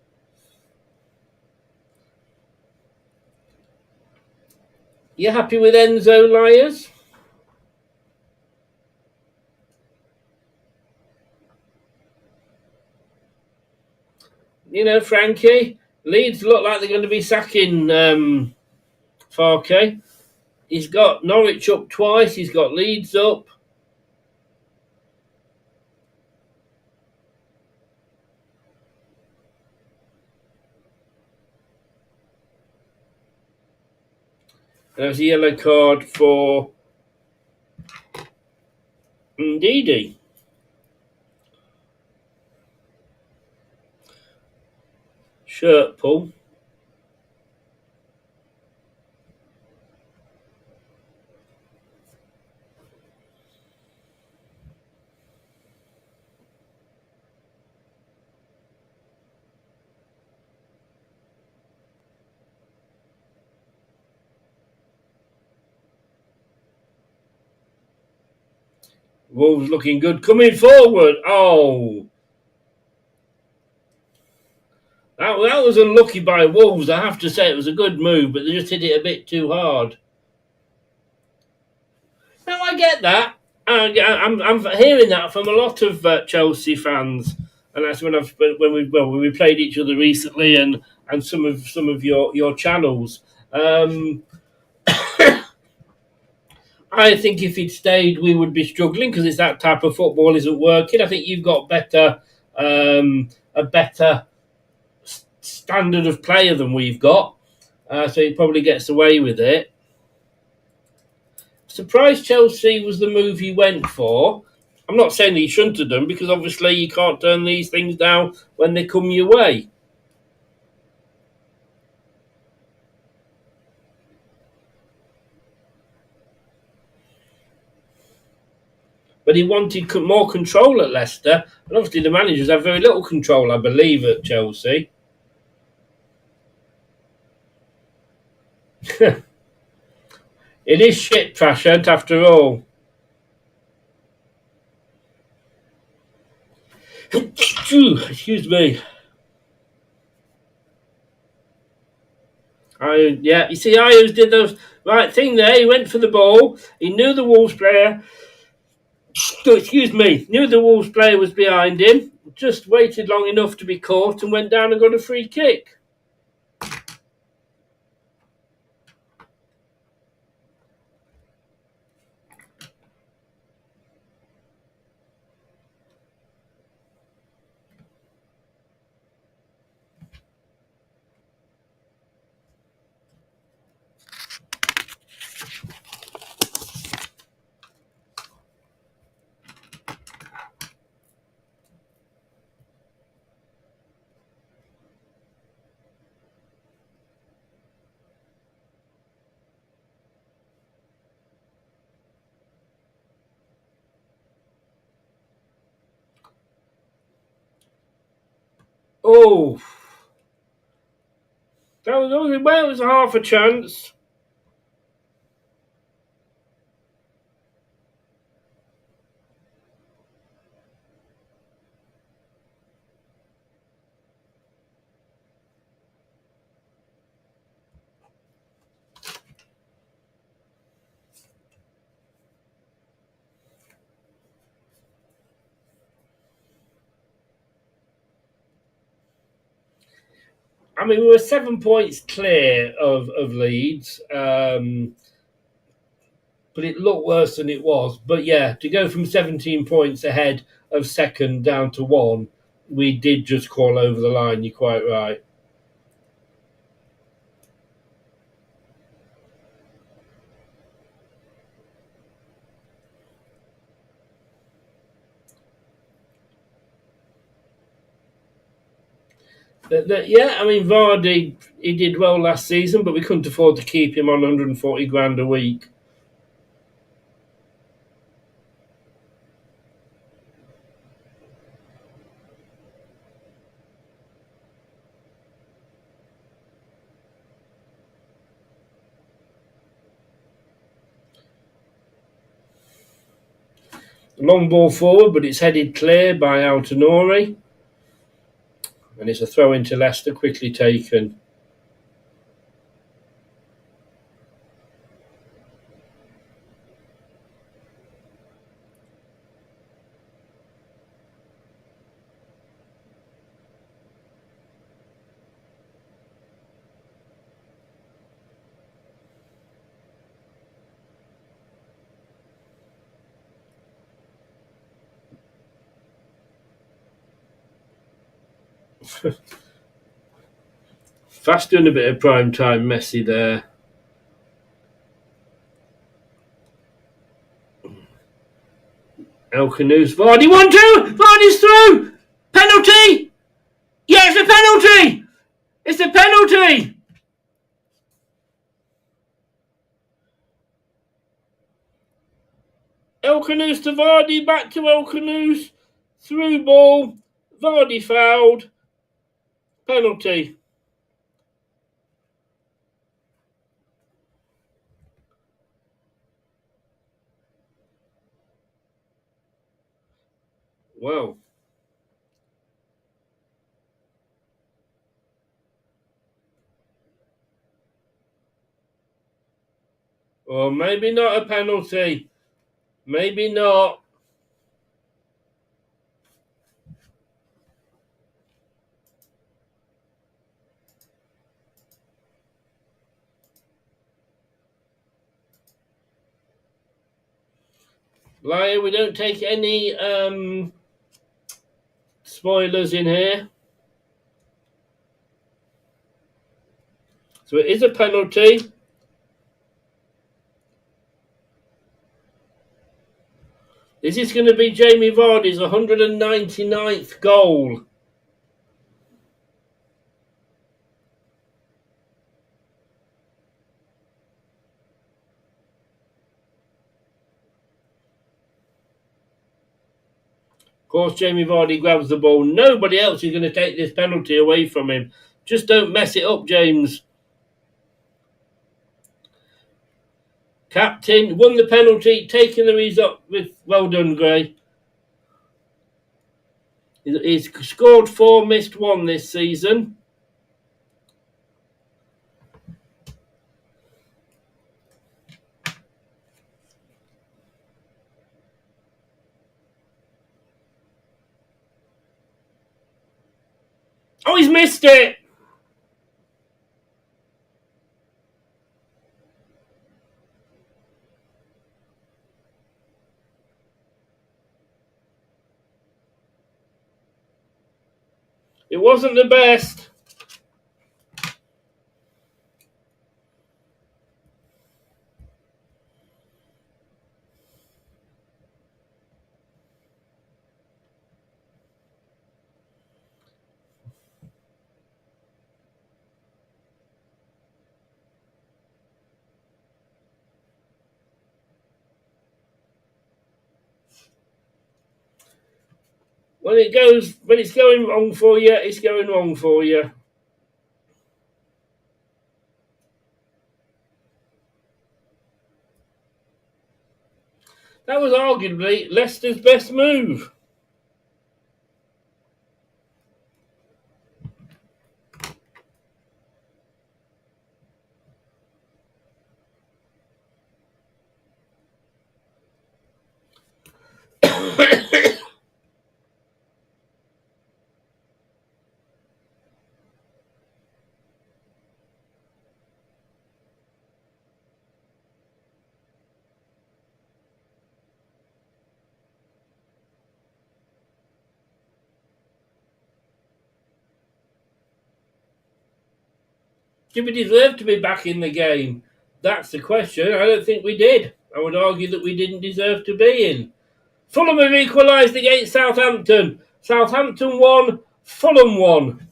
You happy with Enzo, Liars? Frankie, Leeds look like they're going to be sacking Farke. He's got Norwich up twice. He's got Leeds up. There's a yellow card for Ndidi. Shirt pull. Wolves looking good. Coming forward. Oh. That was unlucky by Wolves. I have to say it was a good move, but they just hit it a bit too hard. Now, I get that. I'm hearing that from a lot of Chelsea fans. And that's when we played each other recently and some of your channels. I think if he'd stayed, we would be struggling because it's that type of football isn't working. I think you've got a better standard of player than we've got, so he probably gets away with it. Surprised Chelsea was the move he went for. I'm not saying that he shouldn't have done because obviously you can't turn these things down when they come your way. But he wanted more control at Leicester. And obviously the managers have very little control, I believe, at Chelsea. It is shit trash, after all. Excuse me. You see, Ayers did the right thing there. He went for the ball. He knew the Wolves player... knew the Wolves player was behind him, just waited long enough to be caught and went down and got a free kick. Oh, that was half a chance. I mean, we were 7 points clear of Leeds, but it looked worse than it was. But yeah, to go from 17 points ahead of second down to 1, we did just crawl over the line. You're quite right. Yeah, I mean, Vardy, he did well last season, but we couldn't afford to keep him on 140 grand a week. Long ball forward, but it's headed clear by Altonori. And it's a throw into Leicester, quickly taken. Fast doing a bit of prime time Messi there. El Canoes, Vardy, 1-2! Vardy's through! Penalty! Yeah, it's a penalty! It's a penalty! El Canoes to Vardy, back to El Canoes. Through ball. Vardy fouled. Penalty. Well. Or maybe not a penalty. Maybe not. Liar, we don't take any spoilers in here. So it is a penalty. Is this going to be Jamie Vardy's 199th goal? Of course, Jamie Vardy grabs the ball. Nobody else is going to take this penalty away from him. Just don't mess it up, James. Captain, won the penalty, taking the result with... Well done, Gray. He's scored 4, missed 1 this season. Oh, he's missed it! It wasn't the best. When it's going wrong for you, it's going wrong for you. That was arguably Leicester's best move. Did we deserve to be back in the game? That's the question. I don't think we did. I would argue that we didn't deserve to be in. Fulham have equalised against Southampton. Southampton won, Fulham won.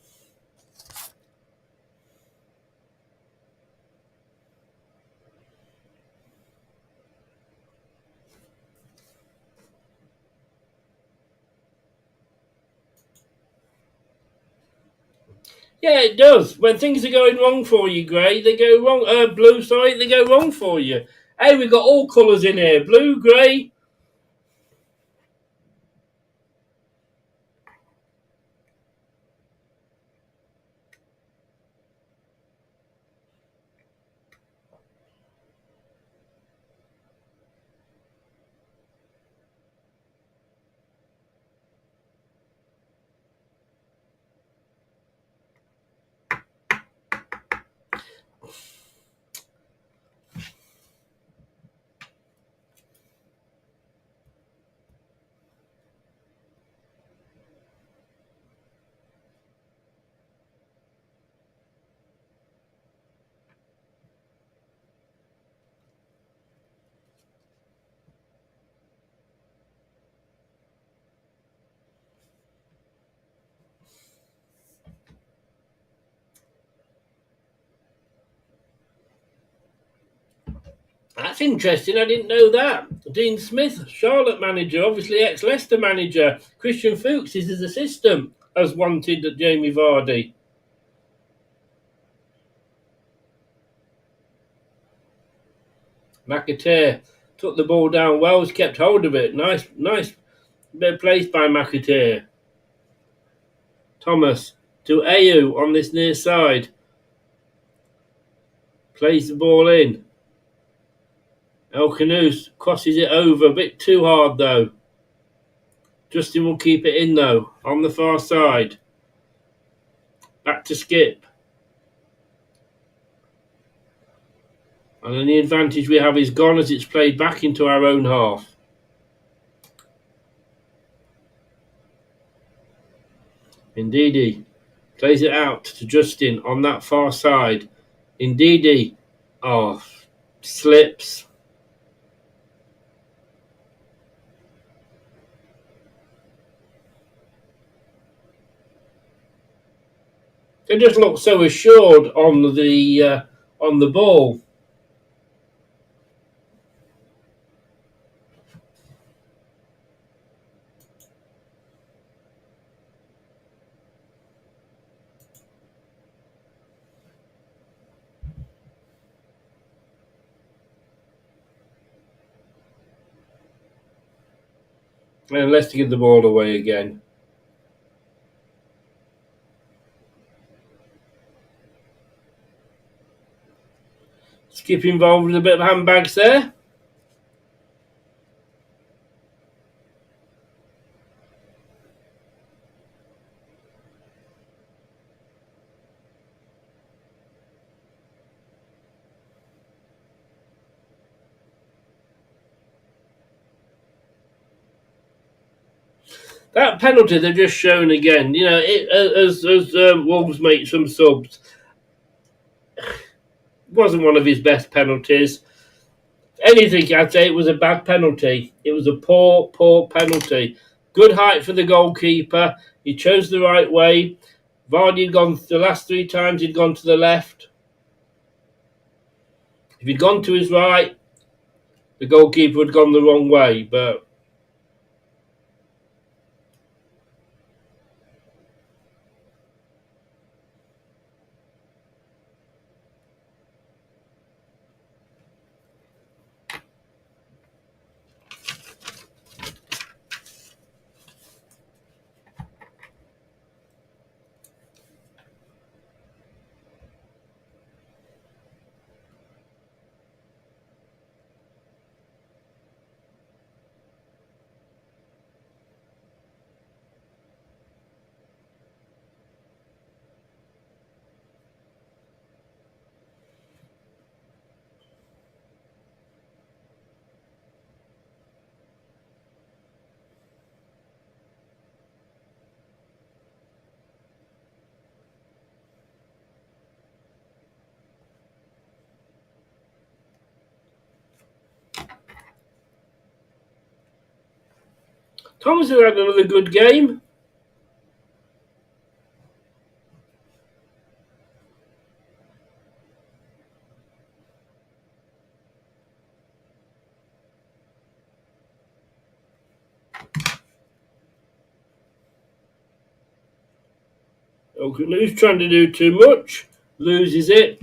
Yeah, it does. When things are going wrong for you, Grey, they go wrong. Blue, sorry, they go wrong for you. Hey, we've got all colours in here. Blue, grey. That's interesting. I didn't know that. Dean Smith, Charlotte manager, obviously ex-Leicester manager. Christian Fuchs is his assistant, as wanted at Jamie Vardy. McAteer took the ball down well, has kept hold of it. Nice bit of place by McAteer. Thomas to Ayew on this near side. Plays the ball in. El Canoes crosses it over, a bit too hard though. Justin will keep it in though, on the far side. Back to Skip. And then the advantage we have is gone as it's played back into our own half. Ndidi plays it out to Justin on that far side. Ndidi, slips. They just look so assured on the ball. And Leicester give the ball away again. Skip involved with a bit of handbags there. That penalty they've just shown again, you know, as Wolves make some subs, wasn't one of his best penalties. Anything, I'd say it was a bad penalty. It was a poor penalty. Good height for the goalkeeper. He chose the right way. Vardy had gone the last 3 times, he'd gone to the left. If he'd gone to his right, the goalkeeper had gone the wrong way, but Thomas has had another good game. Oakenloo's trying to do too much. Loses it.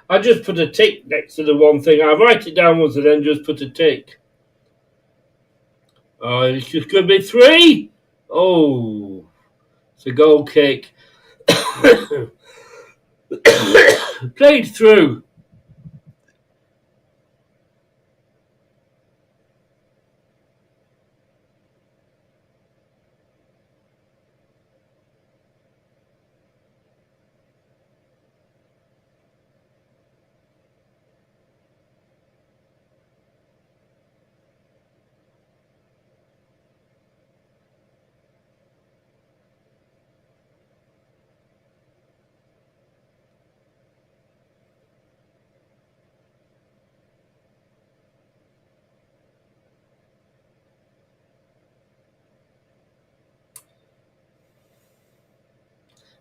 I just put a tick next to the one thing. I write it down once and then just put a tick. Oh, it's just going to be 3. Oh, it's a goal kick. Played through.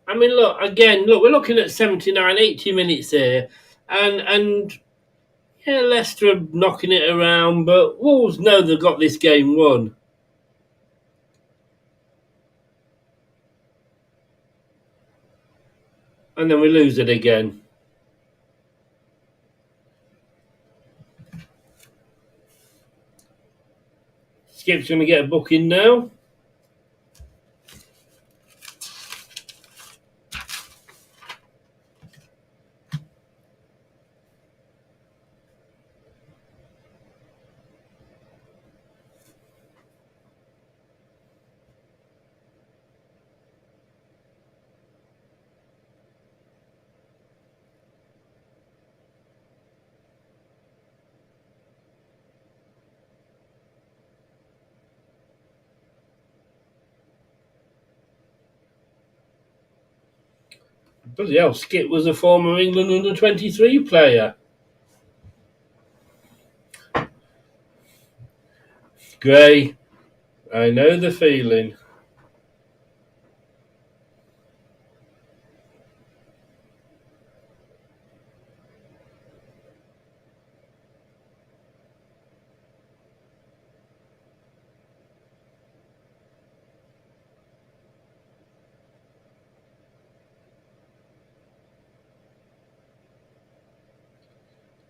I mean, look, we're looking at 79, 80 minutes here, and yeah, Leicester are knocking it around, but Wolves know they've got this game won. And then we lose it again. Skip's going to get a booking now. Bloody hell, Skip was a former England under-23 player. Gray, I know the feeling.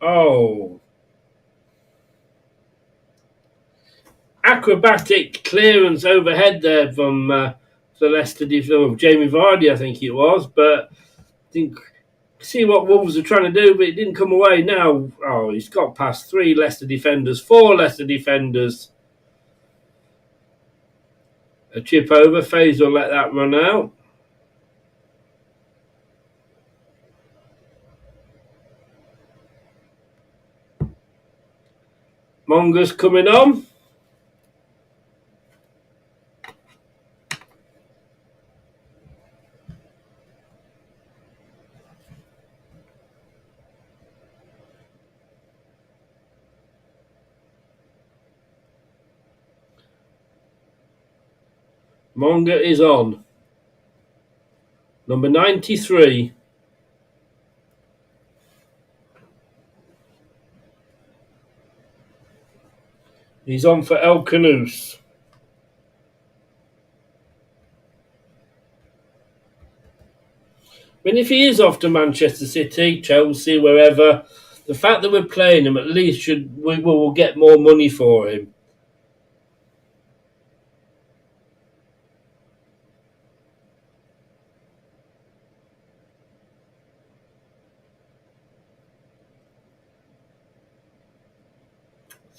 Oh. Acrobatic clearance overhead there from the Leicester defender, Jamie Vardy, I think it was, but didn't see what Wolves are trying to do, but it didn't come away. Now, oh, he's got past 3 Leicester defenders, 4 Leicester defenders. A chip over, Faze will let that run out. Monger's coming on. Monger is on. Number 93. He's on for El Canoes. I mean, if he is off to Manchester City, Chelsea, wherever, the fact that we're playing him at least we will get more money for him.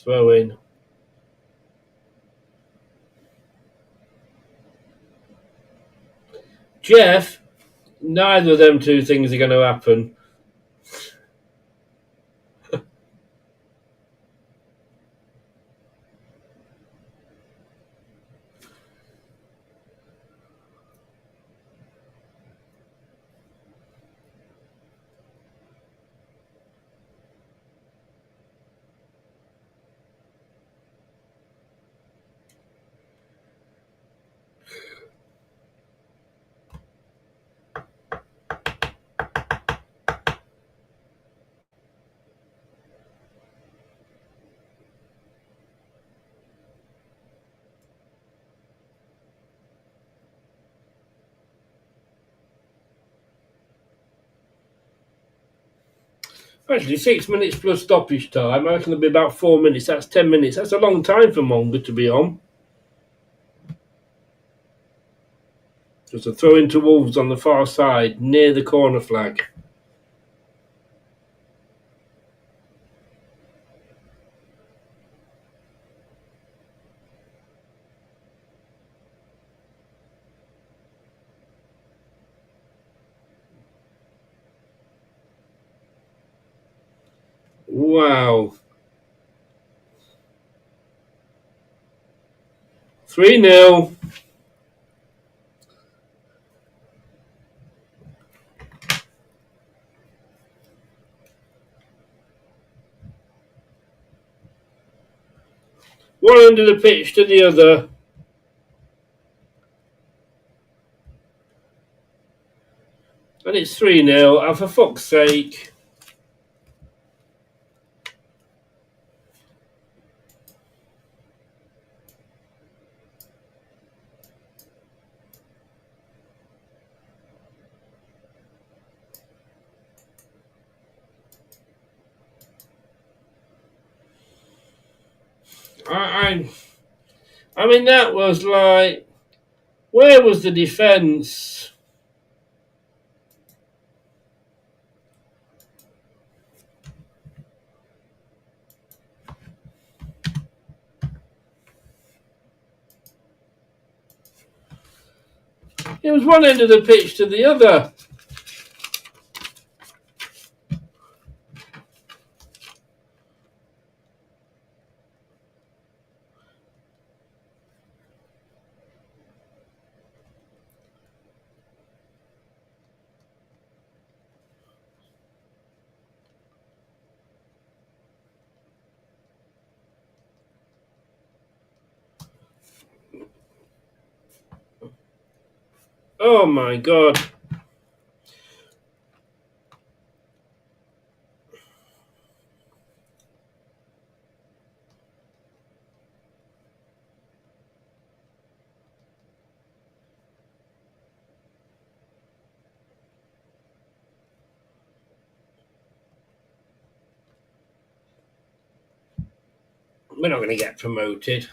Throw in. Jeff, neither of them two things are going to happen. Actually, 6 minutes plus stoppage time. I reckon it'll be about 4 minutes. That's 10 minutes. That's a long time for Monga to be on. Just a throw into Wolves on the far side, near the corner flag. Wow. 3-0. One end of the pitch to the other. And it's 3-0. And for fuck's sake. I mean, that was like, where was the defence? It was one end of the pitch to the other. Oh my God. We're not going to get promoted.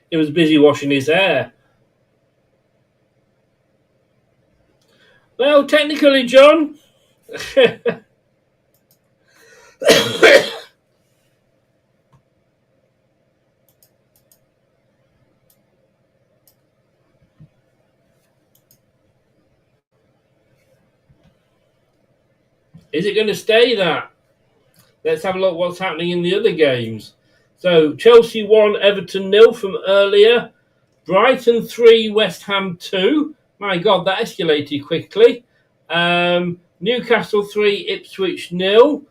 He was busy washing his hair. Well, technically, John. Is it going to stay that? Let's have a look what's happening in the other games. So, Chelsea 1, Everton 0 from earlier. Brighton 3, West Ham 2. My God, that escalated quickly. Newcastle 3, Ipswich 0.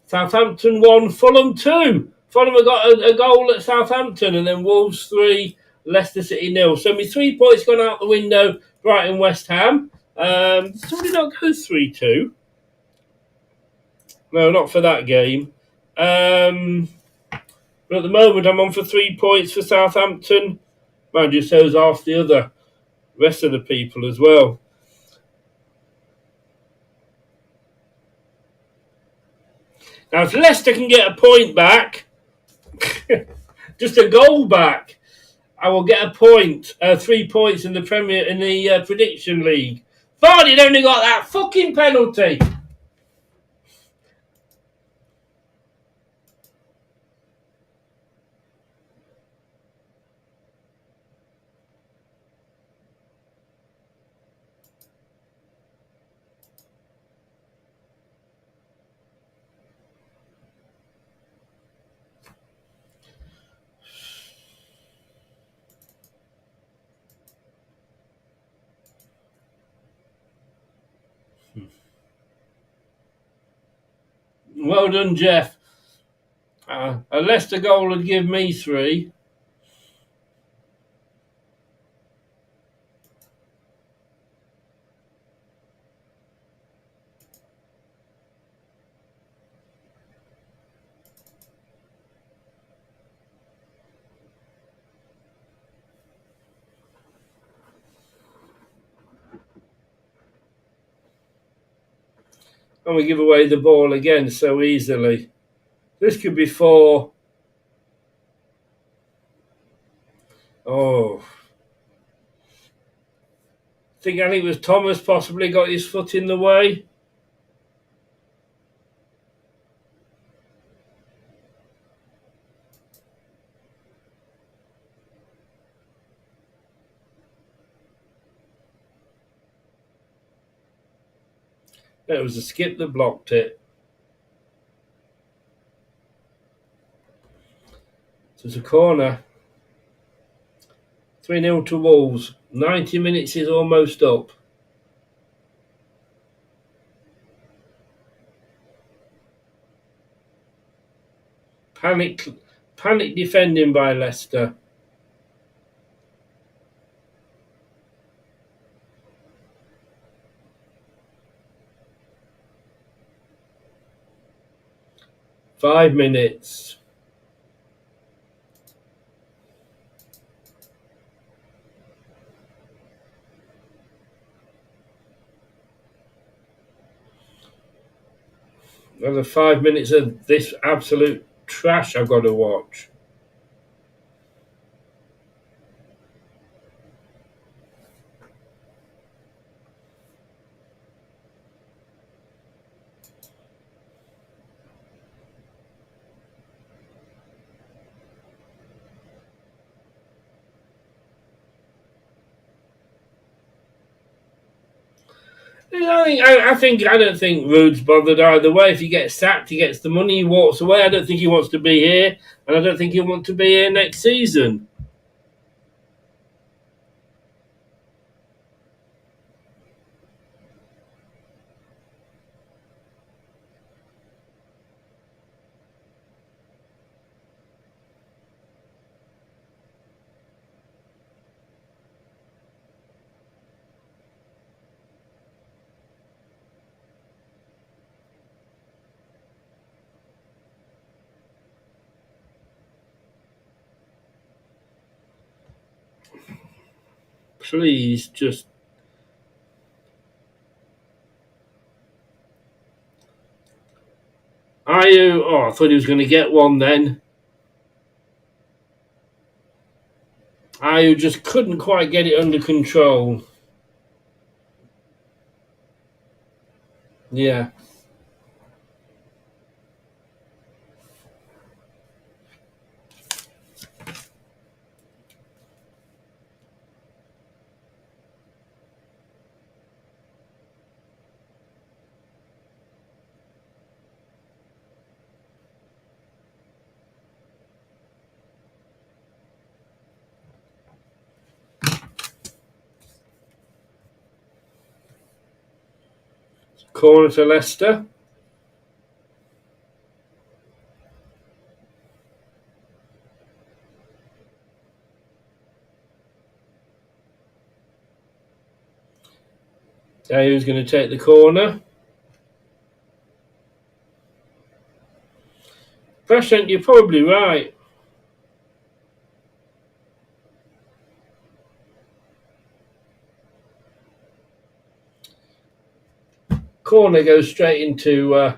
Southampton 1, Fulham 2. Fulham have got a goal at Southampton. And then Wolves 3, Leicester City 0. So, my 3 points gone out the window, Brighton, West Ham. Somebody not go 3-2. No, not for that game. But at the moment, I'm on for 3 points for Southampton. Mind you, so's half the other rest of the people as well. Now, if Leicester can get a point back, just a goal back, I will get a point, 3 points in the prediction league. Vardy only got that fucking penalty. Well done, Jeff. A Leicester goal would give me 3. And we give away the ball again so easily. This could be 4. Oh. I think it was Thomas possibly got his foot in the way. It was a skip that blocked it. So it's a corner. 3-0 to Wolves. 90 minutes is almost up. Panic defending by Leicester. Five minutes. Another 5 minutes of this absolute trash I've got to watch. I don't think Rude's bothered either way. If he gets sacked, he gets the money, he walks away. I don't think he wants to be here, and I don't think he'll want to be here next season. Please just... Ayew, I thought he was going to get one then. Ayew just couldn't quite get it under control. Yeah. Corner to Leicester. Who's going to take the corner? Prescient, you're probably right. Corner goes straight into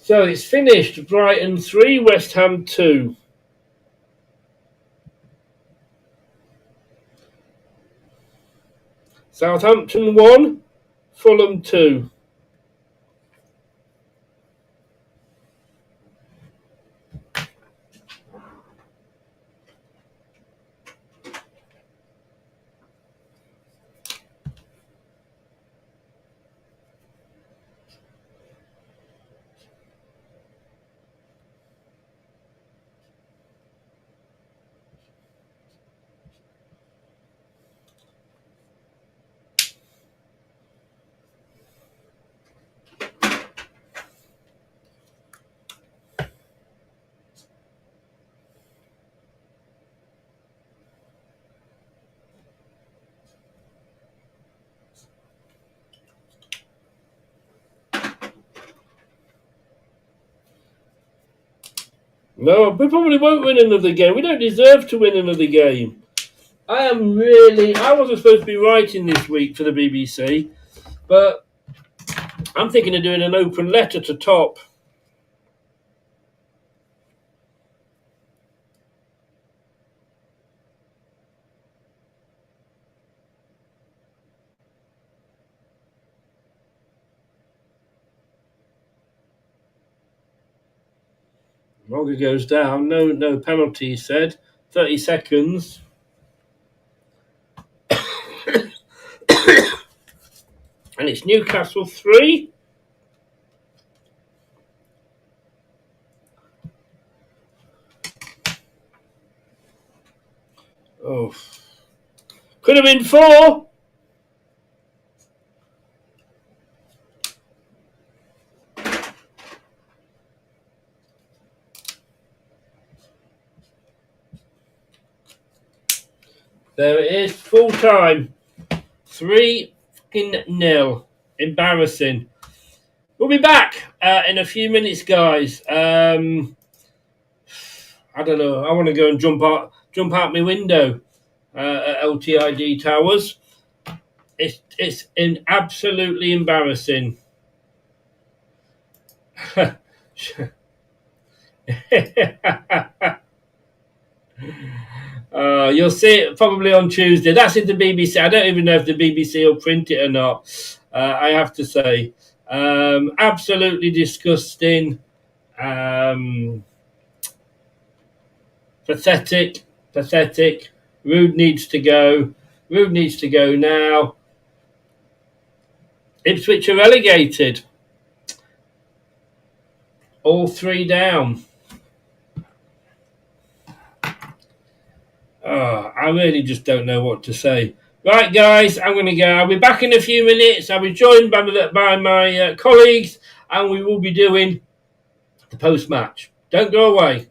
So it's finished. Brighton 3, West Ham 2. Southampton 1, Fulham 2. No, we probably won't win another game. We don't deserve to win another game. I wasn't supposed to be writing this week for the BBC, but I'm thinking of doing an open letter to Top. Roger goes down. No penalty, he said. 30 seconds. And it's Newcastle 3. Oh. Could have been 4. There it is. Full time. 3-0. Embarrassing. We'll be back in a few minutes, guys. I don't know. I want to go and jump out my window at LTID Towers. It's absolutely embarrassing. You'll see it probably on Tuesday. That's in the BBC. I don't even know if the BBC will print it or not. I have to say, absolutely disgusting. Pathetic. Rude needs to go. Rude needs to go now. Ipswich are relegated. All 3 down. I really just don't know what to say. Right, guys, I'm going to go. I'll be back in a few minutes. I'll be joined by my colleagues, and we will be doing the post-match. Don't go away.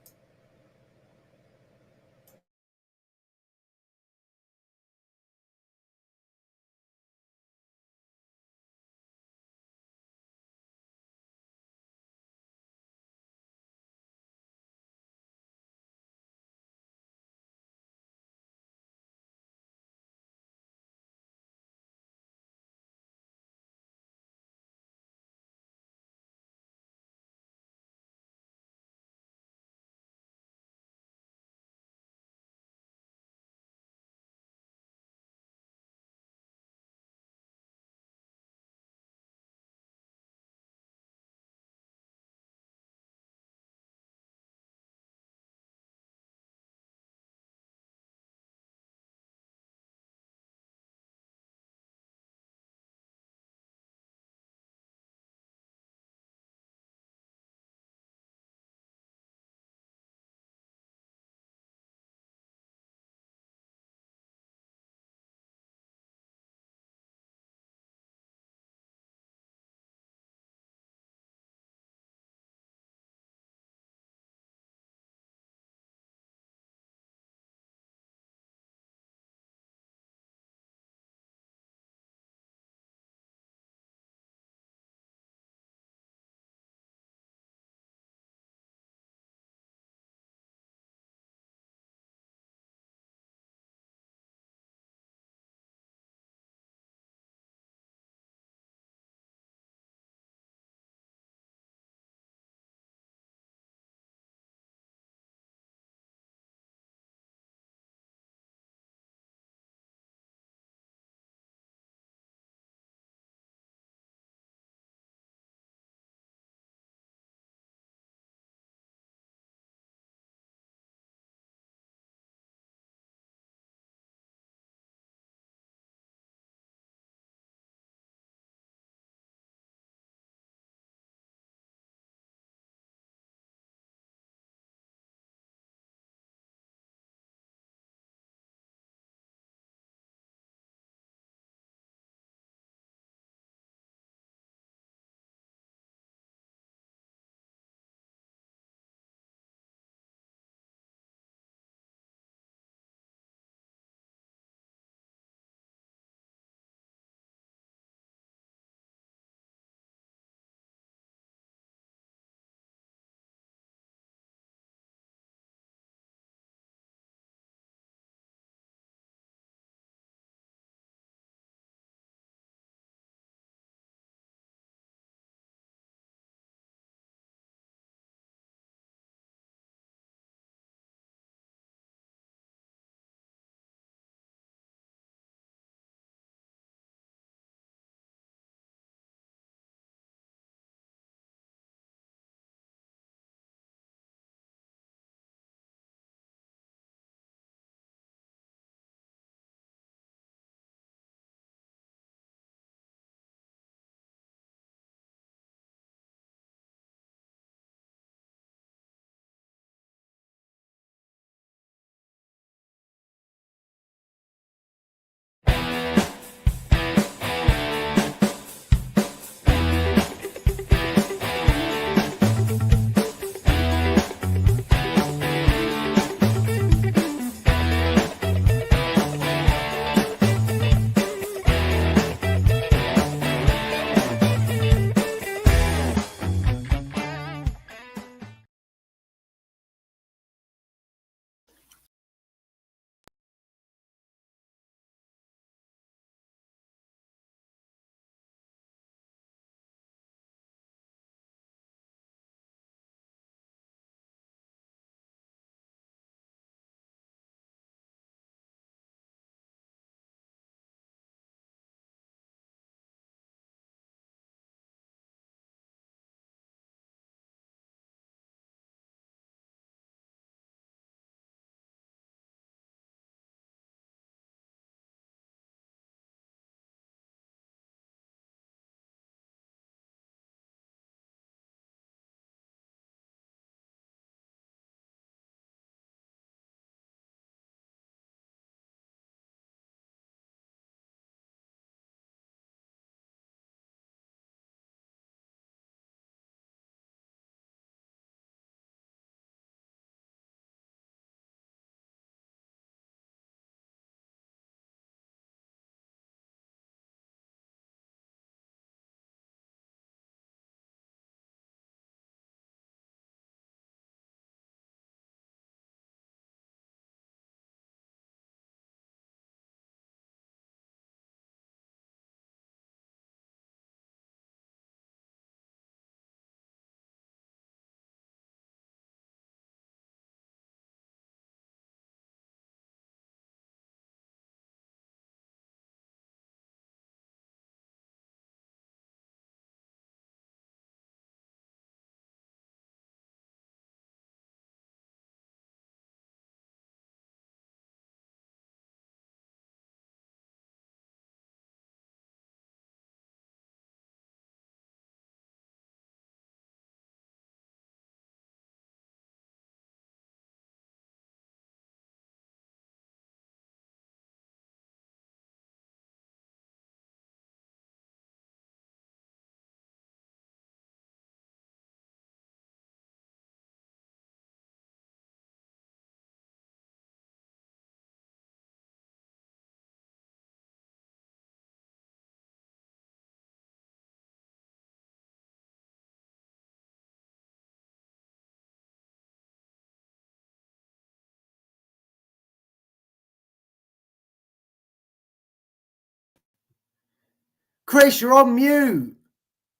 Chris, you're on mute.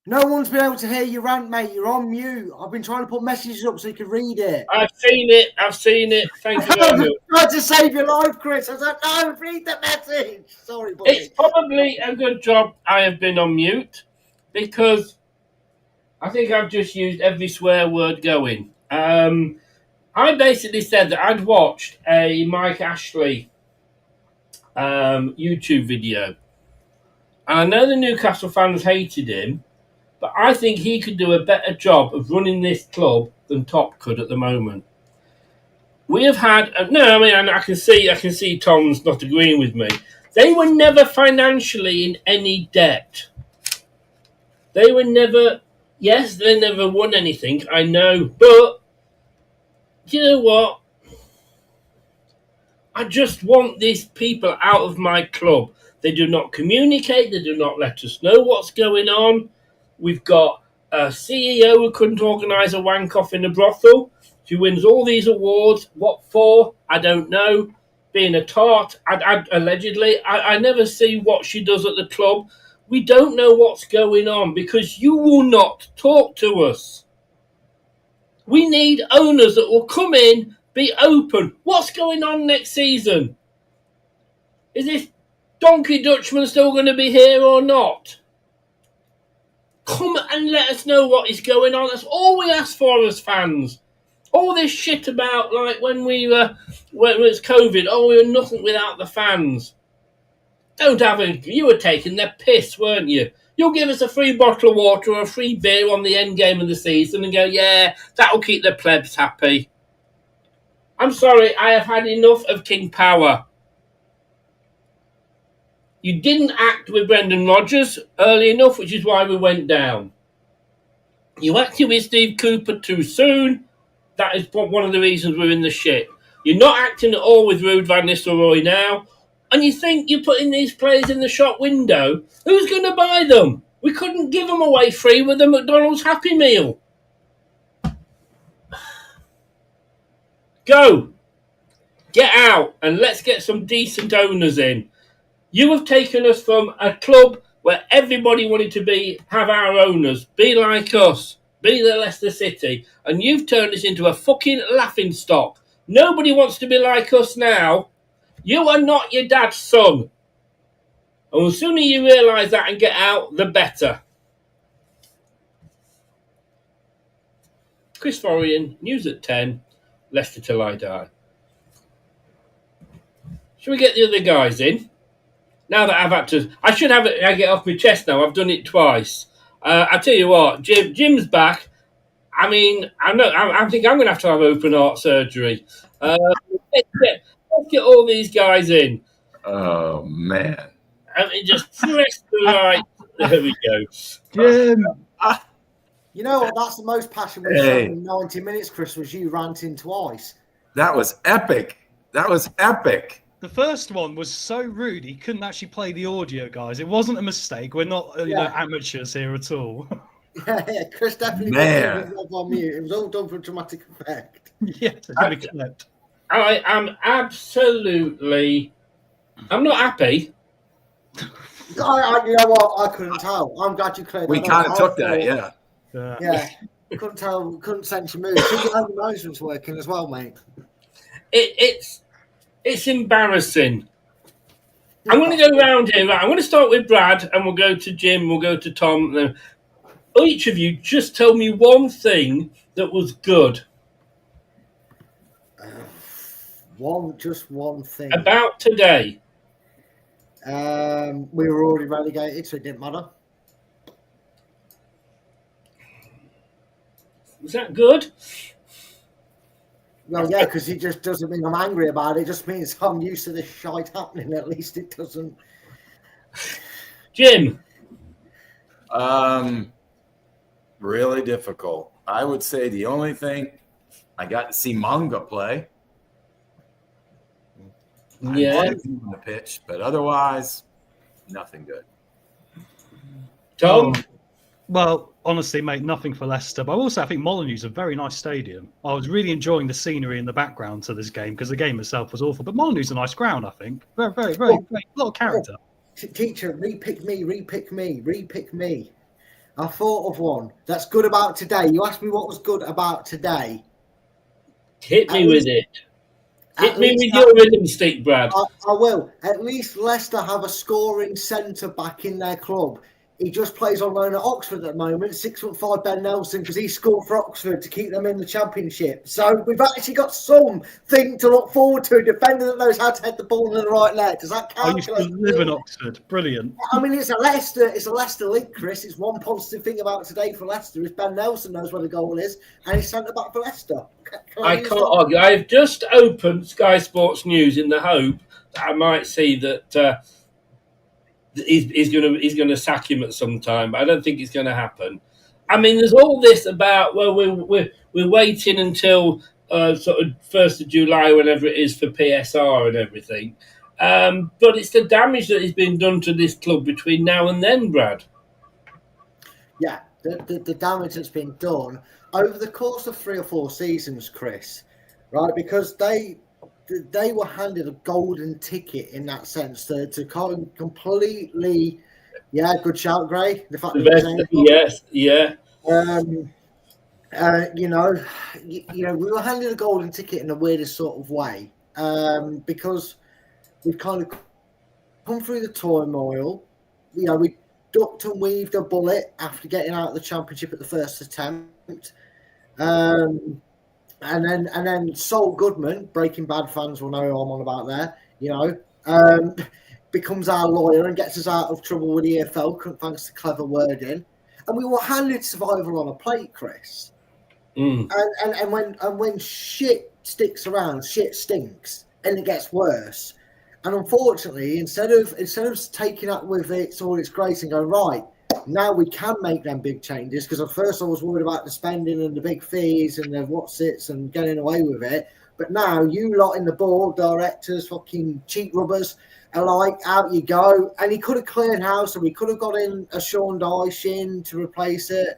No one's been able to hear your rant, mate. You're on mute. I've been trying to put messages up so you can read it. I've seen it. Thank you very much. I tried to save your life, Chris. I was like, no, read the message. Sorry, buddy. It's probably a good job I have been on mute because I think I've just used every swear word going. I basically said that I'd watched a Mike Ashley YouTube video. And I know the Newcastle fans hated him, but I think he could do a better job of running this club than Top could at the moment. We have had I can see Tom's not agreeing with me. They were never financially in any debt. They never won anything, I know, but you know what? I just want these people out of my club. They do not communicate. They do not let us know what's going on. We've got a CEO who couldn't organise a wank-off in a brothel. She wins all these awards. What for? I don't know. Being a tart, allegedly. I never see what she does at the club. We don't know what's going on because you will not talk to us. We need owners that will come in, be open. What's going on next season? Is this Donkey Dutchman still going to be here or not? Come and let us know what is going on. That's all we ask for as fans. All this shit about like when it was COVID, we were nothing without the fans. You were taking their piss, weren't you? You'll give us a free bottle of water or a free beer on the end game of the season and go, yeah, that'll keep the plebs happy. I'm sorry, I have had enough of King Power. You didn't act with Brendan Rodgers early enough, which is why we went down. You acted with Steve Cooper too soon. That is one of the reasons we're in the shit. You're not acting at all with Ruud van Nistelrooy now. And you think you're putting these players in the shop window? Who's going to buy them? We couldn't give them away free with a McDonald's Happy Meal. Go. Get out and let's get some decent owners in. You have taken us from a club where everybody wanted to have our owners, be like us, be the Leicester City, and you've turned us into a fucking laughingstock. Nobody wants to be like us now. You are not your dad's son. And the sooner you realise that and get out, the better. Chris Forian, news at 10, Leicester till I die. Shall we get the other guys in? Now that I've had to... I should have it. I get off my chest now. I've done it twice. I tell you what, Jim's back. I mean, I think I'm going to have open heart surgery. Let's get all these guys in. Oh, man. I mean, just press the right... There we go. Jim! You know what? That's the most passion we've shown in 90 minutes, Chris, was you ranting twice. That was epic. The first one was so rude, he couldn't actually play the audio, guys. It wasn't a mistake. We're not amateurs here at all. Yeah, Chris definitely was on mute. It was all done for dramatic effect. Yeah, I am absolutely... I'm not happy. You know what? I couldn't tell. I'm glad you cleared that up. We kind of took that, yeah. Yeah. Couldn't tell, couldn't sense your mood. Your own management's working as well, mate. It's embarrassing. I'm going to go around here. Right, I'm going to start with Brad, and we'll go to Jim, we'll go to Tom. And then each of you just tell me one thing that was good. Just one thing. About today. We were already relegated, so it didn't matter. Was that good? Well, yeah, because it just doesn't mean I'm angry about it. It just means I'm used to this shite happening. At least it doesn't. Jim? Really difficult. I would say the only thing, I got to see Manga play. Yeah. On the pitch, but otherwise, nothing good. Tom? Well, honestly, mate, nothing for Leicester. But also, I think Molineux is a very nice stadium. I was really enjoying the scenery in the background to this game because the game itself was awful. But Molineux is a nice ground, I think. Very, very, very, a lot of character. Teacher, repick me. I thought of one that's good about today. You asked me what was good about today. Hit me with it. Hit me with your rhythm stick, Brad. I will. At least Leicester have a scoring centre back in their club. He just plays on loan at Oxford at the moment, 6'5" Ben Nelson, because he scored for Oxford to keep them in the Championship. So we've actually got something to look forward to. A defender that knows how to head the ball in the right net. Does that I used to live in Oxford. Brilliant. I mean, it's a Leicester link, Chris. It's one positive thing about today for Leicester is Ben Nelson knows where the goal is, and he's centre back for Leicester. I can't argue. I've just opened Sky Sports News in the hope that I might see that he's going to sack him at some time, but I don't think it's going to happen. I mean, there's all this about we're waiting until sort of 1st of July, whenever it is, for PSR and everything. But it's the damage that has been done to this club between now and then, Brad. Yeah, the damage that's been done over the course of 3 or 4 seasons, Chris, right? Because they were handed a golden ticket in that sense to completely, good shout, Gray. The fact yes, yeah. We were handed a golden ticket in the weirdest sort of way because we've kind of come through the turmoil. We ducked and weaved a bullet after getting out of the Championship at the first attempt. And then Saul Goodman, Breaking Bad fans will know who I'm on about there, becomes our lawyer and gets us out of trouble with the EFL thanks to clever wording. And we were handed survival on a plate, Chris. And when shit sticks around, shit stinks, and it gets worse. And unfortunately, instead of taking up with it all its grace and going, right, now we can make them big changes, because at first I was worried about the spending and the big fees and the what's-its and getting away with it. But now you lot in the board, directors, fucking cheat rubbers, are like, out you go. And he could have cleared house, and we could have got in a Sean Dyche in to replace it.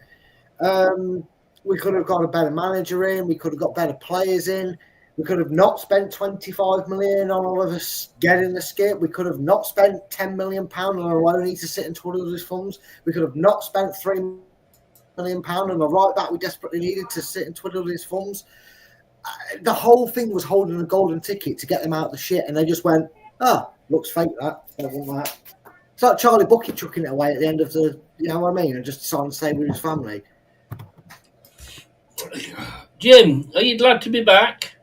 We could have got a better manager in. We could have got better players in. We could have not spent 25 million on all of us getting the skip. We could have not spent 10 million pound on a loanee to sit and twiddle his thumbs. We could have not spent 3 million pound on a right back we desperately needed to sit and twiddle his thumbs. The whole thing was holding a golden ticket to get them out of the shit, and they just went, looks fake that. I don't want that. It's like Charlie Bucket chucking it away at the end of the, you know what I mean, and just deciding to stay with his family. Jim, are you glad to be back?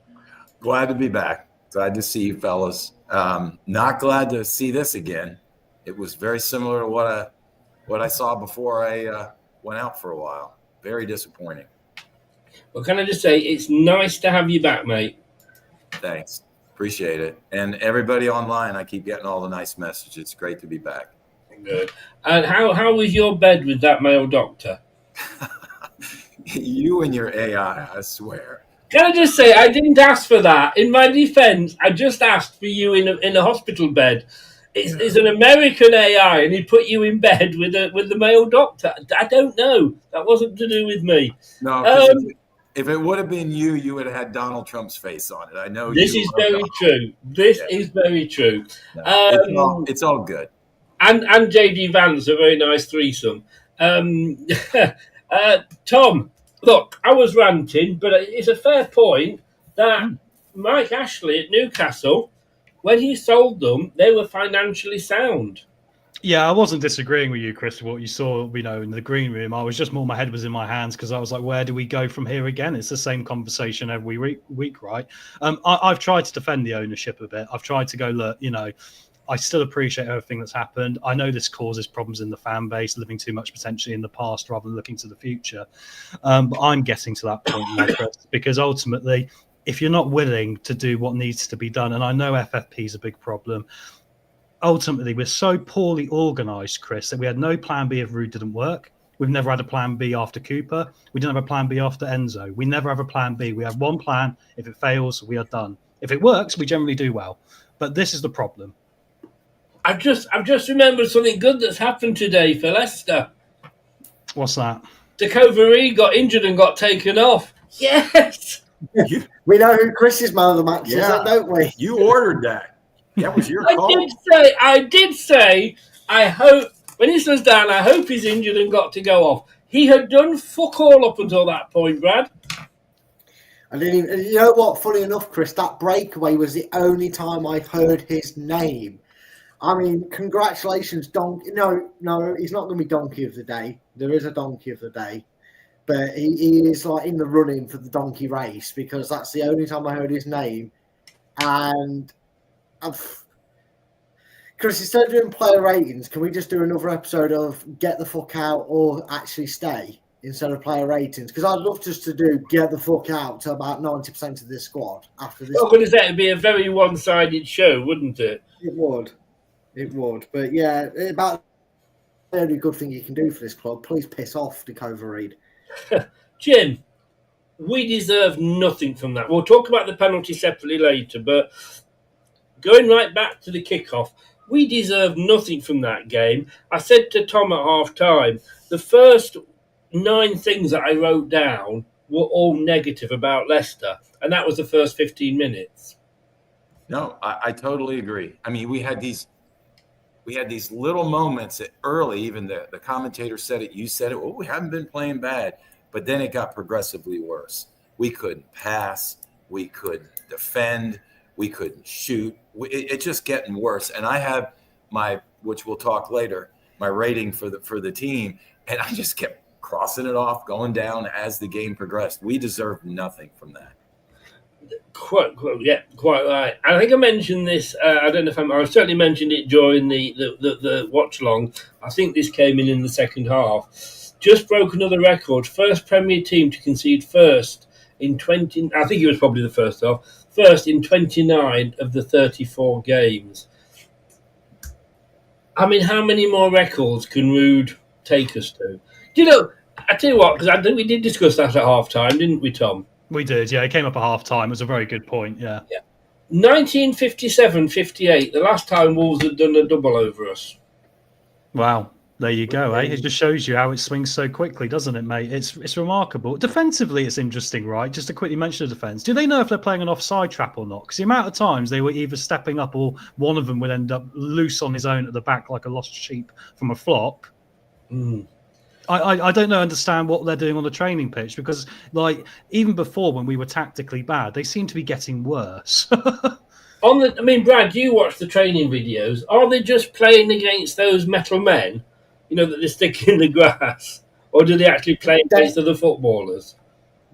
Glad to be back. Glad to see you fellas. Not glad to see this again. It was very similar to what I saw before I went out for a while. Very disappointing. Well, can I just say, it's nice to have you back, mate. Thanks. Appreciate it. And everybody online, I keep getting all the nice messages. It's great to be back. Good. And how was your bed with that male doctor? You and your AI, I swear. Can I just say, I didn't ask for that. In my defense, I just asked for you in a hospital bed. It's an American AI, and he put you in bed with the male doctor. I don't know. That wasn't to do with me. No, if it would have been you, you would have had Donald Trump's face on it. I know. This is very true. This is very true. No, it's all good. And JD Vance, a very nice threesome. Tom, look, I was ranting, but it's a fair point that Mike Ashley at Newcastle, when he sold them, they were financially sound. Yeah, I wasn't disagreeing with you, Chris, what you saw, in the green room. I was just more, my head was in my hands because I was like, where do we go from here again? It's the same conversation every week, right? I've tried to defend the ownership a bit. I've tried to go, look, I still appreciate everything that's happened. I know this causes problems in the fan base, living too much potentially in the past rather than looking to the future. But I'm getting to that point now, Chris, because ultimately, if you're not willing to do what needs to be done, and I know FFP is a big problem, ultimately, we're so poorly organised, Chris, that we had no plan B if Rude didn't work. We've never had a plan B after Cooper. We didn't have a plan B after Enzo. We never have a plan B. We have one plan. If it fails, we are done. If it works, we generally do well. But this is the problem. I've just remembered something good that's happened today for Leicester. What's that? Decovery got injured and got taken off. Yes! We know who Chris's man of the match is, don't we? You ordered that. That was your call. I did say, I hope, when he slows down, I hope he's injured and got to go off. He had done fuck all up until that point, Brad. I didn't even, you know what? Funny enough, Chris, that breakaway was the only time I heard his name. I mean, congratulations, Donkey. No, he's not going to be Donkey of the Day. There is a Donkey of the Day. But he is like in the running for the donkey race because that's the only time I heard his name. And Chris, instead of doing player ratings, can we just do another episode of Get the Fuck Out or Actually Stay instead of player ratings? Because I'd love just to do Get the Fuck Out to about 90% of this squad after this. I was going to say it'd be a very one-sided show, wouldn't it? It would. But yeah, about the only good thing you can do for this club. Please piss off, Dick Overreed. Jim, we deserve nothing from that. We'll talk about the penalty separately later, but going right back to the kickoff, we deserve nothing from that game. I said to Tom at half-time, the first 9 things that I wrote down were all negative about Leicester, and that was the first 15 minutes. No, I totally agree. I mean, we had these little moments early, even the commentator said it, you said it, we haven't been playing bad. But then it got progressively worse. We couldn't pass. We couldn't defend. We couldn't shoot. It's just getting worse. And I have which we'll talk later, my rating for the team. And I just kept crossing it off, going down as the game progressed. We deserve nothing from that. Quite right. I think I mentioned this. I don't know if I certainly mentioned it during the watch along. I think this came in the second half. Just broke another record. First Premier team to concede first in 20. I think it was probably the first half. First in 29 of the 34 games. I mean, how many more records can Rude take us to? Do you know? I tell you what, because I think we did discuss that at half time, didn't we, Tom? We did, yeah. It came up at half time. It was a very good point, yeah. 1957-58, the last time Wolves had done a double over us. Wow. There you go, eh? It just shows you how it swings so quickly, doesn't it, mate? It's remarkable. Defensively, it's interesting, right? Just to quickly mention the defence. Do they know if they're playing an offside trap or not? Because the amount of times they were either stepping up or one of them would end up loose on his own at the back like a lost sheep from a flock. I don't understand what they're doing on the training pitch because, like, even before when we were tactically bad, they seem to be getting worse. Brad, you watch the training videos. Are they just playing against those metal men? You know, that they stick in the grass? Or do they actually play against other footballers?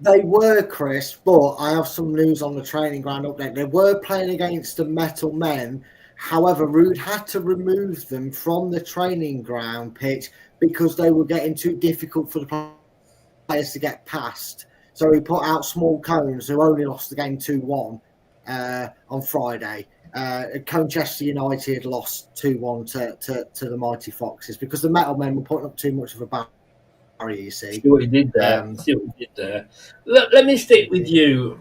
They were, Chris, but I have some news on the training ground update. They were playing against the metal men. However, Rude had to remove them from the training ground pitch because they were getting too difficult for the players to get past. So he put out small cones who only lost the game 2-1 on Friday. Colchester United lost 2-1 to the Mighty Foxes because the metal men were putting up too much of a barrier, you see. See what he did there. Let me stick with you,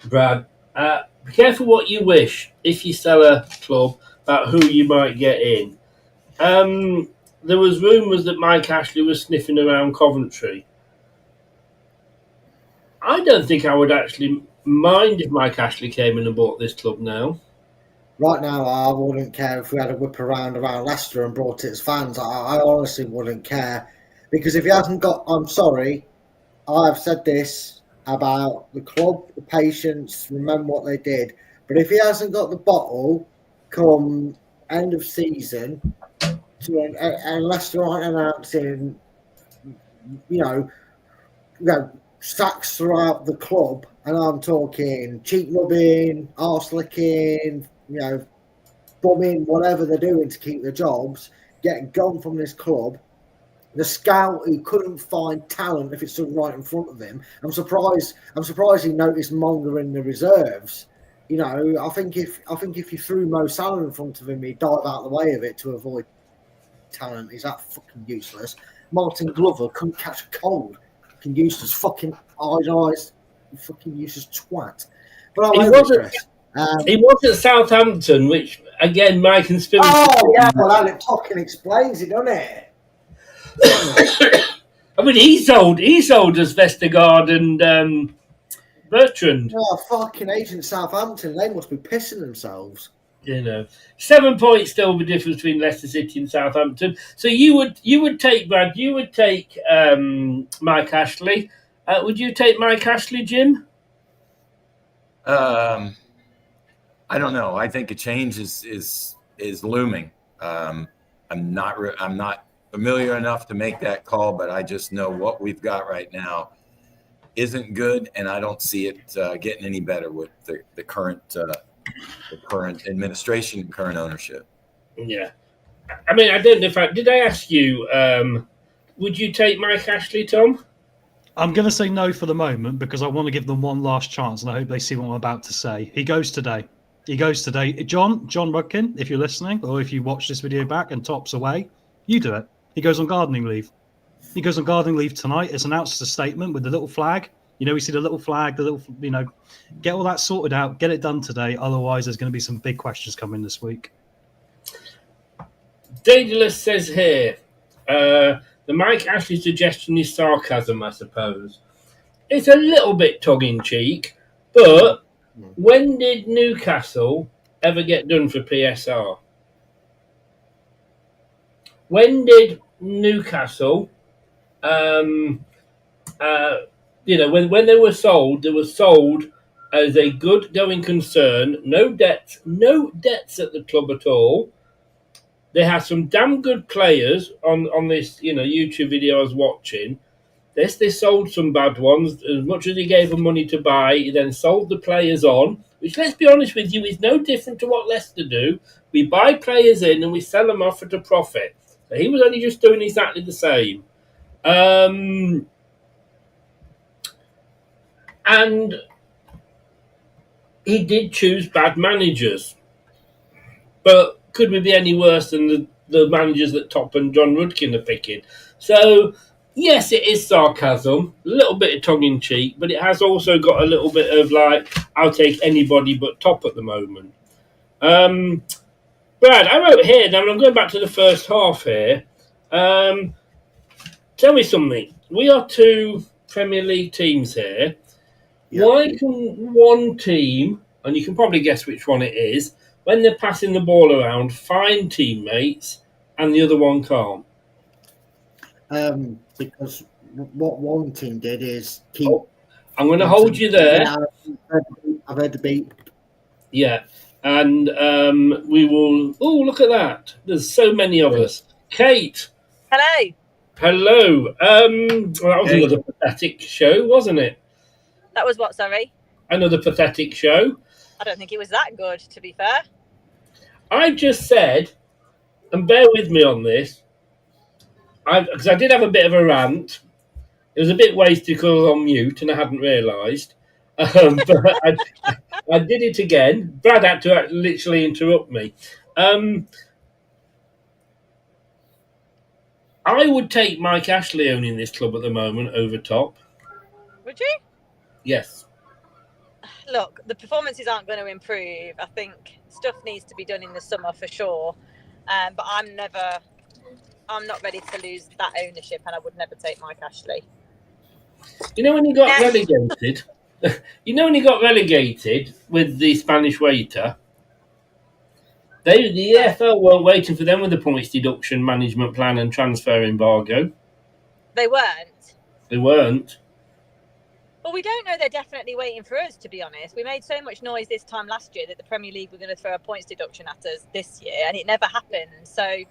Brad. Be careful what you wish if you sell a club about who you might get in. There was rumours that Mike Ashley was sniffing around Coventry. I don't think I would actually mind if Mike Ashley came in and bought this club now. Right now, I wouldn't care if we had a whip around Leicester and brought it as fans. I honestly wouldn't care. Because if he hasn't got... I'm sorry, I've said this about the club, the patience, remember what they did. But if he hasn't got the bottle come end of season, and Leicester aren't announcing, sacks throughout the club, and I'm talking cheek rubbing, arse licking, bumming, whatever they're doing to keep their jobs, getting gone from this club. The scout who couldn't find talent if it's stood right in front of him. I'm surprised he noticed Monger in the reserves. I think if you threw Mo Salah in front of him, he'd dive out of the way of it to avoid talent. He's that fucking useless. Martin Glover couldn't catch a cold. Fucking useless. Fucking eyes. Fucking useless twat. But he was at Southampton, which again, my conspiracy. Oh yeah, well that fucking explains it, doesn't it? I mean, he sold us Vestergaard and Bertrand. Oh, fucking agent Southampton, they must be pissing themselves. 7 points still the difference between Leicester City and Southampton. So you would take Brad, you would take Mike Ashley. Would you take Mike Ashley, Jim? I don't know. I think a change is looming. I'm not familiar enough to make that call, but I just know what we've got right now isn't good, and I don't see it getting any better with the current administration, current ownership. Yeah, I mean, I don't know if did I ask you? Would you take Mike Ashley, Tom? I'm going to say no for the moment because I want to give them one last chance, and I hope they see what I'm about to say. He goes today. John Rudkin, if you're listening, or if you watch this video back and Top's away, you do it. He goes on gardening leave. He goes on gardening leave tonight. It's announced as a statement with the little flag. We see the little flag, get all that sorted out, get it done today. Otherwise, there's going to be some big questions coming this week. Daedalus says here, the Mike Ashley suggestion is sarcasm, I suppose. It's a little bit tongue-in-cheek, but when did Newcastle ever get done for PSR? When did Newcastle, when they were sold as a good going concern, no debts at the club at all. They had some damn good players on this, YouTube video I was watching. They sold some bad ones. As much as he gave them money to buy, he then sold the players on, which, let's be honest with you, is no different to what Leicester do. We buy players in and we sell them off at a profit. So he was only just doing exactly the same. And he did choose bad managers. But could we be any worse than the managers that Top and John Rudkin are picking? So, yes, it is sarcasm, a little bit of tongue-in-cheek, but it has also got a little bit of I'll take anybody but Top at the moment. Brad, I wrote here, now I'm going back to the first half here. Tell me something. We are two Premier League teams here. Yep. Why can one team, and you can probably guess which one it is, when they're passing the ball around, find teammates and the other one can't? Because what one team did is keep... I'm going to hold you there. I've heard the beat. Yeah. And we will... Oh, look at that. There's so many of us. Kate. Hello. Hello. That was another pathetic show, wasn't it? That was what, sorry? Another pathetic show. I don't think it was that good, to be fair. I just said, and bear with me on this, because I did have a bit of a rant. It was a bit wasted because I was on mute and I hadn't realised. But I did it again. Brad had to literally interrupt me. I would take Mike Ashley owning this club at the moment over Top. Would you? Yes. Look, the performances aren't going to improve. I think stuff needs to be done in the summer for sure. But I'm not ready to lose that ownership, and I would never take Mike Ashley. You know when he got relegated? You know when he got relegated with the Spanish waiter? The EFL weren't waiting for them with the points deduction, management plan and transfer embargo. They weren't? They weren't. Well, we don't know they're definitely waiting for us, to be honest. We made so much noise this time last year that the Premier League were going to throw a points deduction at us this year, and it never happened. So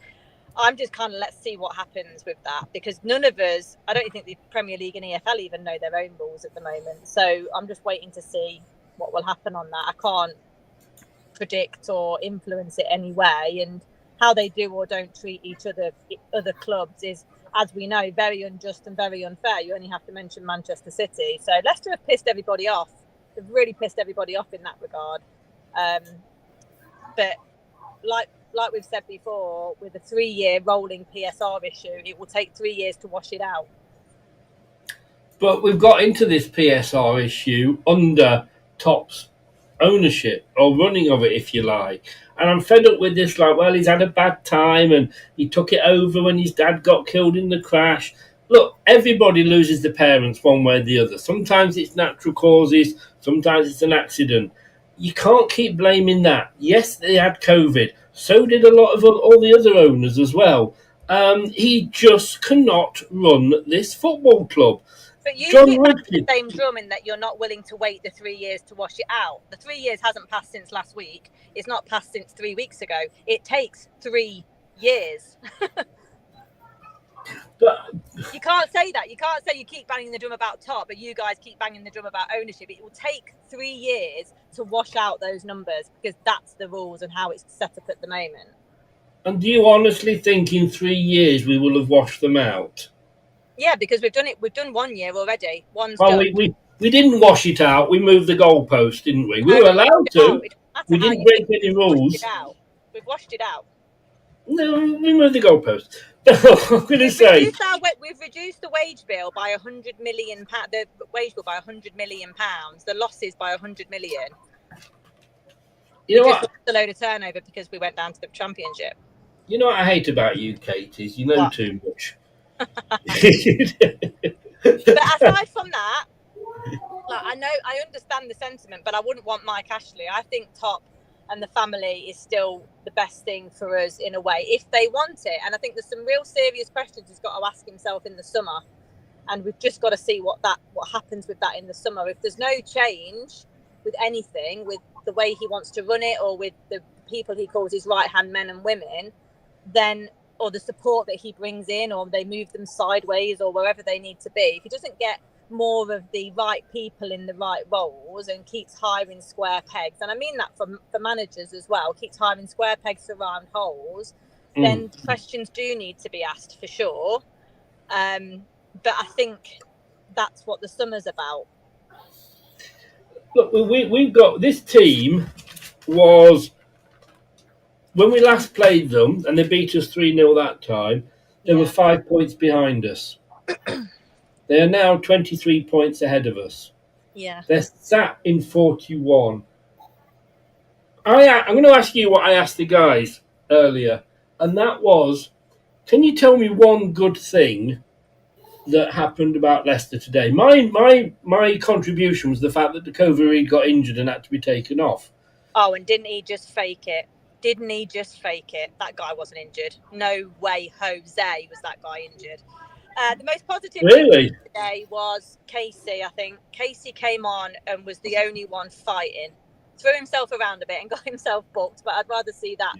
I'm just kind of, let's see what happens with that, because none of us, I don't think the Premier League and EFL even know their own rules at the moment. So I'm just waiting to see what will happen on that. I can't predict or influence it anyway, and how they do or don't treat other clubs is, as we know, very unjust and very unfair. You only have to mention Manchester City. So Leicester have pissed everybody off. They've really pissed everybody off in that regard. But like we've said before, with a 3-year rolling PSR issue, it will take 3 years to wash it out. But we've got into this PSR issue under Top's ownership, or running of it, if you like. And I'm fed up with this, he's had a bad time and he took it over when his dad got killed in the crash. look, everybody loses their parents one way or the other. Sometimes it's natural causes, sometimes it's an accident. You can't keep blaming that. Yes, they had COVID. So did a lot of all the other owners as well. He just cannot run this football club. But you John keep banging Rudkin, the same drum in that you're not willing to wait the 3 years to wash it out. The 3 years hasn't passed since last week. It's not passed since 3 weeks ago. It takes 3 years. You can't say that. You can't say you keep banging the drum about top, but you guys keep banging the drum about ownership. It will take 3 years to wash out those numbers because that's the rules and how it's set up at the moment. and do you honestly think in 3 years we will have washed them out? Yeah, because we've done it. We've done 1 year already. One's Well, done. we didn't wash it out. We moved the goalpost, didn't we? We were allowed to. We didn't break any rules. We've washed it out. No, we moved the goalpost. I'm going to say. We've reduced the wage bill by £100 million. The wage bill by £100 million. The losses by £100 million. You know we what? just lost a load of turnover because we went down to the championship. You know what I hate about you, Kate, is you know too much. But aside from that, like, I understand the sentiment, but I wouldn't want Mike Ashley. I think Top and the family is still the best thing for us in a way, if they want it. And I think there's some real serious questions he's got to ask himself in the summer. And we've just got to see what happens with that in the summer. If there's no change with anything, with the way he wants to run it or with the people he calls his right-hand men and women, then, or the support that he brings in, or they move them sideways or wherever they need to be, if he doesn't get more of the right people in the right roles and keeps hiring square pegs, and I mean that for managers as well, keeps hiring square pegs to round holes, then questions do need to be asked for sure. But I think that's what the summer's about. Look, we've got this team was, when we last played them, and they beat us 3-0 that time, they were 5 points behind us. They are now 23 points ahead of us. Yeah. They're sat in 41. I'm going to ask you what I asked the guys earlier, and that was, can you tell me one good thing that happened about Leicester today? My contribution was the fact that the Covery got injured and had to be taken off. Oh, and didn't he just fake it? Didn't he just fake it? That guy wasn't injured. No way, Jose was that guy injured. The most positive thing today was Casey, I think. Casey came on and was the only one fighting. Threw himself around a bit and got himself booked, but I'd rather see that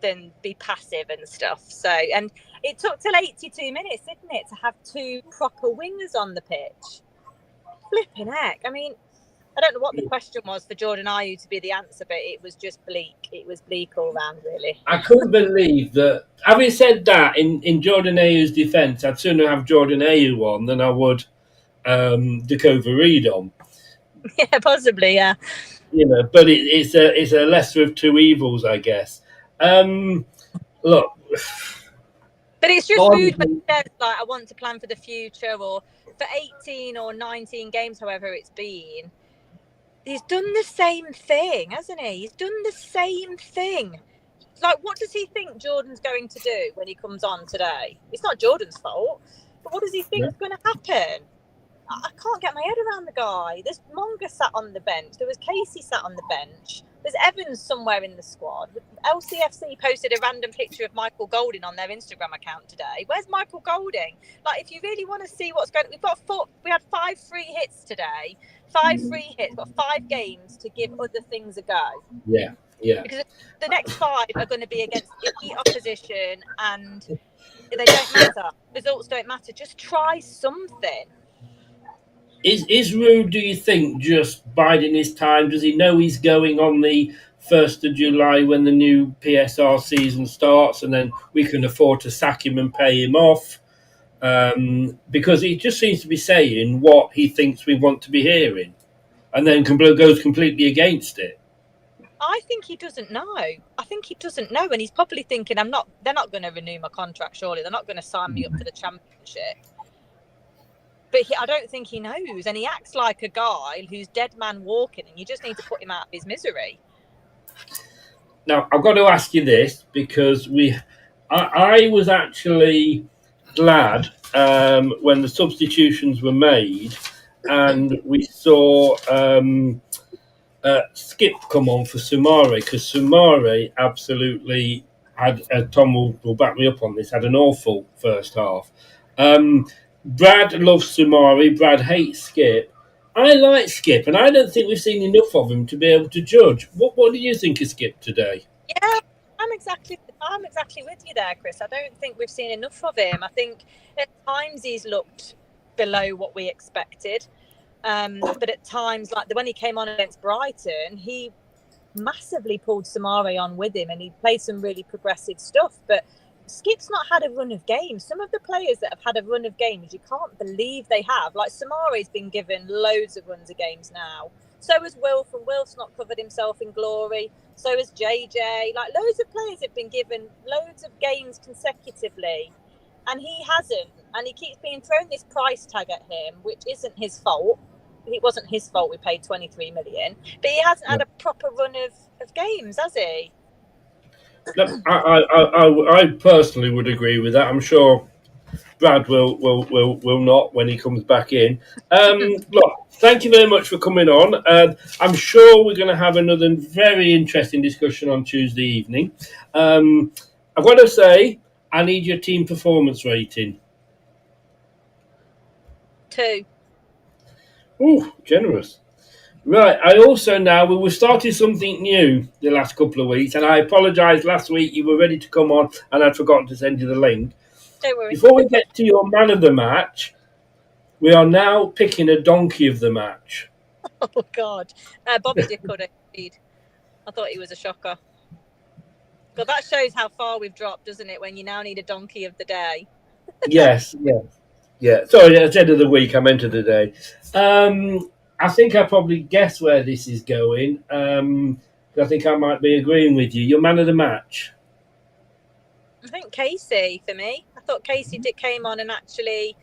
than be passive and stuff. So, and it took till 82 minutes, didn't it, to have two proper wingers on the pitch? Flipping heck. I mean, I don't know what the question was for Jordan Ayew to be the answer, but it was just bleak. It was bleak all round, really. I couldn't believe that. Having said that, in Jordan Ayew's defence, I'd sooner have Jordan Ayew on than I would Dakova Reed on. Yeah, possibly, yeah. You know, but it's a lesser of two evils, I guess. Look. But it's just rude when he says, like, I want to plan for the future, or for 18 or 19 games, however it's been. He's done the same thing, hasn't he? He's done the same thing. Like, what does he think Jordan's going to do when he comes on today? It's not Jordan's fault, but what does he think is going to happen? I can't get my head around the guy. There's Monga sat on the bench. There was Casey sat on the bench. There's Evans somewhere in the squad. LCFC posted a random picture of Michael Golding on their Instagram account today. Where's Michael Golding? Like, if you really want to see what's going on, we had 5 free hits today. 5 free hits, got 5 games to give other things a go. Yeah. Because the next 5 are going to be against elite opposition, and they don't matter. Results don't matter. Just try something. Is Rude, do you think, just biding his time? Does he know he's going on the 1st of July when the new PSR season starts, and then we can afford to sack him and pay him off? Because he just seems to be saying what he thinks we want to be hearing, and then goes completely against it. I think he doesn't know. And he's probably thinking, they're not going to renew my contract, surely. They're not going to sign me up for the championship. But I don't think he knows. And he acts like a guy who's dead man walking, and you just need to put him out of his misery. Now, I've got to ask you this, because I was actually glad when the substitutions were made and we saw Skip come on for Sumari, because Sumari absolutely had, Tom will back me up on this, had an awful first half. Brad loves Sumari, Brad hates Skip. I like Skip, and I don't think we've seen enough of him to be able to judge. What do you think of Skip today? Yeah, I'm exactly with you there, Chris. I don't think we've seen enough of him. I think at times he's looked below what we expected. But at times, like when he came on against Brighton, he massively pulled Sumari on with him and he played some really progressive stuff. But Skip's not had a run of games. Some of the players that have had a run of games, you can't believe they have. Like Sumari's been given loads of runs of games now. So has Wilf, and Wilf's not covered himself in glory. So has JJ. Like loads of players have been given loads of games consecutively. And he hasn't. And he keeps being thrown this price tag at him, which isn't his fault. It wasn't his fault we paid 23 million. But he hasn't had a proper run of games, has he? I personally would agree with that. I'm sure Brad will not when he comes back in. Look, thank you very much for coming on. I'm sure we're going to have another very interesting discussion on Tuesday evening. I've got to say, I need your team performance rating. 2. Ooh, generous. Right, I also now, we started something new the last couple of weeks, and I apologise, last week you were ready to come on and I'd forgotten to send you the link. Don't worry. Before we get to your man of the match, we are now picking a donkey of the match. Oh, God. Bobby did cut it, indeed. I thought he was a shocker. But that shows how far we've dropped, doesn't it, when you now need a donkey of the day? Yes. Sorry, at the end of the week, I meant of the day. I think I probably guess where this is going. I think I might be agreeing with you. Your man of the match. I think Casey, for me. I thought Casey came on and actually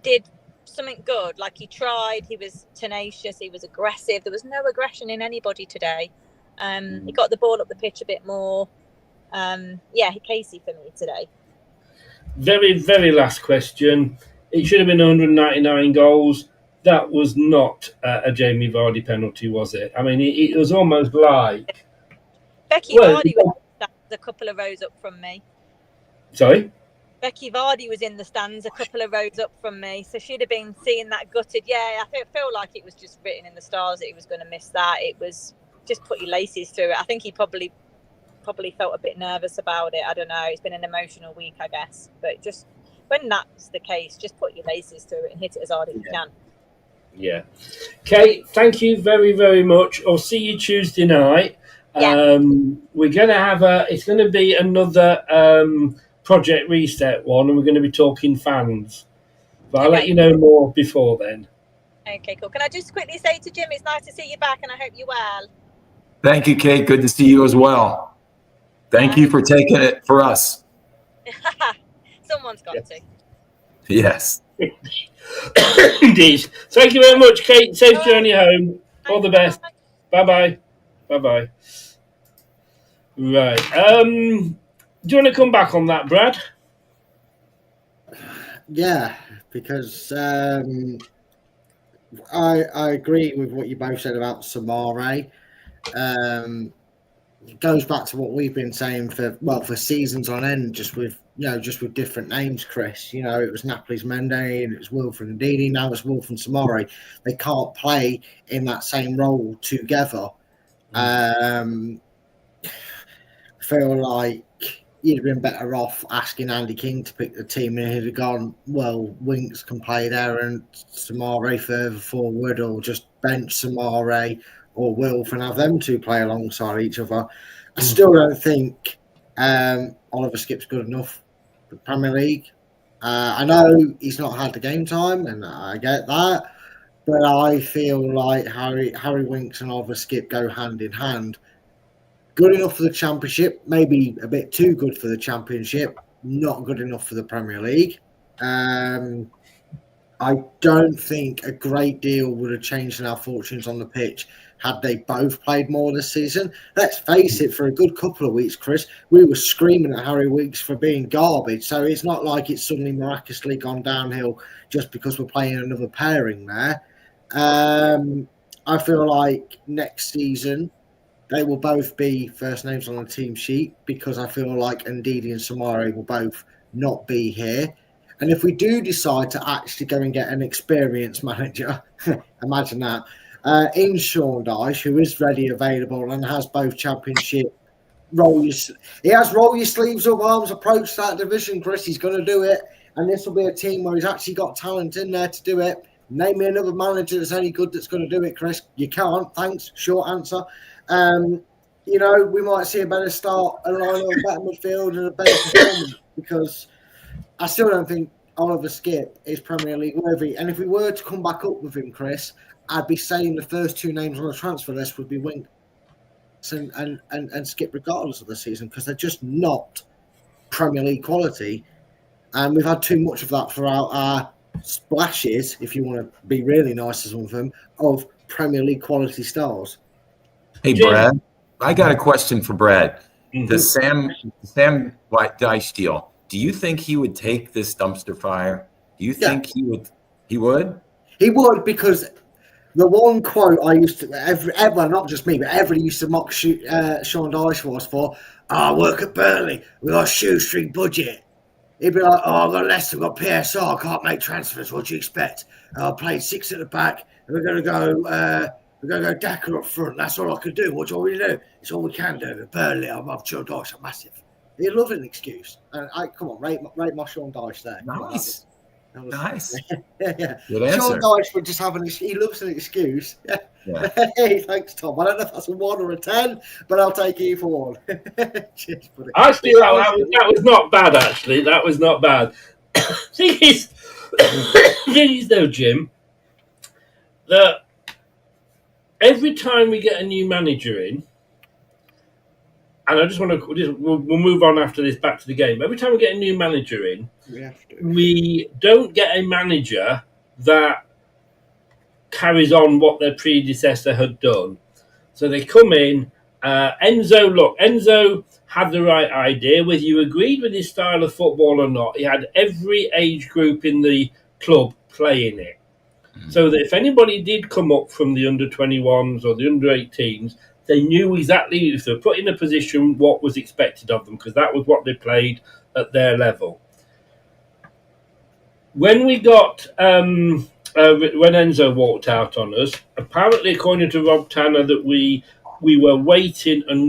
did something good. Like he tried, he was tenacious, he was aggressive. There was no aggression in anybody today. He got the ball up the pitch a bit more. Casey for me today. Very, very last question. It should have been 199 goals. That was not a Jamie Vardy penalty, was it? I mean, it was almost like... Becky Vardy was a couple of rows up from me. Sorry? Becky Vardy was in the stands a couple of rows up from me, so she'd have been seeing that gutted. Yeah, I feel like it was just written in the stars that he was going to miss that. It was just put your laces through it. I think he probably felt a bit nervous about it. I don't know. It's been an emotional week, I guess. But just when that's the case, just put your laces through it and hit it as hard as you can. Yeah. Kate, thank you very, very much. I'll see you Tuesday night. Yeah. We're going to have it's going to be another Project Reset one, and we're going to be talking fans. But I'll let you know more before then. Okay, cool. Can I just quickly say to Jim, it's nice to see you back, and I hope you're well. Thank you, Kate. Good to see you as well. Thank you for taking it for us. Someone's got to. Yes. Indeed. Thank you very much, Kate. Safe journey home. All the best. Bye-bye. Bye-bye. Right. Do you want to come back on that, Brad? Yeah, because I agree with what you both said about Sumari. It goes back to what we've been saying for seasons on end, just with different names, Chris. You know, it was Napoli's Mende and it was Wilfred and Didi. Now it's Wolf and Sumari. They can't play in that same role together. Feel like you'd have been better off asking Andy King to pick the team, and he'd have gone, well, Winks can play there and Sumari further forward, or just bench Sumari or Wilf and have them two play alongside each other. I still don't think Oliver Skipp's good enough for the Premier League. I know he's not had the game time, and I get that, but I feel like Harry Winks and Oliver Skipp go hand in hand. Good enough for the Championship, maybe a bit too good for the Championship, not good enough for the Premier League. I I don't think a great deal would have changed in our fortunes on the pitch had they both played more this season. Let's face it, for a good couple of weeks, Chris, we were screaming at Harry Weeks for being garbage. So it's not like it's suddenly miraculously gone downhill just because we're playing another pairing there. I feel like next season they will both be first names on the team sheet because I feel like Ndidi and Samari will both not be here. And if we do decide to actually go and get an experienced manager, imagine that, in Sean Dyche, who is ready, available, and has both championship roll your sleeves up arms approach to that division, Chris. He's going to do it. And this will be a team where he's actually got talent in there to do it. Name me another manager that's any good that's going to do it, Chris. You can't. Thanks. Short answer. We might see a better start, a better midfield, and a better performance because I still don't think Oliver Skipp is Premier League worthy. And if we were to come back up with him, Chris, I'd be saying the first two names on the transfer list would be Winks and Skipp regardless of the season because they're just not Premier League quality. And we've had too much of that throughout our splashes, if you want to be really nice as one of them, of Premier League quality stars. Hey, Brad, I got a question for Brad. The Sam Dyche deal, do you think he would take this dumpster fire? Do you think he would? He would? He would, because the one quote I used to, everyone, not just me, but everybody used to mock Sean Dyche for, I work at Burnley, we got a shoestring budget. He'd be like, I've got Leicester, we've got PSR, can't make transfers, what do you expect? I played 6 at the back, and we're going to go Daka up front, that's all I could do, what do you want me to do? It's all we can do, at Burnley, I'm Sean Dyche, I'm massive. He'd love an excuse. And come on, rate my Sean Dyche there. Nice. Nice. Yeah. Good answer. Sean Dyche would just have he loves an excuse. Yeah. Hey, thanks, Tom. I don't know if that's a 1 or a 10, but I'll take it for 1. Cheers, buddy. Actually, that was not bad, actually. That was not bad. Thing is, though, Jim, that every time we get a new manager in, and I just want to, we'll move on after this back to the game. Every time we get a new manager in, we don't get a manager that carries on what their predecessor had done. So they come in. Enzo had the right idea. Whether you agreed with his style of football or not, he had every age group in the club playing it. So that if anybody did come up from the under-21s or the under-18s, they knew exactly, if they were put in a position, what was expected of them, because that was what they played at their level. When we got, when Enzo walked out on us, apparently, according to Rob Tanner, that we were waiting on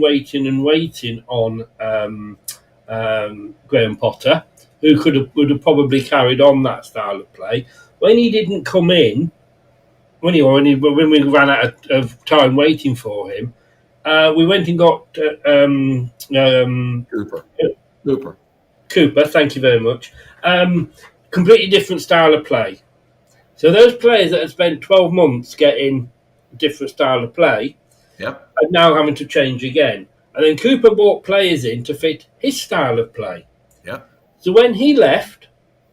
Graham Potter, who would have probably carried on that style of play. When he didn't come in, when we ran out of time waiting for him, we went and got Cooper, thank you very much. Completely different style of play. So those players that had spent 12 months getting a different style of play are now having to change again. And then Cooper brought players in to fit his style of play. So when he left,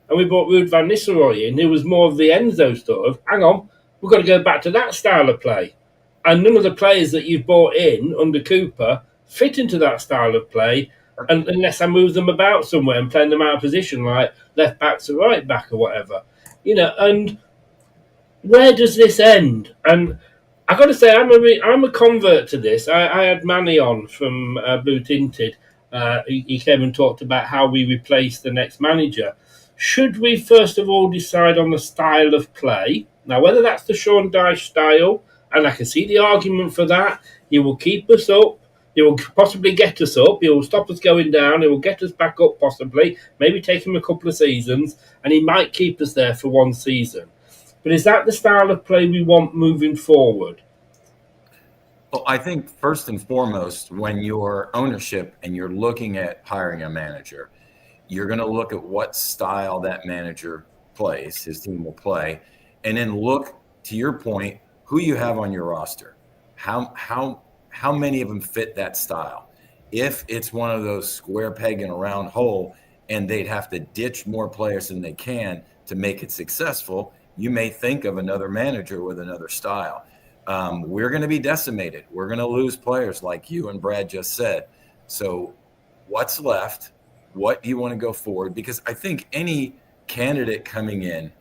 and we brought Ruud van Nistelrooy in, who was more of the Enzo sort of, hang on, we've got to go back to that style of play. And none of the players that you've brought in under Cooper fit into that style of play, unless I move them about somewhere and playing them out of position, like left back to right back or whatever. And where does this end? And I've got to say, I'm a convert to this. I had Manny on from Blue Tinted. He came and talked about how we replace the next manager. Should we first of all decide on the style of play? Now, whether that's the Sean Dyche style, and I can see the argument for that. He will keep us up. He will possibly get us up. He will stop us going down. He will get us back up possibly. Maybe take him a couple of seasons. And he might keep us there for 1 season. But is that the style of play we want moving forward? Well, I think first and foremost, when you're ownership and you're looking at hiring a manager, you're going to look at what style that manager plays, his team will play, and then look, to your point, who you have on your roster, how many of them fit that style. If it's one of those square peg in a round hole and they'd have to ditch more players than they can to make it successful, you may think of another manager with another style. We're going to be decimated. We're going to lose players like you and Brad just said. So what's left? What do you want to go forward? Because I think any candidate coming in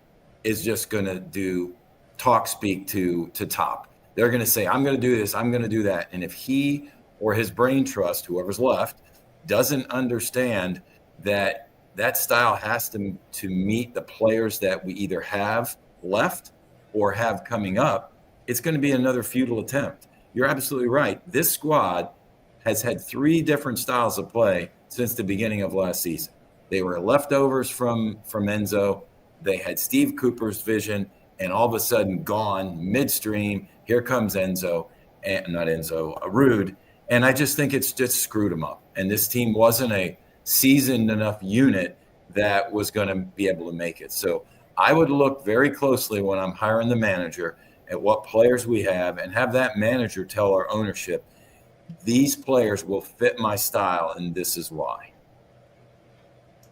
is just going to do talk speak to top. They're going to say, I'm going to do this, I'm going to do that. And if he or his brain trust, whoever's left, doesn't understand that that style has to meet the players that we either have left or have coming up, it's going to be another futile attempt. You're absolutely right. This squad has had 3 different styles of play since the beginning of last season. They were leftovers from Enzo. They had Steve Cooper's vision, and all of a sudden gone midstream. Here comes Enzo, and not Enzo, Rude. And I just think it's just screwed them up. And this team wasn't a seasoned enough unit that was going to be able to make it. So I would look very closely when I'm hiring the manager at what players we have and have that manager tell our ownership, these players will fit my style, and this is why.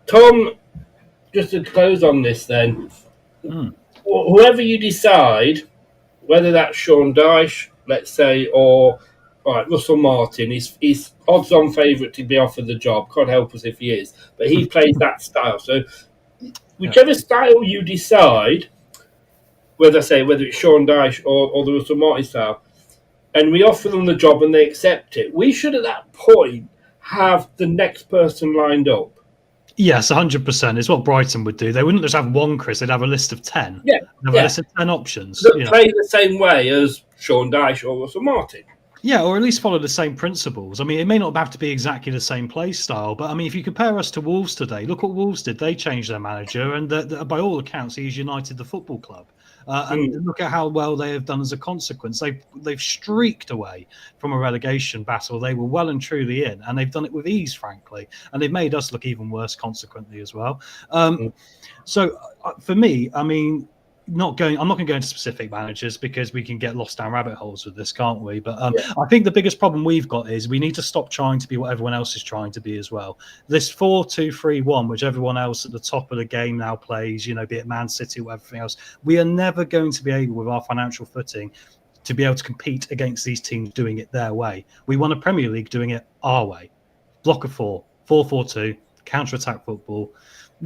Tom, just to close on this then, whoever you decide, whether that's Sean Dyche, let's say, or Russell Martin, he's odds-on favourite to be offered the job. God help us if he is. But he plays that style. So whichever style you decide, whether it's Sean Dyche or the Russell Martin style, and we offer them the job and they accept it, we should at that point have the next person lined up. Yes, 100% is what Brighton would do. They wouldn't just have one Chris; they'd have a list of 10. Yeah, they'd have a list of 10 options. That play the same way as Sean Dyche or Russell Martin. Yeah, or at least follow the same principles. I mean, it may not have to be exactly the same play style, but I mean, if you compare us to Wolves today, look what Wolves did. They changed their manager, and by all accounts, he's united the football club. And look at how well they have done as a consequence. They've streaked away from a relegation battle. They were well and truly in, and they've done it with ease, frankly. And they've made us look even worse consequently as well. So for me, I mean, I'm not going to go into specific managers because we can get lost down rabbit holes with this, can't we? But I think the biggest problem we've got is we need to stop trying to be what everyone else is trying to be as well. This 4-2-3-1, which everyone else at the top of the game now plays, be it Man City or everything else, we are never going to be able, with our financial footing, to be able to compete against these teams doing it their way. We want a Premier League doing it our way. Block of 4, 4-4-2, counter-attack football.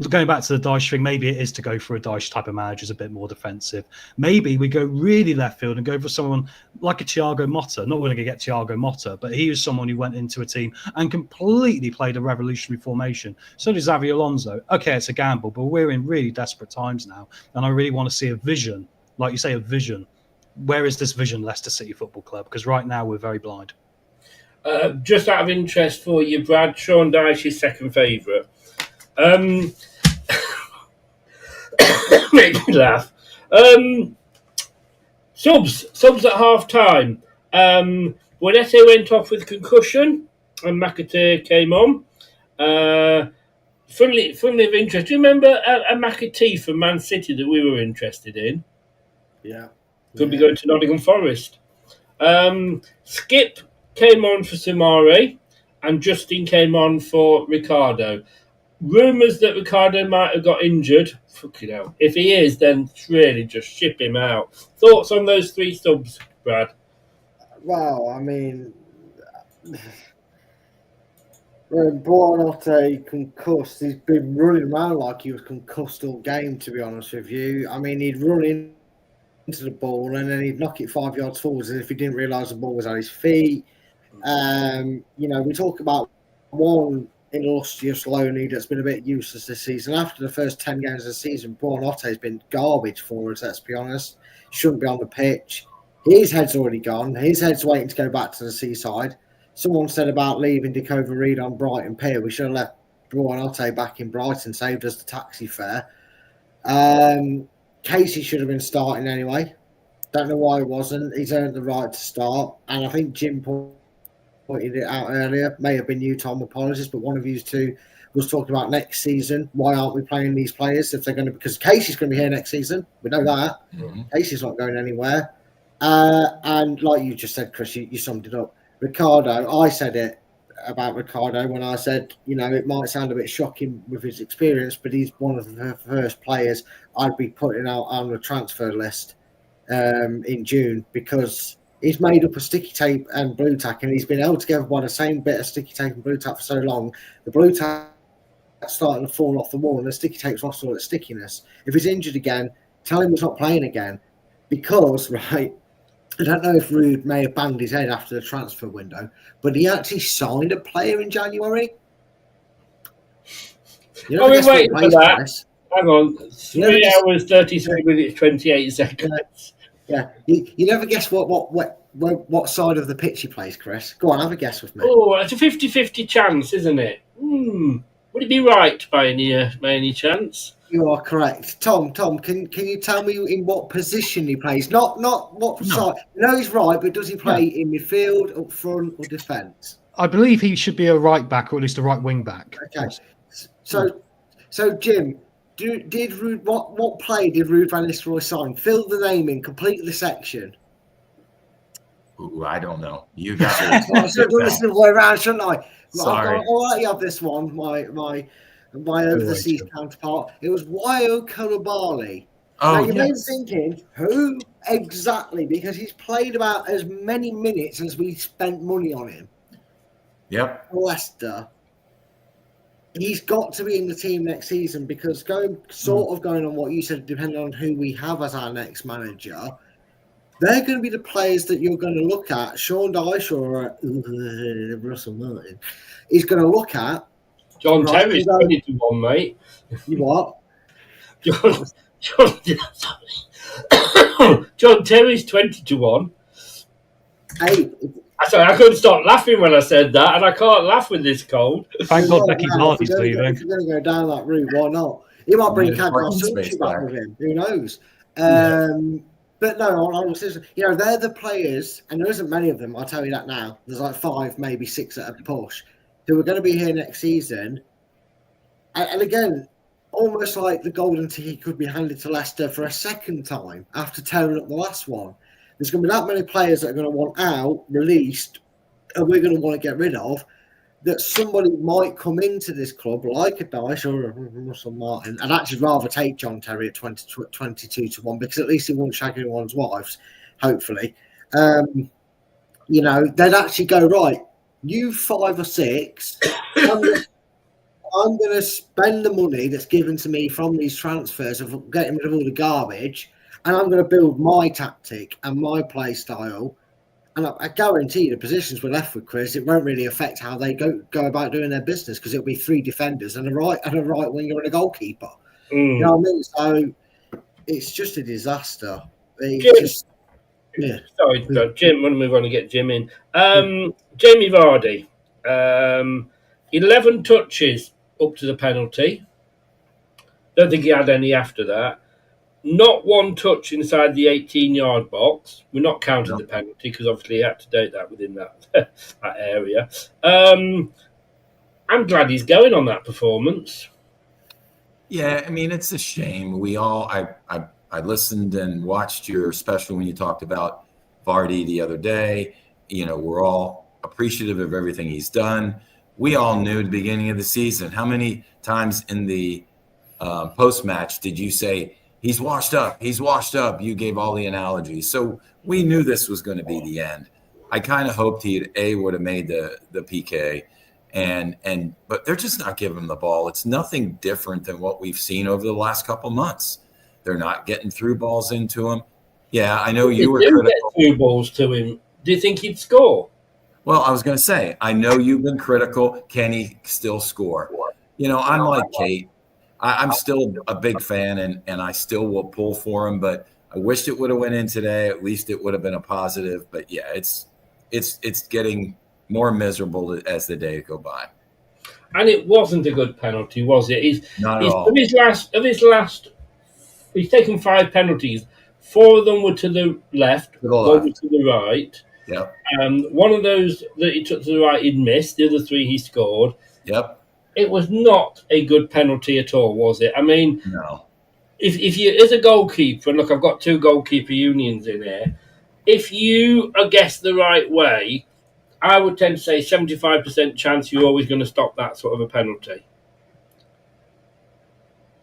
Going back to the Dyche thing, maybe it is to go for a Dyche type of manager, is a bit more defensive. Maybe we go really left field and go for someone like a Thiago Motta. Not going to get Thiago Motta, but he was someone who went into a team and completely played a revolutionary formation. So did Xavi Alonso. Okay, it's a gamble, but we're in really desperate times now, and I really want to see a vision, like you say, a vision. Where is this vision, Leicester City Football Club? Because right now we're very blind. Just out of interest for you, Brad, Sean Dyche is second favourite. Make me laugh. Subs at half time. Buonete went off with concussion and McAtee came on. Funnily of interest, do you remember a McAtee from Man City that we were interested in? Yeah. Could be going to Nottingham Forest. Skip came on for Samari and Justin came on for Ricardo. Rumours that Ricardo might have got injured. Fucking hell. If he is, then really just ship him out. Thoughts on those 3 subs, Brad? Well, I mean, when Buonanotte concussed, he's been running around like he was concussed all game, to be honest with you. I mean, he'd run into the ball and then he'd knock it 5 yards forwards as if he didn't realise the ball was at his feet. We talk about one illustrious loanee that's been a bit useless this season. After the first 10 games of the season, Buonanotte has been garbage for us, let's be honest. Shouldn't be on the pitch. His head's already gone. His head's waiting to go back to the seaside. Someone said about leaving Dakova Reed on Brighton Pier. We should have left Buonanotte back in Brighton, saved us the taxi fare. Casey should have been starting anyway. Don't know why he wasn't. He's earned the right to start. And I think Jim pointed it out earlier, may have been you, Tom, apologies, but one of you two was talking about next season. Why aren't we playing these players if they're going to? Because Casey's going to be here next season. We know that. Casey's not going anywhere. And like you just said, Chris, you summed it up. Ricardo, I said it about Ricardo when I said, it might sound a bit shocking with his experience, but he's one of the first players I'd be putting out on the transfer list in June, because he's made up of sticky tape and blue tack, and he's been held together by the same bit of sticky tape and blue tack for so long. The blue tack starting to fall off the wall, and the sticky tape's lost all its stickiness. If he's injured again, tell him he's not playing again, because, right, I don't know if Rude may have banged his head after the transfer window, but he actually signed a player in January. Wait for that. Hang on, 3 hours, 33 minutes, 28 seconds. Yeah. You never guess what side of the pitch he plays, Chris. Go on, have a guess with me. Oh, it's a 50-50 chance, isn't it? Would it be right by any chance? You are correct. Tom, can you tell me in what position he plays? Not what side. No, he's right, but does he play in midfield, up front, or defence? I believe he should be a right back, or at least a right wing back. Okay. So Jim, did Ruud, what play did Ruud van Nistelrooy sign? Fill the name in, complete the section. Ooh, I don't know. You got I should have done this the way around, shouldn't I? Sorry. I'll let you have this one, my over the seas counterpart. It was Wayo Coulibaly. Oh, now, you may be thinking, who exactly? Because he's played about as many minutes as we spent money on him. Yep. Leicester. He's got to be in the team next season, because going on what you said, depending on who we have as our next manager, they're going to be the players that you're going to look at. Sean Dyche or Russell Martin is going to look at. John Terry's 20-1, mate. You what? John Terry's 20-1. Hey. Sorry, I couldn't stop laughing when I said that, and I can't laugh with this cold. Thank God Becky Hardy's leaving. If you're going to go down that route, why not? He might bring Cadwell Suchi back with him. Who knows? But no, they're the players, and there isn't many of them, I'll tell you that now. There's like 5, maybe 6 at a push, who are going to be here next season. And again, almost like the golden ticket could be handed to Leicester for a second time after tearing up the last one. There's going to be that many players that are going to want out, released, and we're going to want to get rid of, that somebody might come into this club like a Dyche or a Russell Martin. I'd actually rather take John Terry at 22-1, because at least he won't shag anyone's wives, hopefully. They'd actually go, right, you 5 or 6, I'm going to spend the money that's given to me from these transfers of getting rid of all the garbage, and I'm going to build my tactic and my play style. And I guarantee the positions we're left with, Chris, it won't really affect how they go about doing their business, because it'll be 3 defenders and a right winger and a goalkeeper. You know what I mean? So it's just a disaster. Sorry, Jim. Want to move on and get Jim in. Jamie Vardy, 11 touches up to the penalty. Don't think he had any after that. Not one touch inside the 18-yard box. We're not counting the penalty, because obviously he had to date that within that that area. I'm glad he's going on that performance. Yeah, I mean, it's a shame. We all, I listened and watched your special when you talked about Vardy the other day. We're all appreciative of everything he's done. We all knew at the beginning of the season. How many times in the post-match did you say, he's washed up, you gave all the analogies. So we knew this was going to be the end. I kind of hoped he would have made the PK, but they're just not giving him the ball. It's nothing different than what we've seen over the last couple months. They're not getting through balls into him. Yeah, I know you were critical. Get through balls to him. Do you think he'd score? Well, I was going to say, I know you've been critical. Can he still score? I'm like Kate. I'm still a big fan, and I still will pull for him, but I wished it would have went in today. At least it would have been a positive. But yeah, it's getting more miserable as the days go by. And it wasn't a good penalty, was it? He's taken 5 penalties. 4 of them were to the left, 1 was to the right. Yep. One of those that he took to the right, he'd missed. The other 3 he scored. Yep. It was not a good penalty at all, was it? I mean, no. If you, as a goalkeeper, and look, I've got 2 goalkeeper unions in here. If you are guessed the right way, I would tend to say 75% chance you're always going to stop that sort of a penalty.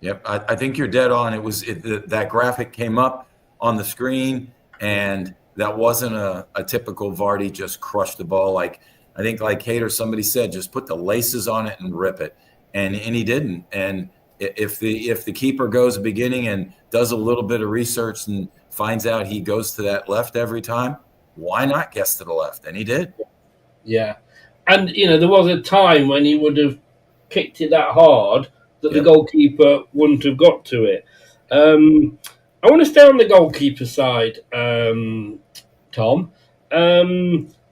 Yep, I think you're dead on. That graphic came up on the screen, and that wasn't a typical Vardy just crush the ball. Like I think, like Hater, somebody said, just put the laces on it and rip it, and he didn't. And if the keeper goes beginning and does a little bit of research and finds out he goes to that left every time, why not guess to the left? And he did. Yeah, and there was a time when he would have kicked it that hard that the goalkeeper wouldn't have got to it. I want to stay on the goalkeeper side, Tom.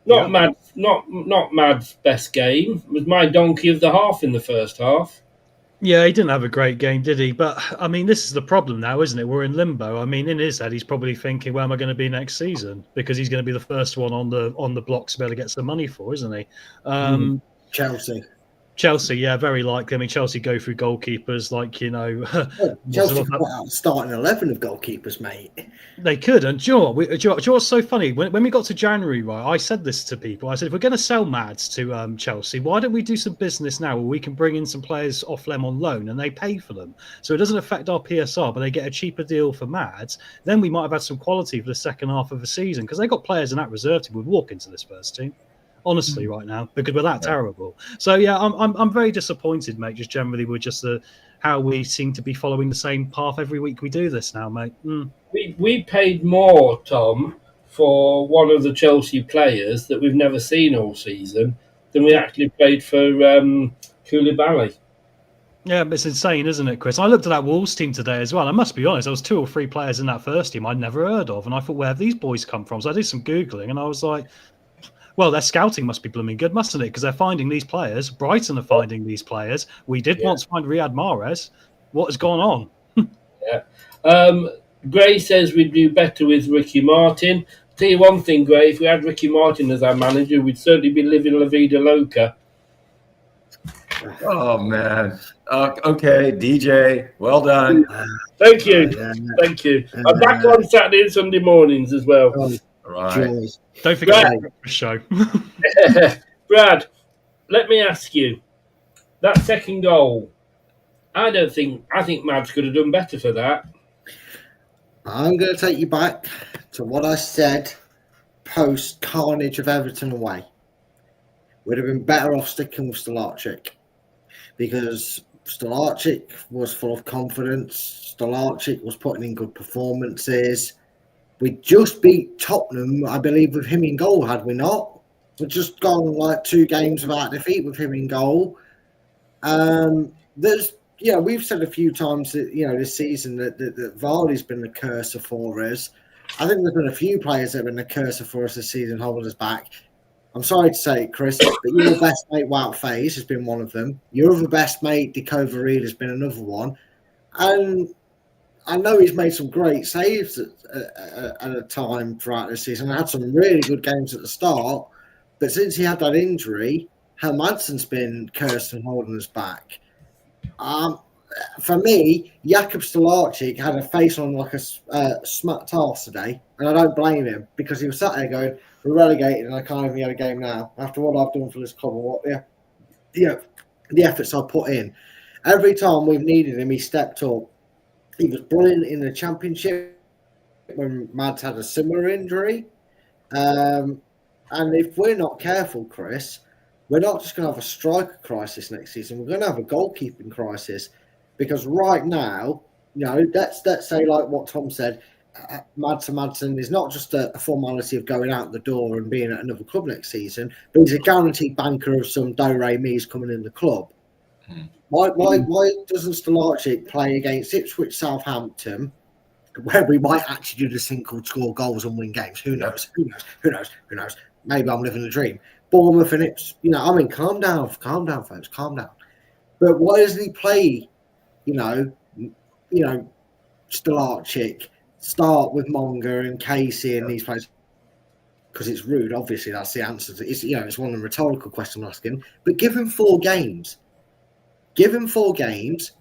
Not Mad's best game. It was my donkey of the half in the first half. Yeah, he didn't have a great game, did he? But, I mean, this is the problem now, isn't it? We're in limbo. I mean, in his head, he's probably thinking, where am I going to be next season? Because he's going to be the first one on the block to be able to get some money for, isn't he? Chelsea, yeah, very likely. I mean, Chelsea go through goalkeepers Chelsea put out starting 11 of goalkeepers, mate. They could. And do you know what's so funny? When we got to January, right, I said this to people. I said, if we're going to sell Mads to Chelsea, why don't we do some business now where we can bring in some players off them on loan and they pay for them? So it doesn't affect our PSR, but they get a cheaper deal for Mads. Then we might have had some quality for the second half of the season because they got players in that reserve team who would walk into this first team. Honestly, right now, because we're that terrible. So yeah, I'm very disappointed, mate. Just generally, we're just how we seem to be following the same path every week we do this now, mate. We paid more, Tom, for one of the Chelsea players that we've never seen all season than we actually paid for Koulibaly. Yeah, but it's insane, isn't it, Chris? I looked at that Wolves team today as well. I must be honest, there was 2 or 3 players in that first team I'd never heard of, and I thought, where have these boys come from? So I did some Googling, and I was like, well, their scouting must be blooming good, mustn't it? Because they're finding these players. Brighton are finding these players. We did once find Riyad Mahrez. What has gone on? Gray says we'd do better with Ricky Martin. I'll tell you one thing, Gray, if we had Ricky Martin as our manager, we'd certainly be living La Vida Loca. Oh, man. Okay, DJ, well done. Thank you. Thank you. I'm back on Saturday and Sunday mornings as well. Right. Don't forget the breakfast show. Brad, let me ask you, that second goal, I think Mads could have done better for that. I'm going to take you back to what I said post carnage of Everton away. Would have been better off sticking with Stolarczyk because Stolarczyk was full of confidence. Stolarczyk was putting in good performances. We just beat Tottenham, I believe, with him in goal, had we not? We've just gone like 2 games without defeat with him in goal. We've said a few times that, this season that Vardy's been the cursor for us. I think there's been a few players that have been the cursor for us this season, holding us back. I'm sorry to say it, Chris, but your best mate, Wout Faes, has been one of them. Your other best mate, Dico Varela, has been another one. And I know he's made some great saves at a time throughout this season. I had some really good games at the start, but since he had that injury, Hermansson's been cursed and holding us back. For me, Jakub Stolarczyk had a face on like a smacked arse today, and I don't blame him because he was sat there going, "We're relegated, and I can't even get a game now after what I've done for this club and what the efforts I put in." Every time we've needed him, he stepped up. He was brilliant in the Championship when Mads had a similar injury. And if we're not careful, Chris, we're not just going to have a striker crisis next season. We're going to have a goalkeeping crisis because right now, let's say like what Tom said, Madsen is not just a formality of going out the door and being at another club next season, but he's a guaranteed banker of some do-re-mi's coming in the club. Why doesn't Stolarczyk play against Ipswich, Southampton, where we might actually do the thing called score goals and win games? Who knows? Maybe I'm living a dream. Bournemouth and Ipswich, calm down, folks, calm down. But why doesn't he play, Stolarczyk, start with Monga and Casey and these players? Because it's rude, obviously, that's the answer. It's one of the rhetorical questions I'm asking. But give him 4 games. Give him 4 games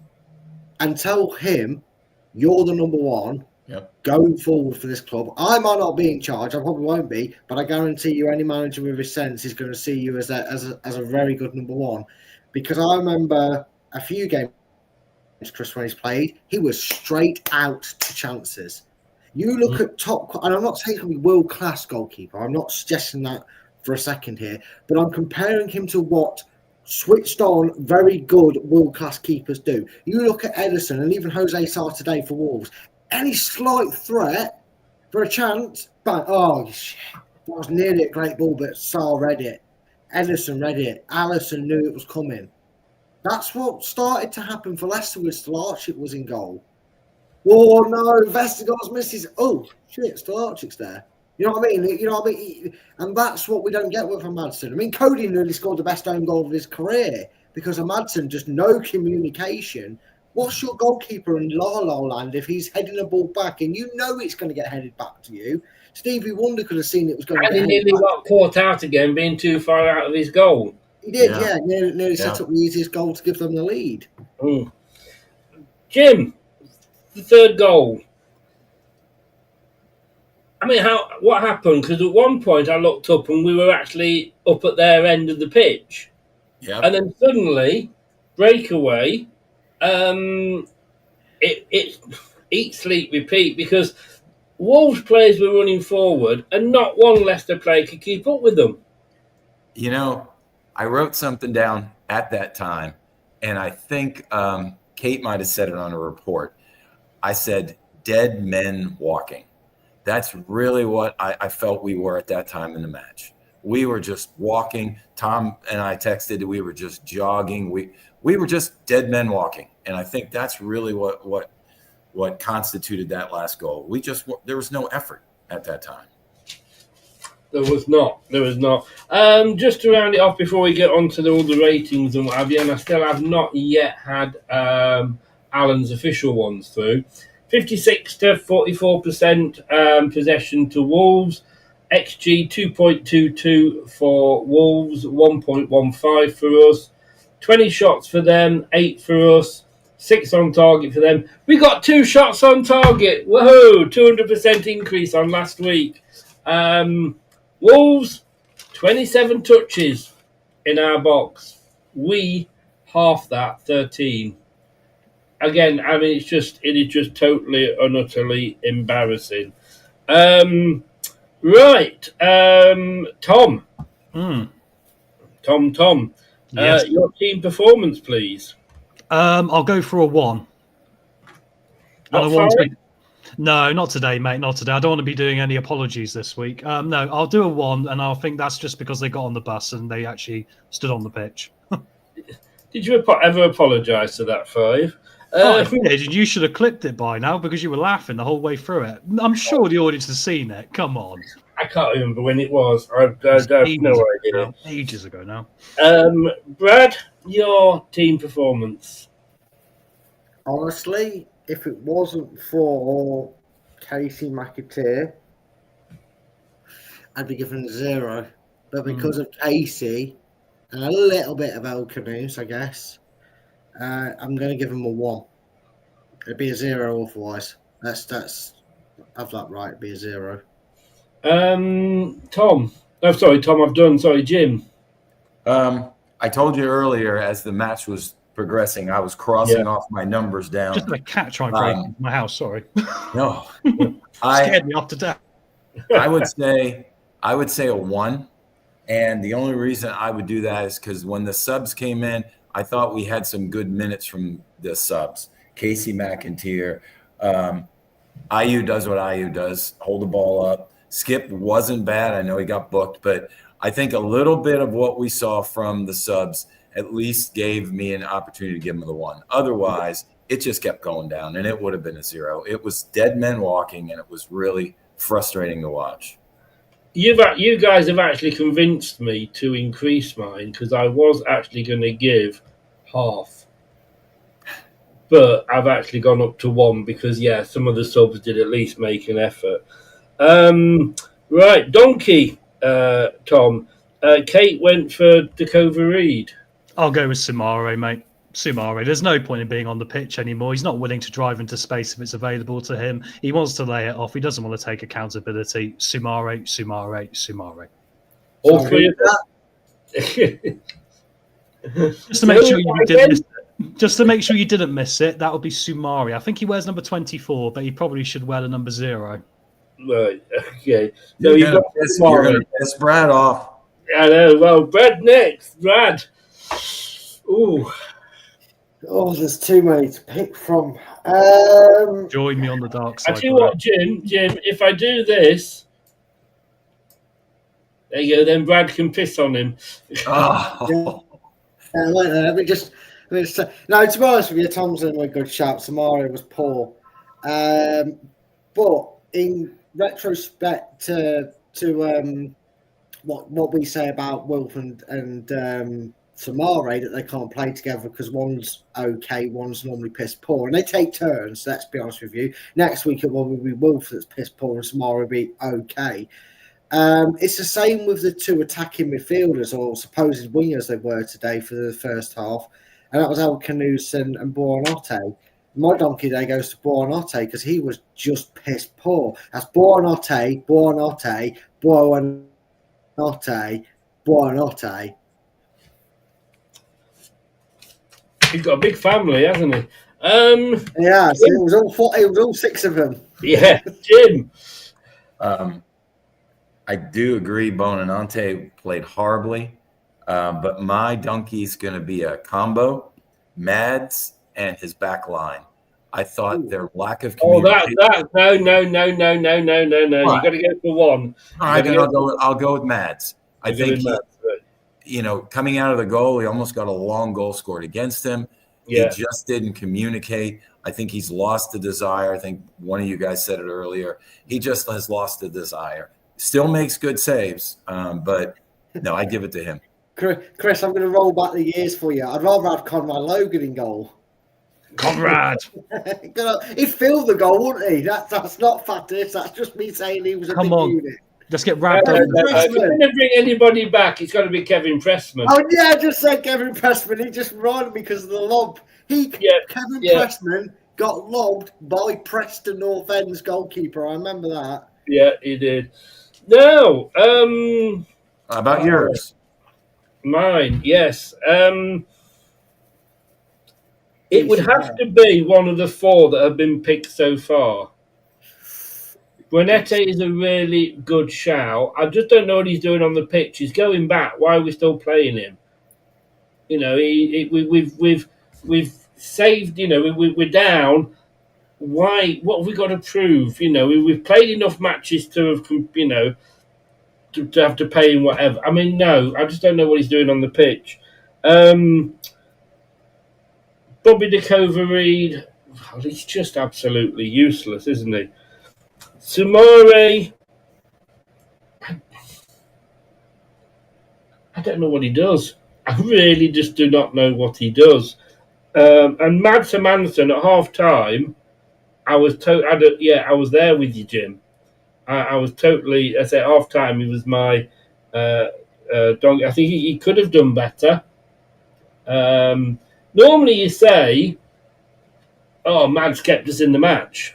and tell him you're the number one going forward for this club. I might not be in charge, I probably won't be, but I guarantee you any manager with a sense is going to see you as a very good number one. Because I remember a few games, Chris, when he's played, he was straight out to chances. You look at top, and I'm not saying he's a world-class goalkeeper. I'm not suggesting that for a second here, but I'm comparing him to what switched on, very good world-class keepers do. You look at Edison and even Jose Sarr today for Wolves. Any slight threat for a chance, bang, oh, shit. That was nearly a great ball, but Sarr read it. Edison read it. Allison knew it was coming. That's what started to happen for Leicester with Stolarczyk was in goal. Oh, no, Vestergaard's misses. Oh, shit, Stolarczyk's there. You know what I mean? And that's what we don't get with Madsen. I mean, Cody nearly scored the best own goal of his career because of Madsen, just no communication. What's your goalkeeper in La La Land if he's heading the ball back and you know it's going to get headed back to you? Stevie Wonder could have seen it was going to get headed back. And he nearly got caught out again, being too far out of his goal. He did, yeah. Nearly set up the easiest goal to give them the lead. Jim, the third goal. I mean, what happened? Because at one point I looked up and we were actually up at their end of the pitch. Yeah. And then suddenly, breakaway, it eat, sleep, repeat, because Wolves players were running forward and not one Leicester player could keep up with them. You know, I wrote something down at that time, and I think Kate might have said it on a report. I said, dead men walking. That's really what I felt we were at that time in the match. We were just walking. Tom and I texted. We were just jogging. We were just dead men walking. And I think that's really what constituted that last goal. There was no effort at that time. There was not. Just to round it off before we get on to all the ratings and what have you, and I still have not yet had Alan's official ones through. 56 to 44% possession to Wolves. XG 2.22 for Wolves, 1.15 for us. 20 shots for them, 8 for us. 6 on target for them. We got 2 shots on target. Whoa, 200% increase on last week. Wolves, 27 touches in our box. We half that, 13. Again, I mean, it is just totally and utterly embarrassing. Right, Tom. Tom. Yes. Your team performance, please. I'll go for a 1. No, not today, mate. Not today. I don't want to be doing any apologies this week. No, I'll do a 1, and I think that's just because they got on the bus and they actually stood on the pitch. Did you ever apologise to that 5? If we did, you should have clipped it by now because you were laughing the whole way through it. I'm sure the audience has seen it. Come on. I can't remember when it was. I have no idea. Ages ago now. Brad, your team performance. Honestly, if it wasn't for Casey McAteer, I'd be given 0. But because of Casey and a little bit of El Canoes, I guess, I'm going to give him a 1. It'd be a 0 otherwise. That's have that right. It'd be a 0. Tom. Oh, sorry, Tom. I've done. Sorry, Jim. I told you earlier as the match was progressing, I was crossing off my numbers down. Just a cat trying to break into my house. Sorry. No, scared me off to death. I would say a 1, and the only reason I would do that is because when the subs came in, I thought we had some good minutes from the subs. Casey McIntyre, IU does what IU does, hold the ball up. Skip wasn't bad. I know he got booked, but I think a little bit of what we saw from the subs at least gave me an opportunity to give him the 1. Otherwise, it just kept going down, and it would have been a 0. It was dead men walking, and it was really frustrating to watch. You guys have actually convinced me to increase mine because I was actually going to give half. But I've actually gone up to 1 because, some of the subs did at least make an effort. Right, Donkey, Tom. Kate went for Dakova Reed. I'll go with Samare, mate. Soumare. There's no point in being on the pitch anymore. He's not willing to drive into space if it's available to him. He wants to lay it off. He doesn't want to take accountability. Soumare, Soumare, Soumare. All three of that. Just to make sure you didn't miss it. Just to make sure you didn't miss it, that would be Soumare. I think he wears number 24, but he probably should wear the number 0. Right. Okay. So you're going to piss Brad off. I know. Well, Brad next. Brad. Ooh. Oh, there's too many to pick from. Join me on the dark side. I tell you what, Jim, if I do this, there you go, then Brad can piss on him. Oh. Let me just no, to be honest with you, Thompson was a good shout. Soumare was poor. But in retrospect to what we say about Wilf and Soumare, that they can't play together because one's okay, one's normally piss poor, and they take turns. Let's be honest with you. Next week it will be Wilf that's piss poor and Soumare will be okay. It's the same with the two attacking midfielders or supposed wingers they were today for the first half, and that was El Canusen and Buonanotte. My donkey day goes to Buonanotte because he was just piss poor. That's Buonanotte, Buonanotte, Buonanotte, Buonanotte. He's got a big family, hasn't he? Yeah, so it was all 6 of them. Yeah, Jim. I do agree. Buonanotte played horribly, but my donkey's going to be a combo: Mads and his back line. I thought their lack of communication. No. You got to go for one. All right, then I'll go with Mads. I think coming out of the goal, he almost got a long goal scored against him. Yeah. He just didn't communicate. I think he's lost the desire. I think one of you guys said it earlier. He just has lost the desire. Still makes good saves, but no, I give it to him. Chris, I'm going to roll back the years for you. I'd rather have Conrad Logan in goal. Conrad! He'd fill the goal, wouldn't he? That's not factious. That's just me saying he was a big unit. Let's get wrapped up. If you're going to bring anybody back, it's got to be Kevin Pressman. Oh, yeah, I just said Kevin Pressman. He just reminded me because of the lob. Kevin Pressman got lobbed by Preston North End's goalkeeper. I remember that. Yeah, he did. No. How about yours? Mine, yes. It would have to be one of the 4 that have been picked so far. Buonanotte is a really good shout. I just don't know what he's doing on the pitch. He's going back. Why are we still playing him? You know, we've saved. You know, we're down. Why? What have we got to prove? You know, we've played enough matches to have, you know, to have to pay him whatever. I mean, no, I just don't know what he's doing on the pitch. Bobby DeCover-Reid, well, he's just absolutely useless, isn't he? Soumare, I don't know what he does. I really just do not know what he does. And Mads Hermansson at half time, I was there with you, Jim. I was totally. I said half time. He was my dog. I think he could have done better. Normally, you say, "Oh, Mads kept us in the match."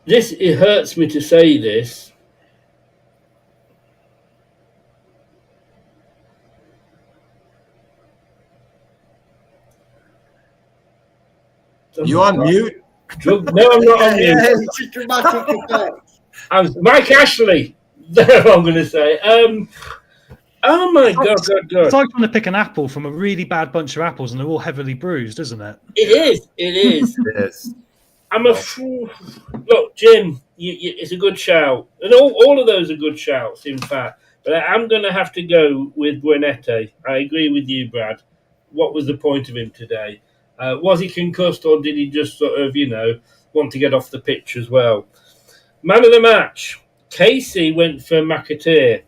It hurts me to say this. You on mute? No, I'm not on mute. It's a dramatic effect. Mike Ashley. That's what I'm going to say. Oh my God. It's like trying to pick an apple from a really bad bunch of apples, and they're all heavily bruised, isn't it? It is. It is. I'm a fool. Look, Jim, it's a good shout. And all of those are good shouts, in fact. But I'm going to have to go with Buonanotte. I agree with you, Brad. What was the point of him today? Was he concussed, or did he just sort of, you know, want to get off the pitch as well? Man of the match. Casey went for McAteer.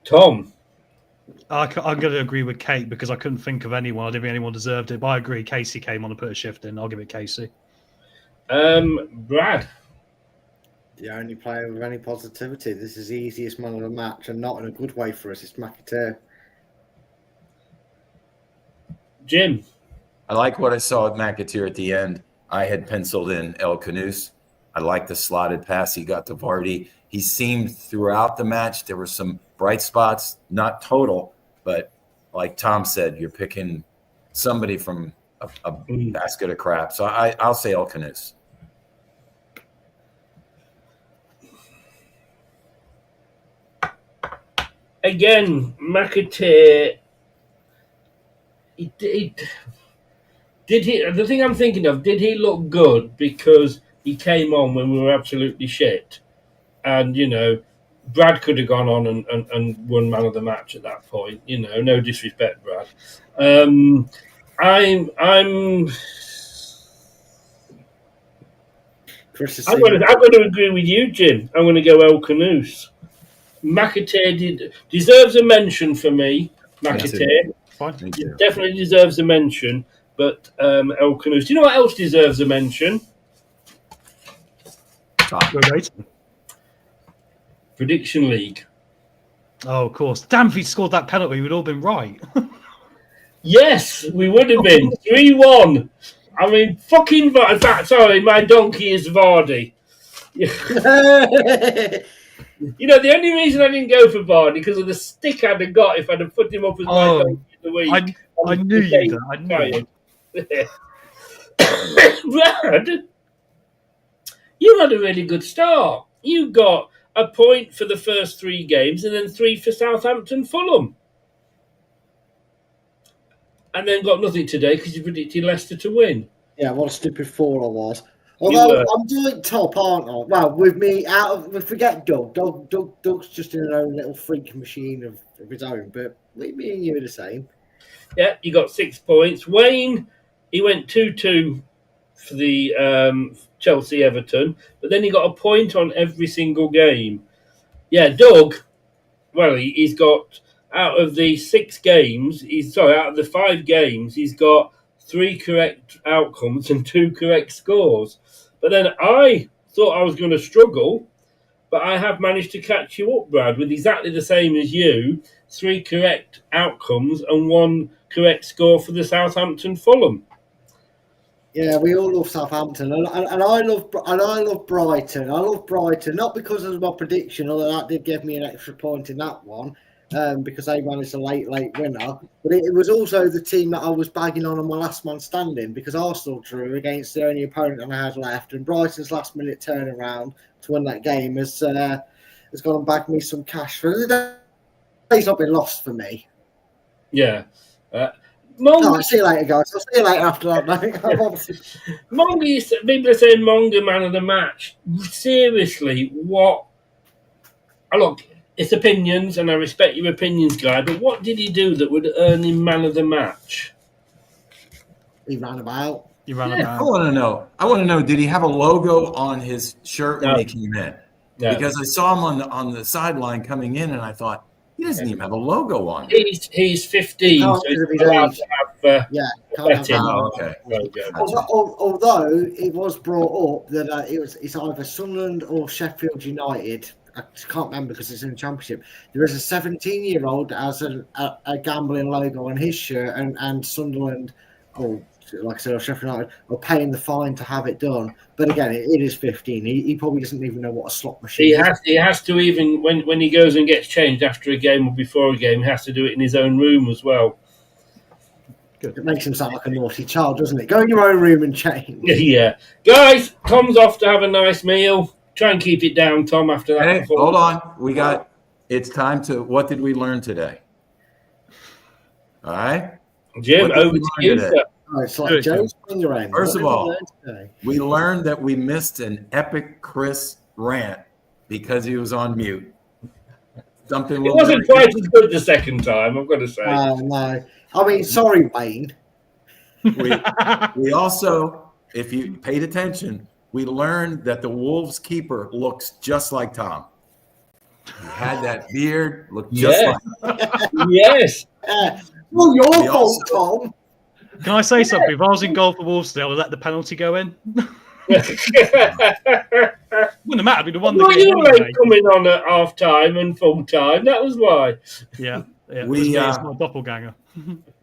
Tom? I'm going to agree with Kate because I couldn't think of anyone. I didn't think anyone deserved it. But I agree. Casey came on and put a shift in. I'll give it Casey. Brad? The only player with any positivity. This is the easiest man of the match, and not in a good way for us. It's McAteer. Jim. I like what I saw at McAteer at the end. I had penciled in El Canoes. I like the slotted pass he got to Vardy. He seemed throughout the match, there were some bright spots, not total, but like Tom said, you're picking somebody from a basket of crap. So I'll say El Canoes. Again, McAteer, did he? The thing I'm thinking of, did he look good because he came on when we were absolutely shit? And, you know, Brad could have gone on and won man of the match at that point. You know, no disrespect, Brad. I'm going to agree with you, Jim. I'm going to go El Canoes. McAteer deserves a mention for me. McAteer definitely deserves a mention, but El Canoes. Do you know what else deserves a mention? Prediction League. Oh, of course. Damn, if he scored that penalty, we'd all been right. Yes, we would have been 3-1. I mean, fucking. In fact, sorry, my donkey is Vardy. You know, the only reason I didn't go for Vardy because of the stick I'd have got if I'd have put him up as my donkey of the week. I knew you. I knew it. Brad, you had a really good start. You got a point for the first 3 games and then 3 for Southampton, Fulham. And then got nothing today because you predicted Leicester to win. Yeah, what a stupid fool I was. Although I'm doing top, aren't I? Well, with me forget Doug. Doug's just in an own little freak machine of his own. But me and you are the same. Yeah, you got 6 points. Wayne, he went 2-2 for the Chelsea-Everton, but then he got a point on every single game. Yeah, Doug, well, he's got, out of the 5 games, he's got 3 correct outcomes and 2 correct scores. But then I thought I was going to struggle, but I have managed to catch you up, Brad, with exactly the same as you, 3 correct outcomes and 1 correct score for the Southampton Fulham. Yeah, we all love Southampton, and I love Brighton. I love Brighton not because of my prediction, although that did give me an extra point in that one. Because they managed a late winner. But it was also the team that I was bagging on my last man standing because Arsenal drew against the only opponent I had left. And Brighton's last-minute turnaround to win that game has gone and bagged me some cash. For the day's not been lost for me. Yeah. See you later, guys. I'll see you later after that. Monga, people are saying Monga man of the match. Seriously, what? Look, it's opinions, and I respect your opinions, guy, but what did he do that would earn him man of the match? He ran about. I want to know, did he have a logo on his shirt when he came in? No. Because I saw him on the sideline coming in, and I thought, he doesn't even have a logo on. He's 15, so he's allowed to have okay. Although it was brought up that it's either Sunderland or Sheffield United. I can't remember because it's in the Championship. There is a 17-year-old that has a gambling logo on his shirt, and Sunderland, or like I said, or Sheffield United, are paying the fine to have it done. But again, it is 15. He probably doesn't even know what a slot machine is. He has to, even when he goes and gets changed after a game or before a game, he has to do it in his own room as well. Good. It makes him sound like a naughty child, doesn't it? Go in your own room and change. Yeah. Guys, Tom's off to have a nice meal. Try and keep it down, Tom, after that. Hey, hold on. It's time to, what did we learn today? All right? Jim, over to you, sir. It's like Joe's on your end. First of all, we learned that we missed an epic Chris rant because he was on mute. Something it wasn't quite as good the second time, I've got to say. No. I mean, sorry, Wayne. We also, if you paid attention, we learned that the Wolves keeper looks just like Tom. He had that beard, looked just like him. Yes. Well, your fault, Tom. Can I say something? If I was in goal for Wolves today, I would let the penalty go in. Wouldn't matter. I'd be the one that you were coming on at half time and full time. That was why. Yeah. Yeah, we it's my doppelganger.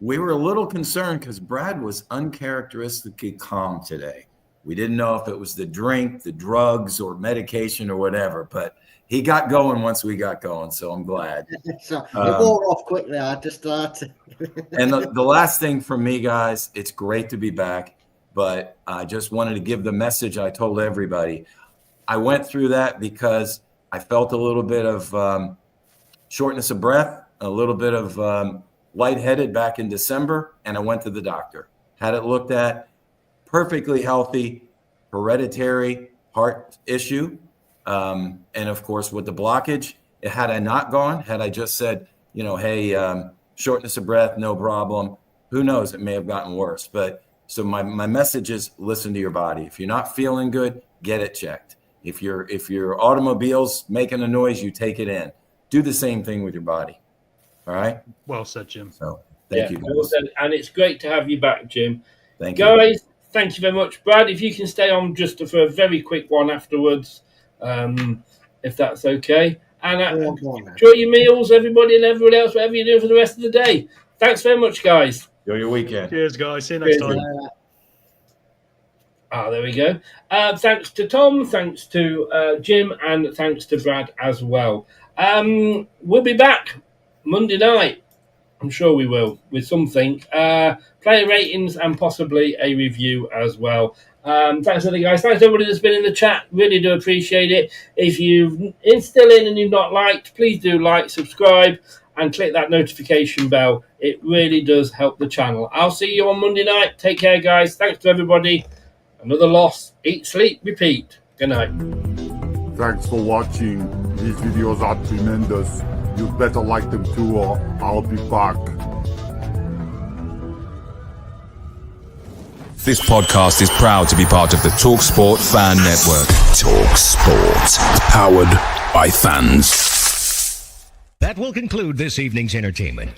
we were a little concerned because Brad was uncharacteristically calm today. We didn't know if it was the drink, the drugs, or medication or whatever, but he got going once we got going, so I'm glad. So it wore off quickly. I just started. And the last thing from me, guys, it's great to be back, but I just wanted to give the message I told everybody. I went through that because I felt a little bit of shortness of breath, a little bit of lightheaded back in December, and I went to the doctor. Had it looked at, perfectly healthy, hereditary heart issue. And of course, with the blockage, had I not gone, had I just said, hey, shortness of breath, no problem. Who knows? It may have gotten worse. But so my message is listen to your body. If you're not feeling good, get it checked. If your automobile's making a noise, you take it in. Do the same thing with your body. All right. Well said, Jim. So thank you. Well said. And it's great to have you back, Jim. Thank you. Guys, thank you very much. Brad, if you can stay on just for a very quick one afterwards, if that's okay. And enjoy your meals, everybody and everyone else, whatever you're doing for the rest of the day. Thanks very much, guys. Enjoy your weekend. Cheers, guys. See you next time. There we go. Thanks to Tom, thanks to Jim, and thanks to Brad as well. We'll be back Monday night. I'm sure we will, with something. Player ratings and possibly a review as well. Thanks to the guys. Thanks to everybody that's been in the chat. Really do appreciate it. If you're still in and you've not liked, please do like, subscribe, and click that notification bell. It really does help the channel. I'll see you on Monday night. Take care, guys. Thanks to everybody. Another loss. Eat, sleep, repeat. Good night. Thanks for watching. These videos are tremendous. You better like them too, or I'll be back. This podcast is proud to be part of the TalkSport Fan Network. TalkSport. Powered by fans. That will conclude this evening's entertainment.